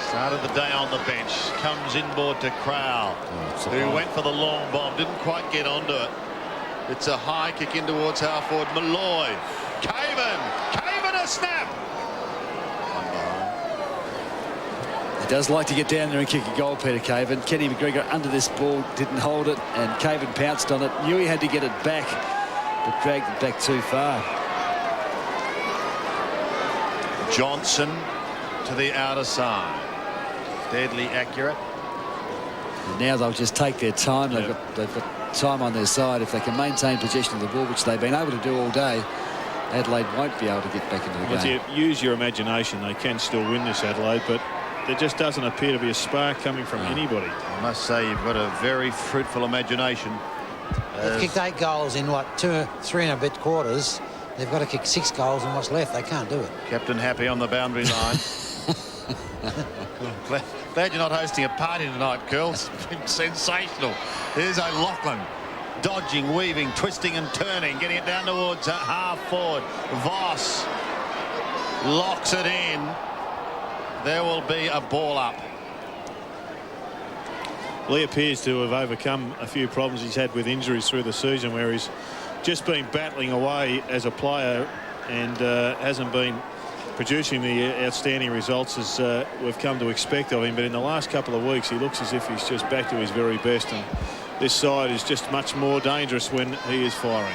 S2: Started the day on the bench. Comes inboard to Crowell, who went for the long bomb. Didn't quite get onto it. It's a high kick in towards half forward. Malloy. Caven a snap.
S1: He does like to get down there and kick a goal, Peter Caven. Kenny McGregor under this ball, didn't hold it, and Caven pounced on it. Knew he had to get it back, but dragged it back too far.
S2: Johnson to the outer side. Deadly accurate.
S1: And now they'll just take their time. They've got time on their side. If they can maintain possession of the ball, which they've been able to do all day, Adelaide won't be able to get back into the game.
S3: If you use your imagination, they can still win this, Adelaide, but there just doesn't appear to be a spark coming from anybody.
S2: I must say, you've got a very fruitful imagination.
S7: They've kicked 8 goals in, 3 and a bit quarters. They've got to kick 6 goals in what's left. They can't do it.
S2: Captain Happy on the boundary line. Glad you're not hosting a party tonight, girls. It's been sensational. Here's O'Loughlin. Dodging, weaving, twisting and turning. Getting it down towards half forward. Voss locks it in. There will be a ball up.
S3: Lee appears to have overcome a few problems he's had with injuries through the season, where he's just been battling away as a player and hasn't been producing the outstanding results as we've come to expect of him. But in the last couple of weeks, he looks as if he's just back to his very best, and this side is just much more dangerous when he is firing.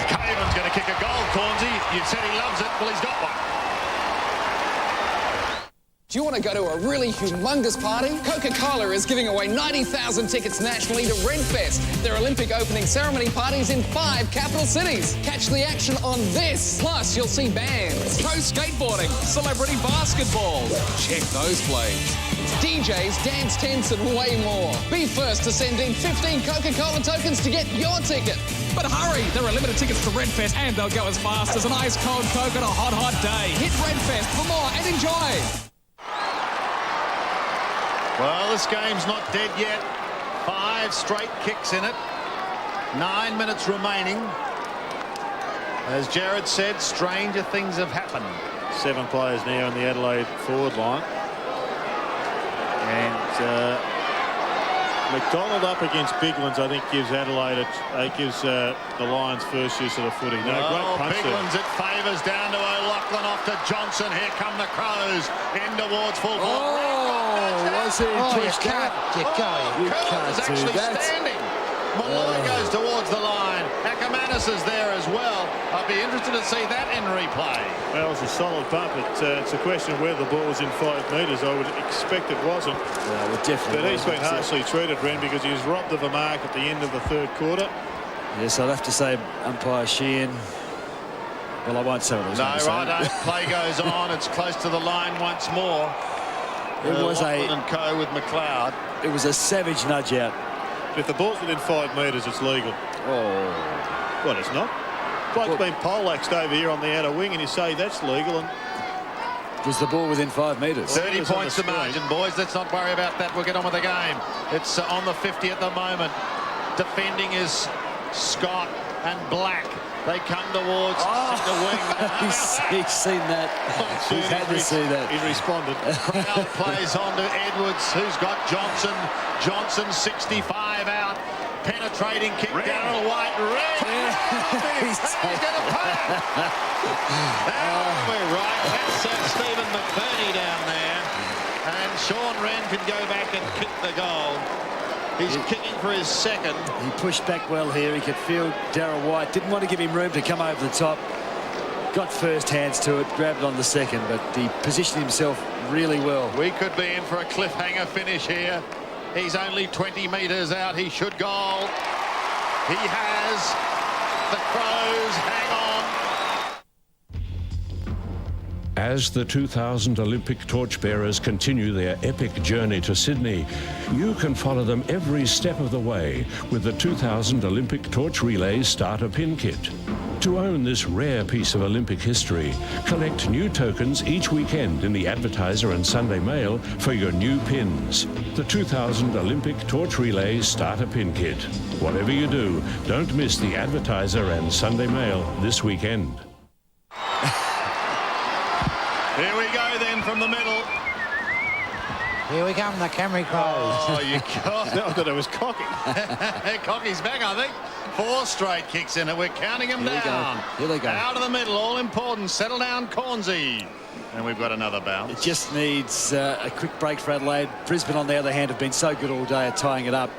S2: Caven's going to kick a goal, Cornsey. You said he loves it. Well, he's got one.
S6: Do you want to go to a really humongous party? Coca-Cola is giving away 90,000 tickets nationally to Redfest, their Olympic opening ceremony parties in 5 capital cities. Catch the action on this. Plus, you'll see bands, pro skateboarding, celebrity basketball. Check those blades. DJs, dance tents, and way more. Be first to send in 15 Coca-Cola tokens to get your ticket. But hurry, there are limited tickets to Redfest, and they'll go as fast as an ice-cold Coke on a hot, hot day. Hit Redfest for more and enjoy.
S2: Well, this game's not dead yet. 5 straight kicks in it. 9 minutes remaining. As Jared said, stranger things have happened.
S3: 7 players now in the Adelaide forward line. And McDonald up against Biglands, I think, gives Adelaide, gives the Lions first use of the footy. No, great punch
S2: Biglands,
S3: there.
S2: it favours down to O'Loughlin, off to Johnson. Here come the Crows in towards full forward.
S1: Was he pushed out?
S7: You
S2: Curl is actually standing. Malloy goes towards the line. Ackermanis is there as well. I'd be interested to see that in replay.
S3: Well, it was a solid bump. It's a question of whether the ball was in 5 metres. I would expect it wasn't.
S1: Yeah, it definitely
S3: but he's been harshly treated, Ren, because he was robbed of a mark at the end of the third quarter.
S1: Yes, I'd have to say umpire Sheehan. Well, I won't say what I was going to say.
S2: No, righto. Play goes on. It's close to the line once more.
S1: It was
S2: Lachlan and co with McLeod.
S1: It was a savage nudge out.
S3: If the ball's within 5 metres, it's legal.
S1: Oh.
S3: Well, it's not. Bloke's been poleaxed over here on the outer wing, and you say that's legal. And
S1: was the ball within 5 metres?
S2: 30 points to margin, boys. Let's not worry about that. We'll get on with the game. It's on the 50 at the moment. Defending is Scott and Black. They come towards the wing.
S1: He's seen that. He's had to see that.
S3: He responded.
S2: Crowd plays on to Edwards, who's got Johnson. Johnson 65 out. Penetrating kick. Darryl White. He's going to pay. We're right. That's Stephen McBurney down there. And Sean Wren can go back and kick the goal. He's kicking for his second.
S1: He pushed back well here. He could feel Darryl White. Didn't want to give him room to come over the top. Got first hands to it, grabbed on the second, but he positioned himself really well.
S2: We could be in for a cliffhanger finish here. He's only 20 metres out. He should goal. He has. The Crows hang on.
S8: As the 2000 Olympic torchbearers continue their epic journey to Sydney, you can follow them every step of the way with the 2000 Olympic Torch Relay Starter Pin Kit. To own this rare piece of Olympic history, collect new tokens each weekend in the Advertiser and Sunday Mail for your new pins. The 2000 Olympic Torch Relay Starter Pin Kit. Whatever you do, don't miss the Advertiser and Sunday Mail this weekend.
S2: Here we go then from the middle.
S7: Here we come, the Camry Crows.
S2: Oh, you got
S3: I thought it was Cocky.
S2: Cocky's back, I think. 4 straight kicks in it. We're counting them down.
S1: Here they go.
S2: Out of the middle, all important. Settle down, Cornsey. And we've got another bounce.
S1: It just needs a quick break for Adelaide. Brisbane, on the other hand, have been so good all day at tying it up.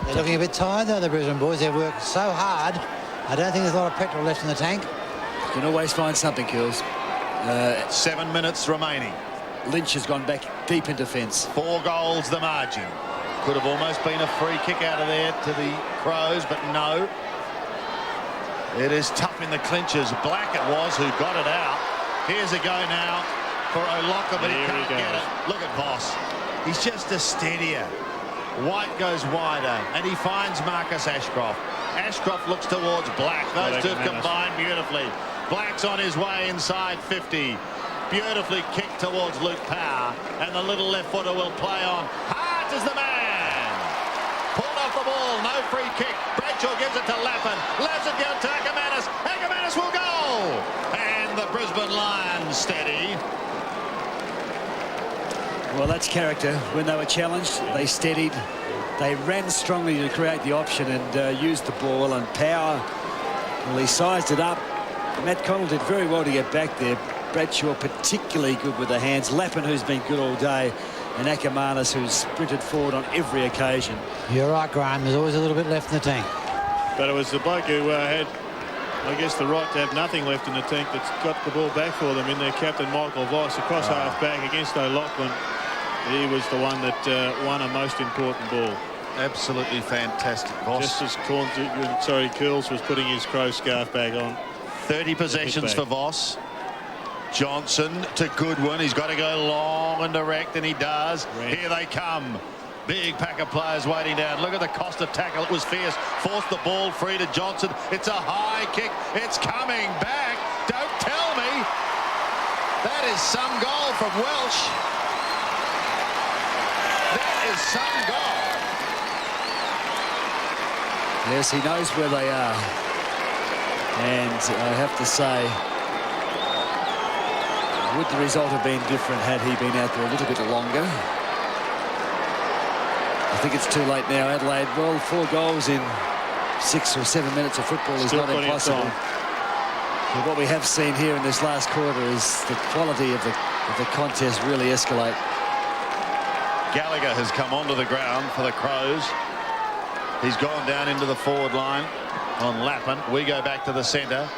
S7: They're looking a bit tired, though, the Brisbane boys. They've worked so hard. I don't think there's a lot of petrol left in the tank.
S1: You can always find something, Kills.
S2: 7 minutes remaining.
S1: Lynch has gone back deep in defence.
S2: 4 goals the margin. Could have almost been a free kick out of there to the Crows, but no. It is tough in the clinches. Black it was who got it out. Here's a go now for O'Loughlin, but he can't get it. Look at Voss. He's just a steadier. White goes wider, and he finds Marcus Ashcroft. Ashcroft looks towards Black. Those two combine beautifully. Black's on his way inside 50. Beautifully kicked towards Luke Power, and the little left footer will play on. Hart is the man. Pulled off the ball, no free kick. Bradshaw gives it to Lappin. Laps it down to Ackermanis. Ackermanis will go. And the Brisbane Lions steady.
S1: Well, that's character. When they were challenged, they steadied. They ran strongly to create the option and used the ball. And Power, well, he sized it up. Matt Connell did very well to get back there. Bradshaw particularly good with the hands. Lappin, who's been good all day. And Ackermanis, who's sprinted forward on every occasion.
S7: You're right, Graham. There's always a little bit left in the tank.
S3: But it was the bloke who had, I guess, the right to have nothing left in the tank that's got the ball back for them in their captain, Michael Voss, across half back against O'Loughlin. He was the one that won a most important ball.
S2: Absolutely fantastic, Voss.
S3: Just as Curls was putting his Crow scarf back on.
S2: 30 possessions for Voss. Johnson to Goodwin. He's got to go long and direct, and he does. Here they come. Big pack of players waiting down. Look at the cost of tackle. It was fierce. Forced the ball free to Johnson. It's a high kick. It's coming back. Don't tell me. That is some goal from Welsh. That is some goal.
S1: Yes, he knows where they are. And I have to say, would the result have been different had he been out there a little bit longer? I think it's too late now. Adelaide, well, 4 goals in 6 or 7 minutes of football is not impossible. But what we have seen here in this last quarter is the quality of the contest really escalate.
S2: Gallagher has come onto the ground for the Crows. He's gone down into the forward line on Lappin. We go back to the centre.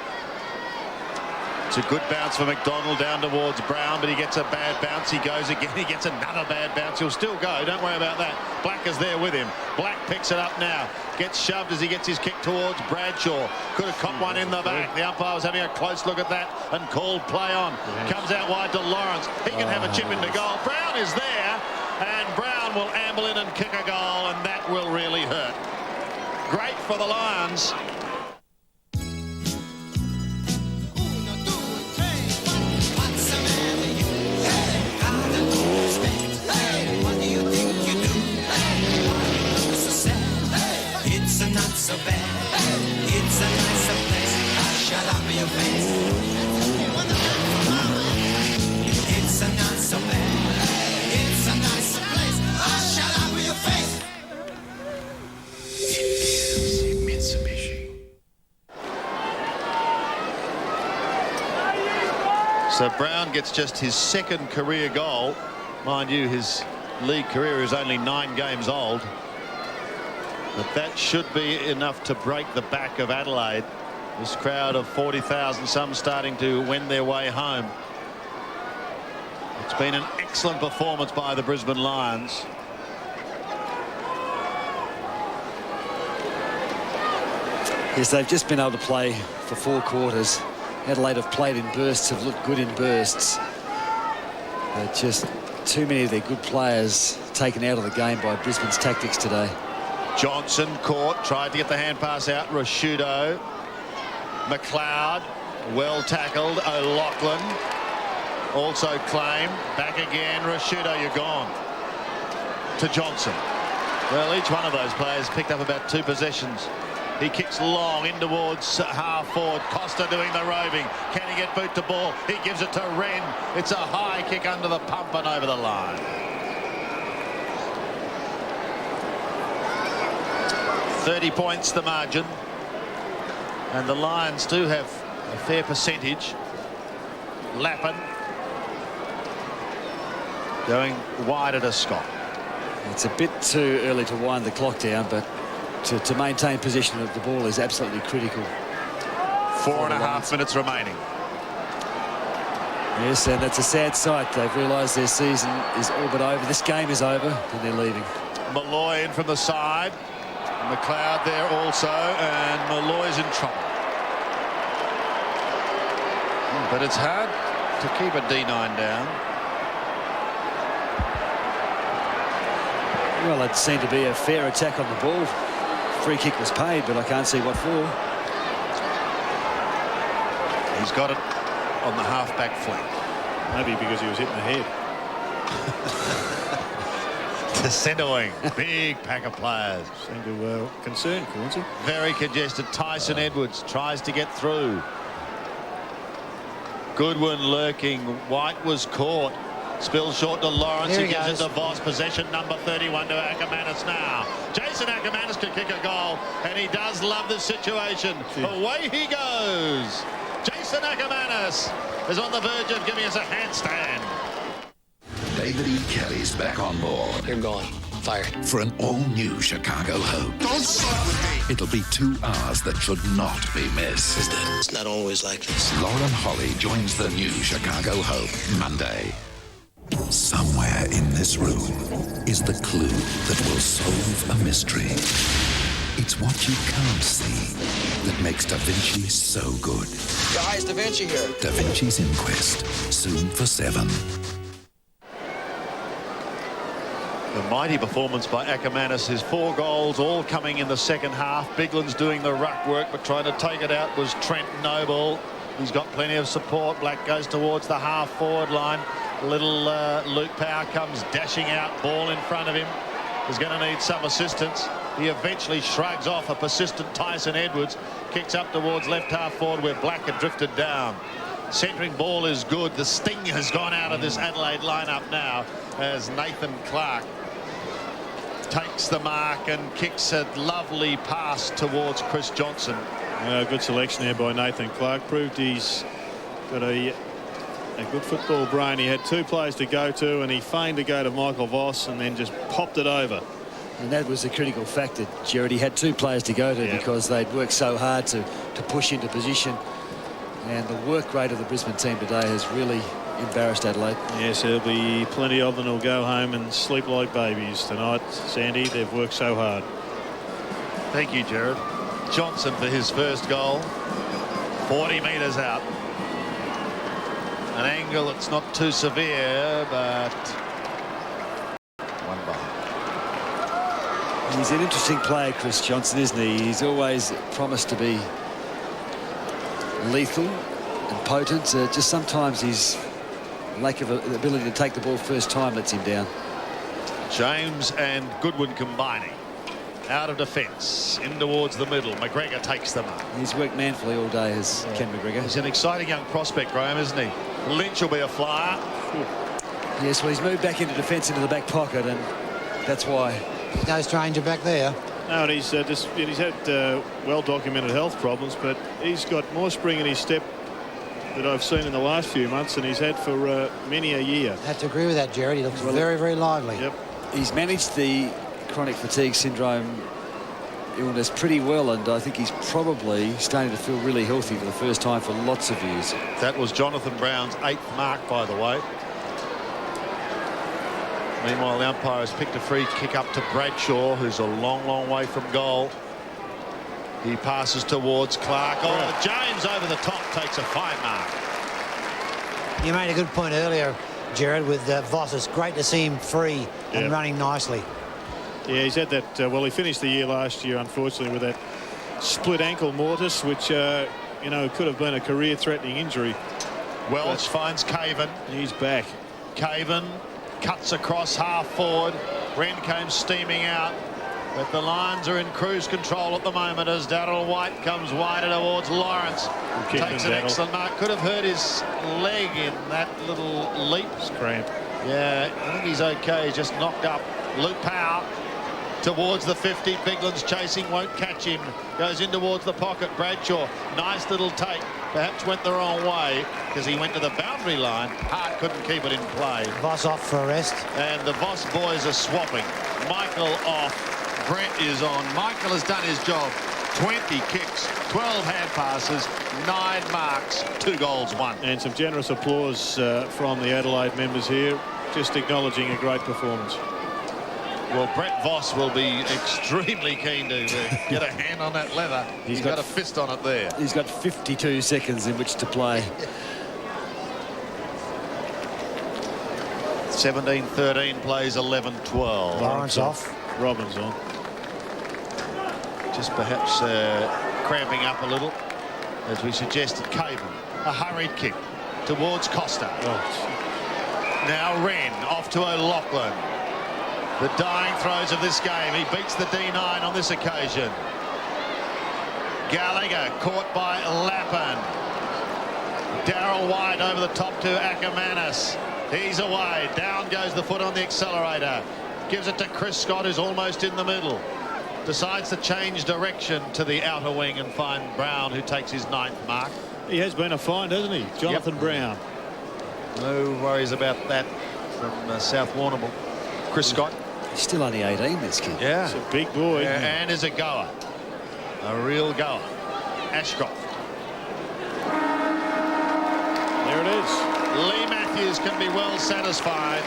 S2: It's a good bounce for McDonald down towards Brown, but he gets a bad bounce. He goes again. He gets another bad bounce. He'll still go. Don't worry about that. Black is there with him. Black picks it up now. Gets shoved as he gets his kick towards Bradshaw. Could have caught one in the back. The umpire was having a close look at that and called play on. Comes out wide to Lawrence. He can have a chip into goal. Brown is there, and Brown will amble in and kick a goal, and that will really hurt. Great for the Lions.
S5: So bad, it's a nicer place. Shut up in your face. It's a not so bad, it's a nicer place. Shut up in your face. It is Mitsubishi.
S2: So Brown gets just his 2nd career goal. Mind you, his league career is only 9 games old. But that should be enough to break the back of Adelaide. This crowd of 40,000, some starting to wend their way home. It's been an excellent performance by the Brisbane Lions.
S1: Yes, they've just been able to play for 4 quarters. Adelaide have played in bursts, have looked good in bursts. But just too many of their good players taken out of the game by Brisbane's tactics today.
S2: Johnson caught, tried to get the hand pass out. Rashudo, McLeod, well tackled. O'Loughlin also claimed. Back again. Rashudo, you're gone. To Johnson. Well, each one of those players picked up about 2 possessions. He kicks long in towards half forward. Costa doing the roving. Can he get boot to ball? He gives it to Wren. It's a high kick under the pump and over the line. 30 points the margin, and the Lions do have a fair percentage. Lappin going wide at a Scott.
S1: It's a bit too early to wind the clock down, but to maintain possession of the ball is absolutely critical.
S2: 4.5 minutes remaining.
S1: Yes, and that's a sad sight. They've realised their season is all but over. This game is over, and they're leaving.
S2: Malloy in from the side. McLeod there also, and Malloy's in trouble. But it's hard to keep a D9 down.
S1: Well, it seemed to be a fair attack on the ball. Free kick was paid, but I can't see what for.
S2: He's got it on the half-back flank.
S3: Maybe because he was hitting the head.
S2: The centre wing, big pack of players.
S3: Seem to concern Cornsey.
S2: Very congested. Tyson Edwards tries to get through. Goodwin lurking. White was caught. Spills short to Lawrence. He gives it to Voss. Possession number 31 to Ackermanis now. Jason Ackermanis can kick a goal, and he does love this situation. Away he goes. Jason Ackermanis is on the verge of giving us a handstand.
S23: David E. Kelly's back on board.
S12: You're gone. Fired.
S23: For an all-new Chicago Hope.
S5: Don't start with me.
S23: It'll be 2 hours that should not be missed.
S12: It's not always like this.
S23: Lauren Holly joins the new Chicago Hope Monday. Somewhere in this room is the clue that will solve a mystery. It's what you can't see that makes Da Vinci so good.
S6: Guys, Da Vinci here.
S23: Da Vinci's Inquest, soon for 7.
S2: A mighty performance by Ackermanis. His 4 goals all coming in the second half. Bigland's doing the ruck work, but trying to take it out was Trent Noble. He's got plenty of support. Black goes towards the half-forward line. Little Luke Power comes dashing out. Ball in front of him. He's going to need some assistance. He eventually shrugs off a persistent Tyson Edwards. Kicks up towards left half-forward where Black had drifted down. Centering ball is good. The sting has gone out of this Adelaide lineup now as Nathan Clark takes the mark and kicks a lovely pass towards Chris Johnson.
S3: Good selection there by Nathan Clark. Proved he's got a good football brain. He had two players to go to, and he feigned to go to Michael Voss and then just popped it over.
S1: And that was a critical factor, Gerard. He had two players to go to because they'd worked so hard to push into position. And the work rate of the Brisbane team today has really embarrassed Adelaide.
S3: Yes, there'll be plenty of them who'll go home and sleep like babies tonight, Sandy. They've worked so hard.
S2: Thank you, Gerard. Johnson for his first goal. 40 metres out. An angle that's not too severe, but one behind.
S1: He's an interesting player, Chris Johnson, isn't he? He's always promised to be lethal and potent. Just sometimes his lack of ability to take the ball first time lets him down.
S2: James and Goodwin combining. Out of defence, in towards the middle. McGregor takes them up.
S1: He's worked manfully all day, as Ken McGregor.
S2: He's an exciting young prospect, Graham, isn't he? Lynch will be a flyer.
S1: Yes, well, he's moved back into defence into the back pocket, and that's why.
S7: There's no stranger back there.
S3: No, and he's had well-documented health problems, but he's got more spring in his step that I've seen in the last few months than he's had for many a year.
S7: I have to agree with that, Gerard. He looks very, very lively.
S3: Yep.
S1: He's managed the chronic fatigue syndrome illness pretty well, and I think he's probably starting to feel really healthy for the first time for lots of years.
S2: That was Jonathan Brown's 8th mark, by the way. Meanwhile, the umpire has picked a free kick up to Bradshaw, who's a long, long way from goal. He passes towards Clark. Oh, James over the top takes a fine mark.
S7: You made a good point earlier, Gerard, with Voss. It's great to see him free and running nicely.
S3: Yeah, he's had that. Well, he finished the year last year, unfortunately, with that split ankle mortise, which you know, could have been a career-threatening injury.
S2: Welch finds Caven.
S3: He's back.
S2: Caven cuts across half forward. Wren came steaming out, but the Lions are in cruise control at the moment as Daryl White comes wider towards Lawrence. Takes an excellent mark. Could have hurt his leg in that little leap.
S3: Cramp.
S2: Yeah, I think he's okay. He's just knocked up. Luke Powell towards the 50. Bigland's chasing, won't catch him. Goes in towards the pocket. Bradshaw, nice little take. Perhaps went the wrong way because he went to the boundary line. Hart couldn't keep it in play.
S7: Voss off for a rest.
S2: And the Voss boys are swapping. Michael off. Brent is on. Michael has done his job. 20 kicks, 12 hand passes, 9 marks, 2 goals, 1.
S3: And some generous applause from the Adelaide members here, just acknowledging a great performance.
S2: Well, Brett Voss will be extremely keen to get a hand on that leather. He's got a fist on it there.
S1: He's got 52 seconds in which to play.
S2: 17-13 plays 11-12.
S7: Lawrence off.
S3: Robbins on.
S2: Just perhaps cramping up a little, as we suggested. Caven, a hurried kick towards Costa. Now Wren off to O'Loughlin. The dying throes of this game. He beats the D9 on this occasion. Gallagher caught by Lappin. Daryl White over the top to Ackermanis. He's away. Down goes the foot on the accelerator. Gives it to Chris Scott, who's almost in the middle. Decides to change direction to the outer wing and find Brown, who takes his 9th mark.
S3: He has been a find, hasn't he? Jonathan Brown.
S2: No worries about that from South Warrnambool. Chris Scott.
S1: He's still only 18, this kid.
S2: Yeah.
S3: He's a big boy.
S2: Yeah, and is a goer. A real goer. Ashcroft.
S3: There it is.
S2: Lee Matthews can be well satisfied.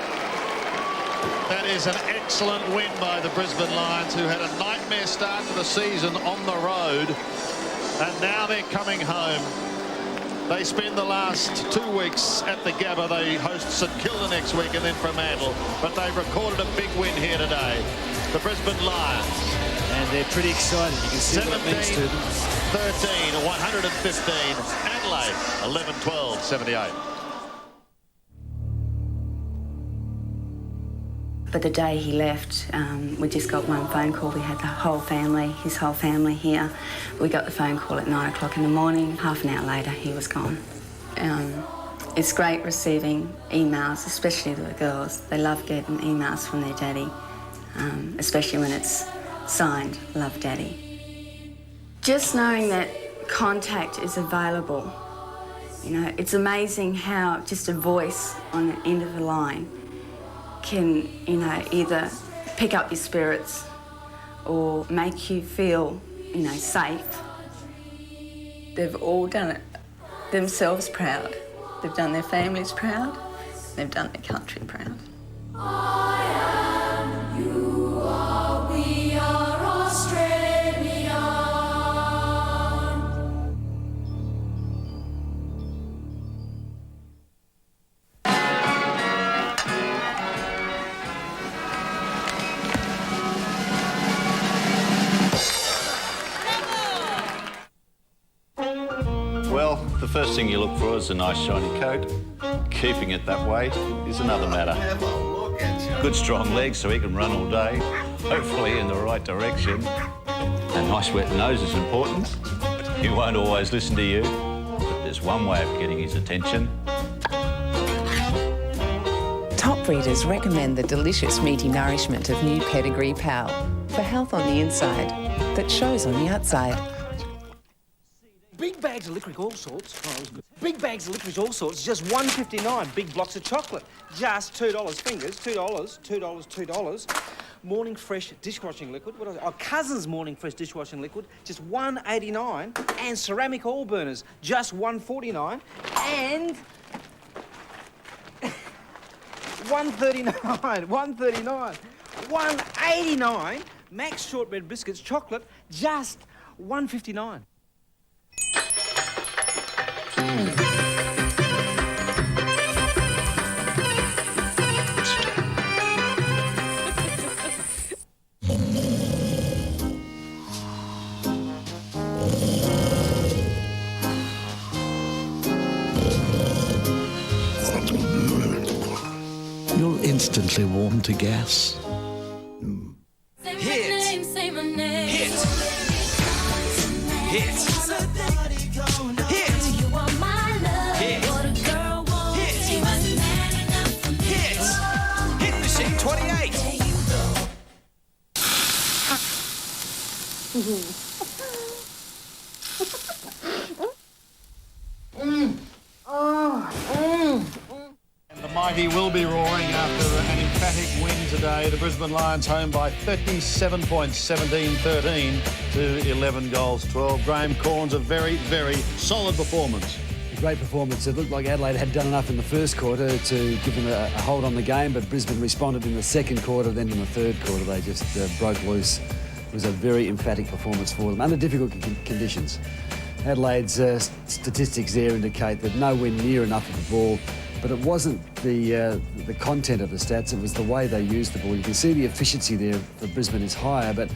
S2: That is an excellent win by the Brisbane Lions, who had a nightmare start to the season on the road. And now they're coming home. They spend the last 2 weeks at the Gabba. They host St Kilda next week and then Fremantle. But they've recorded a big win here today. The Brisbane Lions.
S1: And they're pretty excited. You can see what it means to them.
S2: 13, 115. Adelaide, 11-12, 78.
S18: But the day he left, we just got one phone call. We had the whole family, his whole family here. We got the phone call at 9 o'clock in the morning. Half an hour later, he was gone. It's great receiving emails, especially the girls. They love getting emails from their daddy. especially when it's signed Love Daddy. Just knowing that contact is available, you know, it's amazing how just a voice on the end of a line can, you know, either pick up your spirits or make you feel, you know, safe. They've all done it themselves proud. They've done their families proud. They've done their country proud.
S5: I am, you are, we are Australian.
S9: Well, the first thing you look for is a nice shiny coat. Keeping it that way is another matter. Good strong legs so he can run all day, hopefully in the right direction. A nice wet nose is important. He won't always listen to you, but there's one way of getting his attention.
S11: Top breeders recommend the delicious meaty nourishment of new Pedigree Pal for health on the inside that shows on the outside.
S13: Big bags of licorice, all sorts. Big bags of licorice, all sorts, just $1.59. Big blocks of chocolate, just $2. Fingers, $2, $2. Morning Fresh dishwashing liquid. What else? Oh, Cousins Morning Fresh dishwashing liquid, just $1.89. And ceramic oil burners, just $1.49. And $1.39. $1.39. $1.89. Max shortbread biscuits, chocolate, just $1.59.
S14: You'll instantly warm to gas.
S5: Hit. Say my name. Hit. Hit. Hit. You are my love. Hit. What a girl wants. Hit. He was man enough for me. Hit. Hit Machine 28. There you go.
S2: And the mighty will be roaring after an emphatic win today. The Brisbane Lions home by 37 points, 17-13 to 11 goals, 12. Graham Corns, a very, very solid performance.
S1: A great performance. It looked like Adelaide had done enough in the first quarter to give them a hold on the game, but Brisbane responded in the second quarter. Then in the third quarter, they just broke loose. It was a very emphatic performance for them under difficult conditions. Adelaide's statistics there indicate that nowhere near enough of the ball, but it wasn't the content of the stats, it was the way they used the ball. You can see the efficiency there for Brisbane is higher, but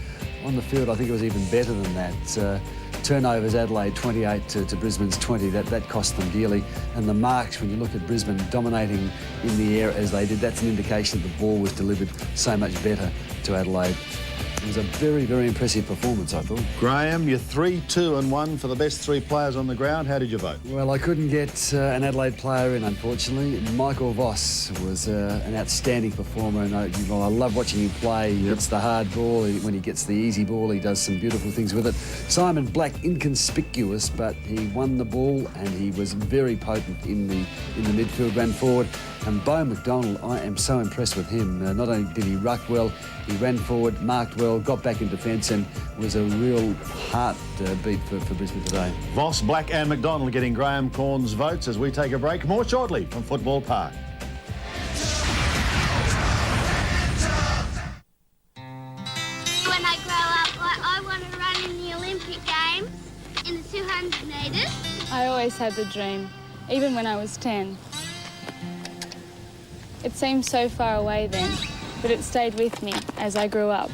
S1: on the field I think it was even better than that. Turnovers, Adelaide 28 to Brisbane's 20, that cost them dearly. And the marks, when you look at Brisbane dominating in the air as they did, that's an indication that the ball was delivered so much better to Adelaide. It was a very, very impressive performance, I thought.
S2: Graham, you're 3-2-1 for the best three players on the ground. How did you vote?
S1: Well, I couldn't get an Adelaide player in, unfortunately. Michael Voss was an outstanding performer, and I love watching him play. He hits the hard ball. When he gets the easy ball, he does some beautiful things with it. Simon Black, inconspicuous, but he won the ball, and he was very potent in the midfield, ran forward. And Beau McDonald, I am so impressed with him. Not only did he ruck well, he ran forward, marked well, got back in defence, and was a real heartbeat for Brisbane today.
S2: Voss, Black and McDonald getting Graham Corns' votes as we take a break. More shortly from Football Park.
S15: When I grow up, I want to run in the Olympic Games in the 200 metres.
S16: I always had the dream, even when I was 10. It seemed so far away then, but it stayed with me as I grew up.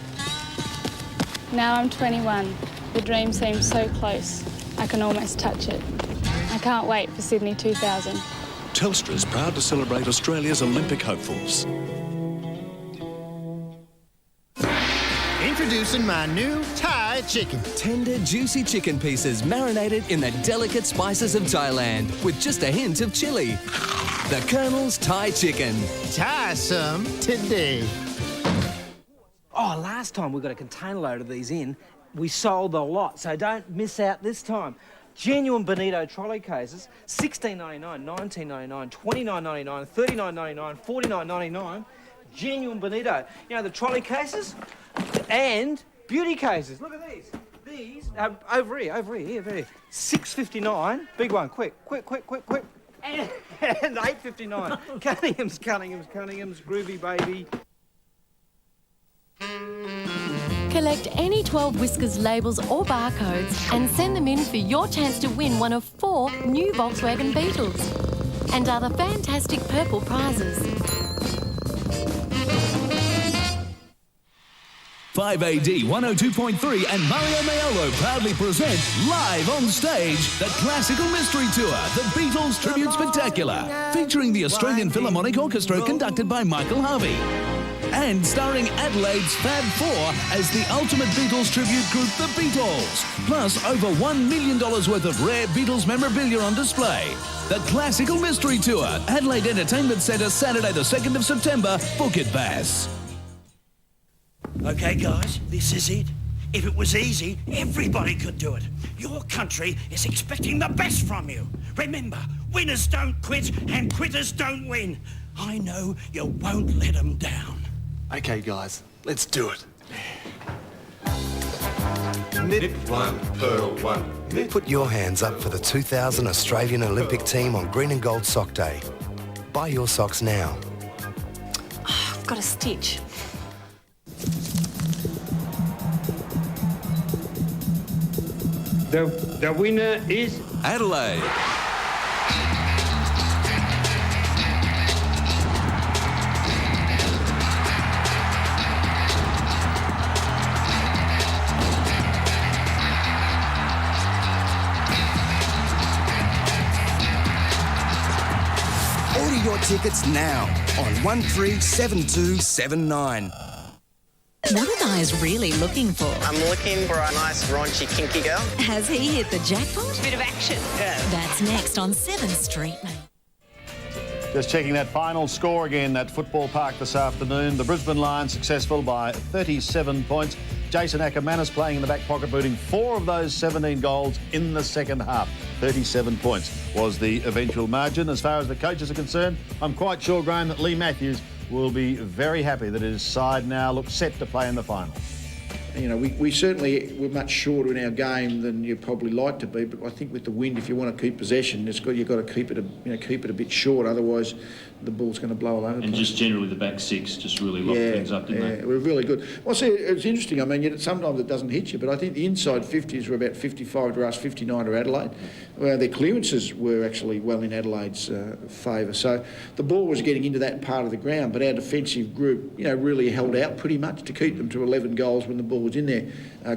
S16: Now I'm 21. The dream seems so close, I can almost touch it. I can't wait for Sydney 2000.
S27: Telstra is proud to celebrate Australia's Olympic hopefuls.
S17: Introducing my new Thai chicken.
S21: Tender, juicy chicken pieces marinated in the delicate spices of Thailand with just a hint of chili. The Colonel's Thai Chicken.
S17: Try some today.
S13: Oh, last time we got a container load of these in, we sold a lot, so don't miss out this time. Genuine Bonito trolley cases, $16.99, $19.99, $29.99, $39.99, $49.99. Genuine Bonito. You know, the trolley cases and beauty cases. Look at these. These, over here, $6.59. Big one, quick. And $8.59. Cunningham's, groovy baby.
S4: Collect any 12 Whiskers labels or barcodes and send them in for your chance to win one of 4 new Volkswagen Beetles and other fantastic purple prizes.
S10: 5AD 102.3 and Mario Maiolo proudly present live on stage the Classical Mystery Tour, the Beatles Tribute Spectacular, featuring the Australian Philharmonic Orchestra conducted by Michael Harvey. And starring Adelaide's Fab Four as the ultimate Beatles tribute group, the Beatles. Plus over $1 million worth of rare Beatles memorabilia on display. The Classical Mystery Tour, Adelaide Entertainment Centre, Saturday the 2nd of September. Book it, Bass.
S19: Okay, guys, this is it. If it was easy, everybody could do it. Your country is expecting the best from you. Remember, winners don't quit and quitters don't win. I know you won't let them down.
S22: Okay, guys, let's do it.
S24: Knit one, purl one. Knit. Put your hands up for the 2000 Australian Olympic team on Green and Gold Sock Day. Buy your socks now.
S4: Oh, I've got a stitch.
S25: The winner is
S10: Adelaide.
S26: Order your tickets now on 137279.
S28: What are guys really looking for?
S29: I'm looking for a nice, raunchy, kinky girl.
S28: Has he hit the jackpot?
S29: Bit of action. Yeah.
S28: That's next on 7th Street, mate.
S2: Just checking that final score again at Football Park this afternoon. The Brisbane Lions successful by 37 points. Jason Ackermanis playing in the back pocket, booting 4 of those 17 goals in the second half. 37 points was the eventual margin. As far as the coaches are concerned, I'm quite sure, Graham, that Lee Matthews will be very happy that his side now looks set to play in the final.
S30: You know, we certainly were much shorter in our game than you'd probably like to be, but I think with the wind, if you want to keep possession, you've got to keep it a bit short. Otherwise, the ball's going to blow all over the place.
S31: And just generally the back six just really locked things up, didn't they?
S30: We're really good. Well, see, it's interesting. I mean, sometimes it doesn't hit you, but I think the inside 50s were about 55 to us, 59 to Adelaide. Well, their clearances were actually well in Adelaide's favour. So the ball was getting into that part of the ground, but our defensive group, really held out pretty much to keep them to 11 goals when the ball was in there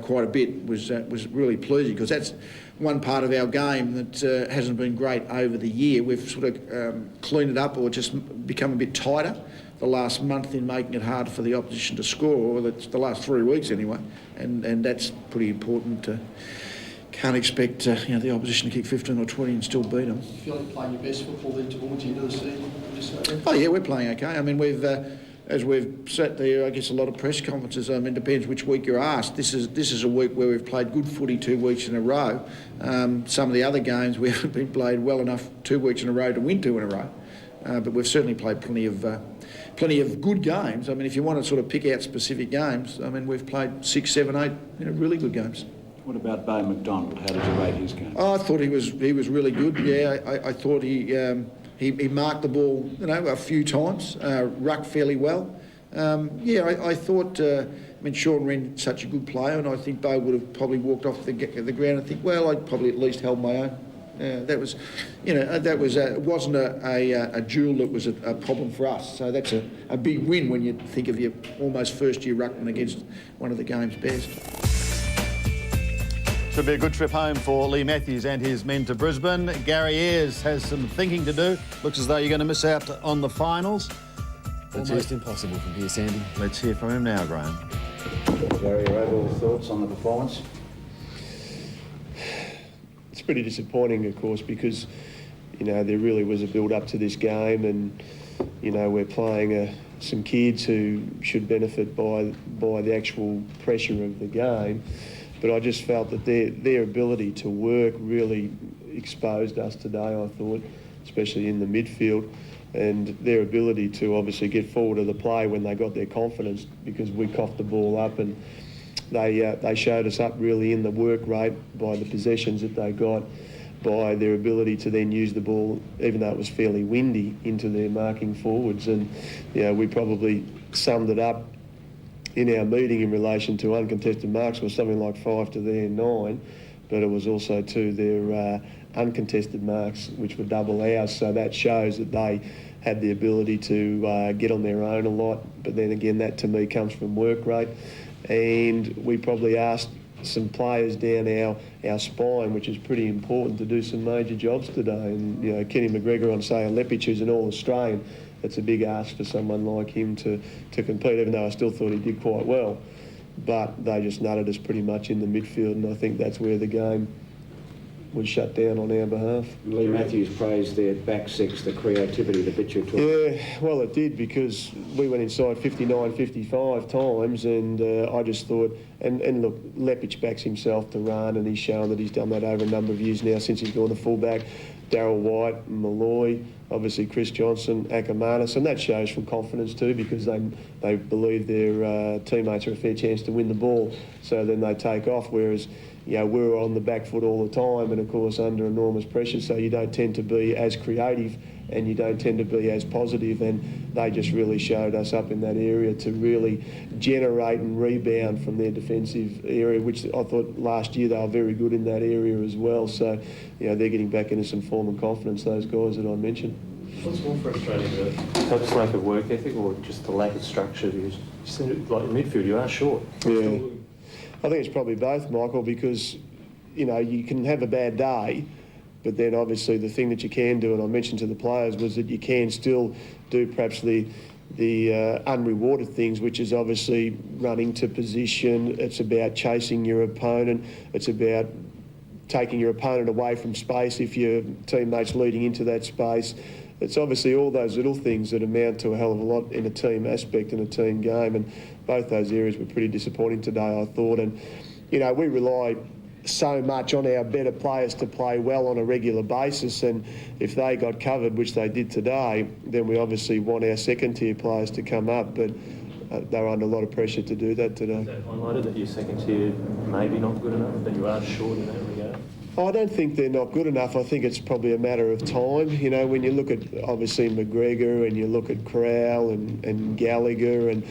S30: quite a bit. Was really pleasing, because that's one part of our game that hasn't been great over the year. We've sort of cleaned it up, or just become a bit tighter the last month in making it harder for the opposition to score, or the last 3 weeks anyway, and that's pretty important. Can't expect the opposition to kick 15 or 20 and still beat them.
S32: Do you feel like you're playing your best football then towards the end of the season?
S30: Oh yeah, we're playing okay. I mean, we've as we've sat there, I guess a lot of press conferences. I mean, depends which week you're asked. This is a week where we've played good footy 2 weeks in a row. Some of the other games we haven't been played well enough 2 weeks in a row to win 2 in a row. But we've certainly played plenty of good games. I mean, if you want to sort of pick out specific games, I mean, we've played 6, 7, 8 really good games.
S33: What about Bo McDonald? How did you rate his game?
S30: Oh, I thought he was really good. Yeah, I thought he marked the ball, a few times, rucked fairly well. I thought. Sean Wren's such a good player, and I think Bo would have probably walked off the ground and think, well, I'd probably at least held my own. It wasn't a duel that was a problem for us. So that's a big win when you think of your almost first-year ruckman against one of the game's best.
S2: Should be a good trip home for Lee Matthews and his men to Brisbane. Gary Ayres has some thinking to do. Looks as though you're going to miss out on the finals.
S34: Almost impossible from here, Sandy.
S2: Let's hear from him now, Graham.
S34: Gary, your overall thoughts on the performance?
S20: It's pretty disappointing, of course, because, there really was a build-up to this game, and, we're playing
S1: some kids who should benefit by the actual pressure of the game. But I just felt that their ability to work really exposed us today, I thought, especially in the midfield, and their ability to obviously get forward to the play when they got their confidence, because we coughed the ball up, and they showed us up really in the work rate by the possessions that they got, by their ability to then use the ball, even though it was fairly windy, into their marking forwards. And we probably summed it up in our meeting in relation to uncontested marks was something like 5 to their 9, but it was also to their uncontested marks, which were double ours. So that shows that they had the ability to get on their own a lot. But then again, that to me comes from work rate. And we probably asked some players down our spine, which is pretty important, to do some major jobs today. And Kenny McGregor on, say, Lepic, who's an All-Australian, it's a big ask for someone like him to compete, even though I still thought he did quite well. But they just nutted us pretty much in the midfield, and I think that's where the game was shut down on our behalf.
S34: Lee Matthews praised their back six, the creativity, the bit you took.
S1: Yeah, well, it did, because we went inside 59, 55 times, and I just thought, and look, Lepic backs himself to run, and he's shown that he's done that over a number of years now since he's gone to fullback. Darryl White, Malloy, obviously Chris Johnson, Akamanis, and that shows from confidence too, because they believe their teammates are a fair chance to win the ball, so then they take off, whereas we're on the back foot all the time, and of course under enormous pressure, so you don't tend to be as creative and you don't tend to be as positive, and they just really showed us up in that area to really generate and rebound from their defensive area, which I thought last year they were very good in that area as well. So they're getting back into some form and confidence, those guys that I mentioned.
S31: What's more frustrating, the just lack of work ethic or just the lack of structure? Because you seem like in midfield you are short.
S1: Yeah, I think it's probably both, Michael, because you can have a bad day, but then obviously the thing that you can do, and I mentioned to the players, was that you can still do perhaps the unrewarded things, which is obviously running to position. It's about chasing your opponent. It's about taking your opponent away from space if your teammate's leading into that space. It's obviously all those little things that amount to a hell of a lot in a team aspect and a team game, and both those areas were pretty disappointing today, I thought. And we rely so much on our better players to play well on a regular basis, and if they got covered, which they did today, then we obviously want our second tier players to come up, but they were under a lot of pressure to do that today.
S31: Is that highlighted that your second tier maybe not good enough, that you are short in that regard?
S1: I don't think they're not good enough. I think it's probably a matter of time. When you look at obviously McGregor and you look at Crowell and Gallagher and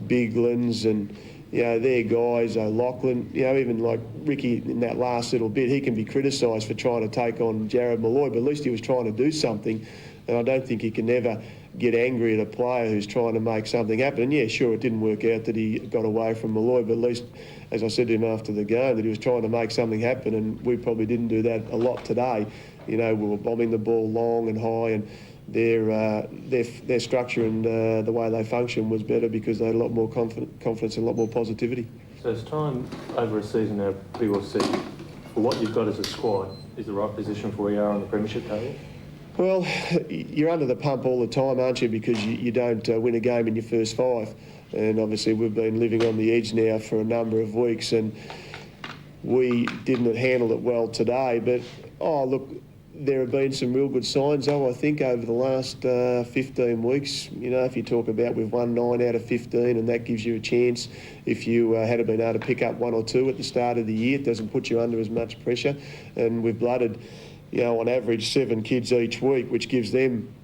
S1: Biglands and their guys, O'Loughlin, even like Ricky in that last little bit, he can be criticised for trying to take on Jared Malloy, but at least he was trying to do something, and I don't think he can ever get angry at a player who's trying to make something happen. And yeah, sure, it didn't work out that he got away from Malloy, but at least, as I said to him after the game, that he was trying to make something happen, and we probably didn't do that a lot today. We were bombing the ball long and high, and their structure and the way they function was better because they had a lot more confidence and a lot more positivity.
S31: So it's time over a season now, BYC, for what you've got as a squad, is the right position for where you are on the premiership table?
S1: Well, you're under the pump all the time, aren't you, because you don't win a game in your first 5. And obviously we've been living on the edge now for a number of weeks, and we didn't handle it well today. But, look, there have been some real good signs, though, I think, over the last 15 weeks. If you talk about we've won 9 out of 15, and that gives you a chance. If you had been able to pick up 1 or 2 at the start of the year, it doesn't put you under as much pressure. And we've blooded, on average 7 kids each week, which gives them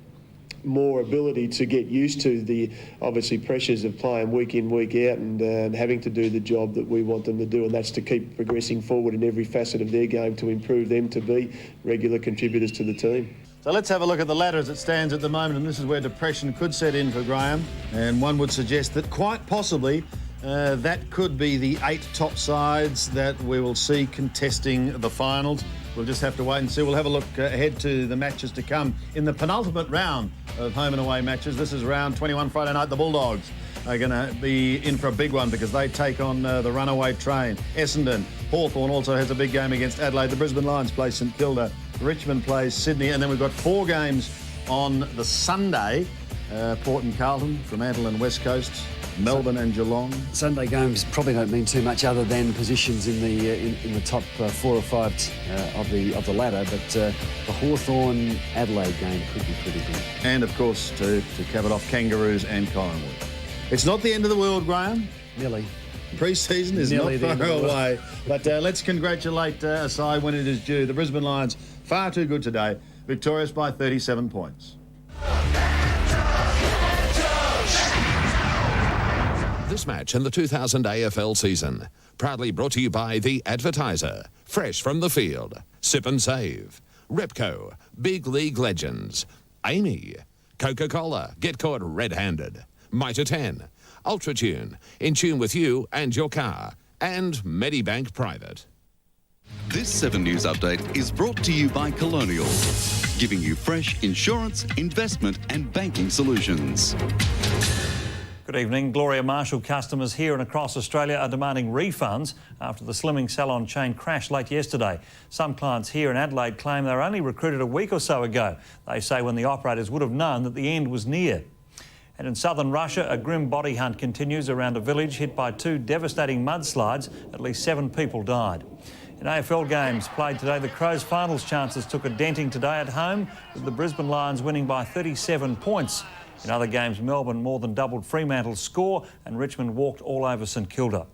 S1: more ability to get used to the obviously pressures of playing week in, week out, and having to do the job that we want them to do, and that's to keep progressing forward in every facet of their game to improve them to be regular contributors to the team.
S2: So let's have a look at the ladder as it stands at the moment, and this is where depression could set in for Graham, and one would suggest that quite possibly that could be the 8 top sides that we will see contesting the finals. We'll just have to wait and see. We'll have a look ahead to the matches to come in the penultimate round of home and away matches. This is round 21 Friday night. The Bulldogs are going to be in for a big one because they take on the runaway train. Essendon. Hawthorn also has a big game against Adelaide. The Brisbane Lions play St Kilda. Richmond plays Sydney. And then we've got 4 games on the Sunday.
S3: Port and Carlton, Fremantle and West Coast, Melbourne and Geelong.
S5: Sunday games probably don't mean too much other than positions in the top 4 or 5 of the ladder, but the Hawthorn Adelaide game could be pretty good.
S3: And of course, to cap it off, Kangaroos and Collingwood. It's not the end of the world, Graham.
S5: Nearly.
S3: Pre-season is
S5: Nearly
S3: not far away. But let's congratulate a side when it is due. The Brisbane Lions, far too good today. Victorious by 37 points.
S6: This match in the 2000 AFL season, proudly brought to you by The Advertiser, fresh from the field, Sip and Save, Repco, Big League Legends, Amy, Coca-Cola, get caught red-handed, Mitre 10, Ultratune, in tune with you and your car, and Medibank Private.
S7: This 7 News update is brought to you by Colonial, giving you fresh insurance, investment and banking solutions.
S8: Good evening. Gloria Marshall customers here and across Australia are demanding refunds after the slimming salon chain crashed late yesterday. Some clients here in Adelaide claim they were only recruited a week or so ago. They say when the operators would have known that the end was near. And in southern Russia, a grim body hunt continues around a village hit by 2 devastating mudslides. At least 7 people died. In AFL games played today, the Crows' finals chances took a denting today at home, with the Brisbane Lions winning by 37 points. In other games, Melbourne more than doubled Fremantle's score and Richmond walked all over St Kilda.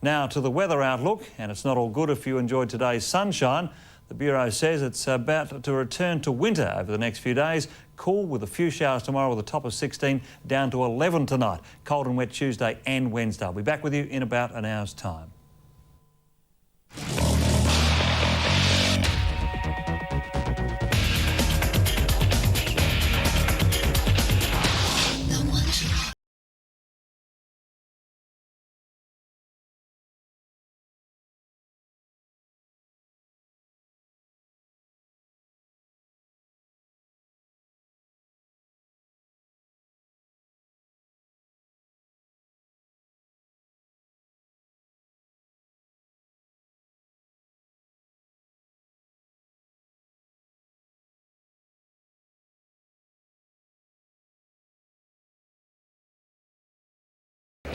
S8: Now to the weather outlook, and it's not all good if you enjoyed today's sunshine. The Bureau says it's about to return to winter over the next few days. Cool with a few showers tomorrow with a top of 16 down to 11 tonight. Cold and wet Tuesday and Wednesday. I'll be back with you in about an hour's time.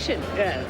S9: Girl.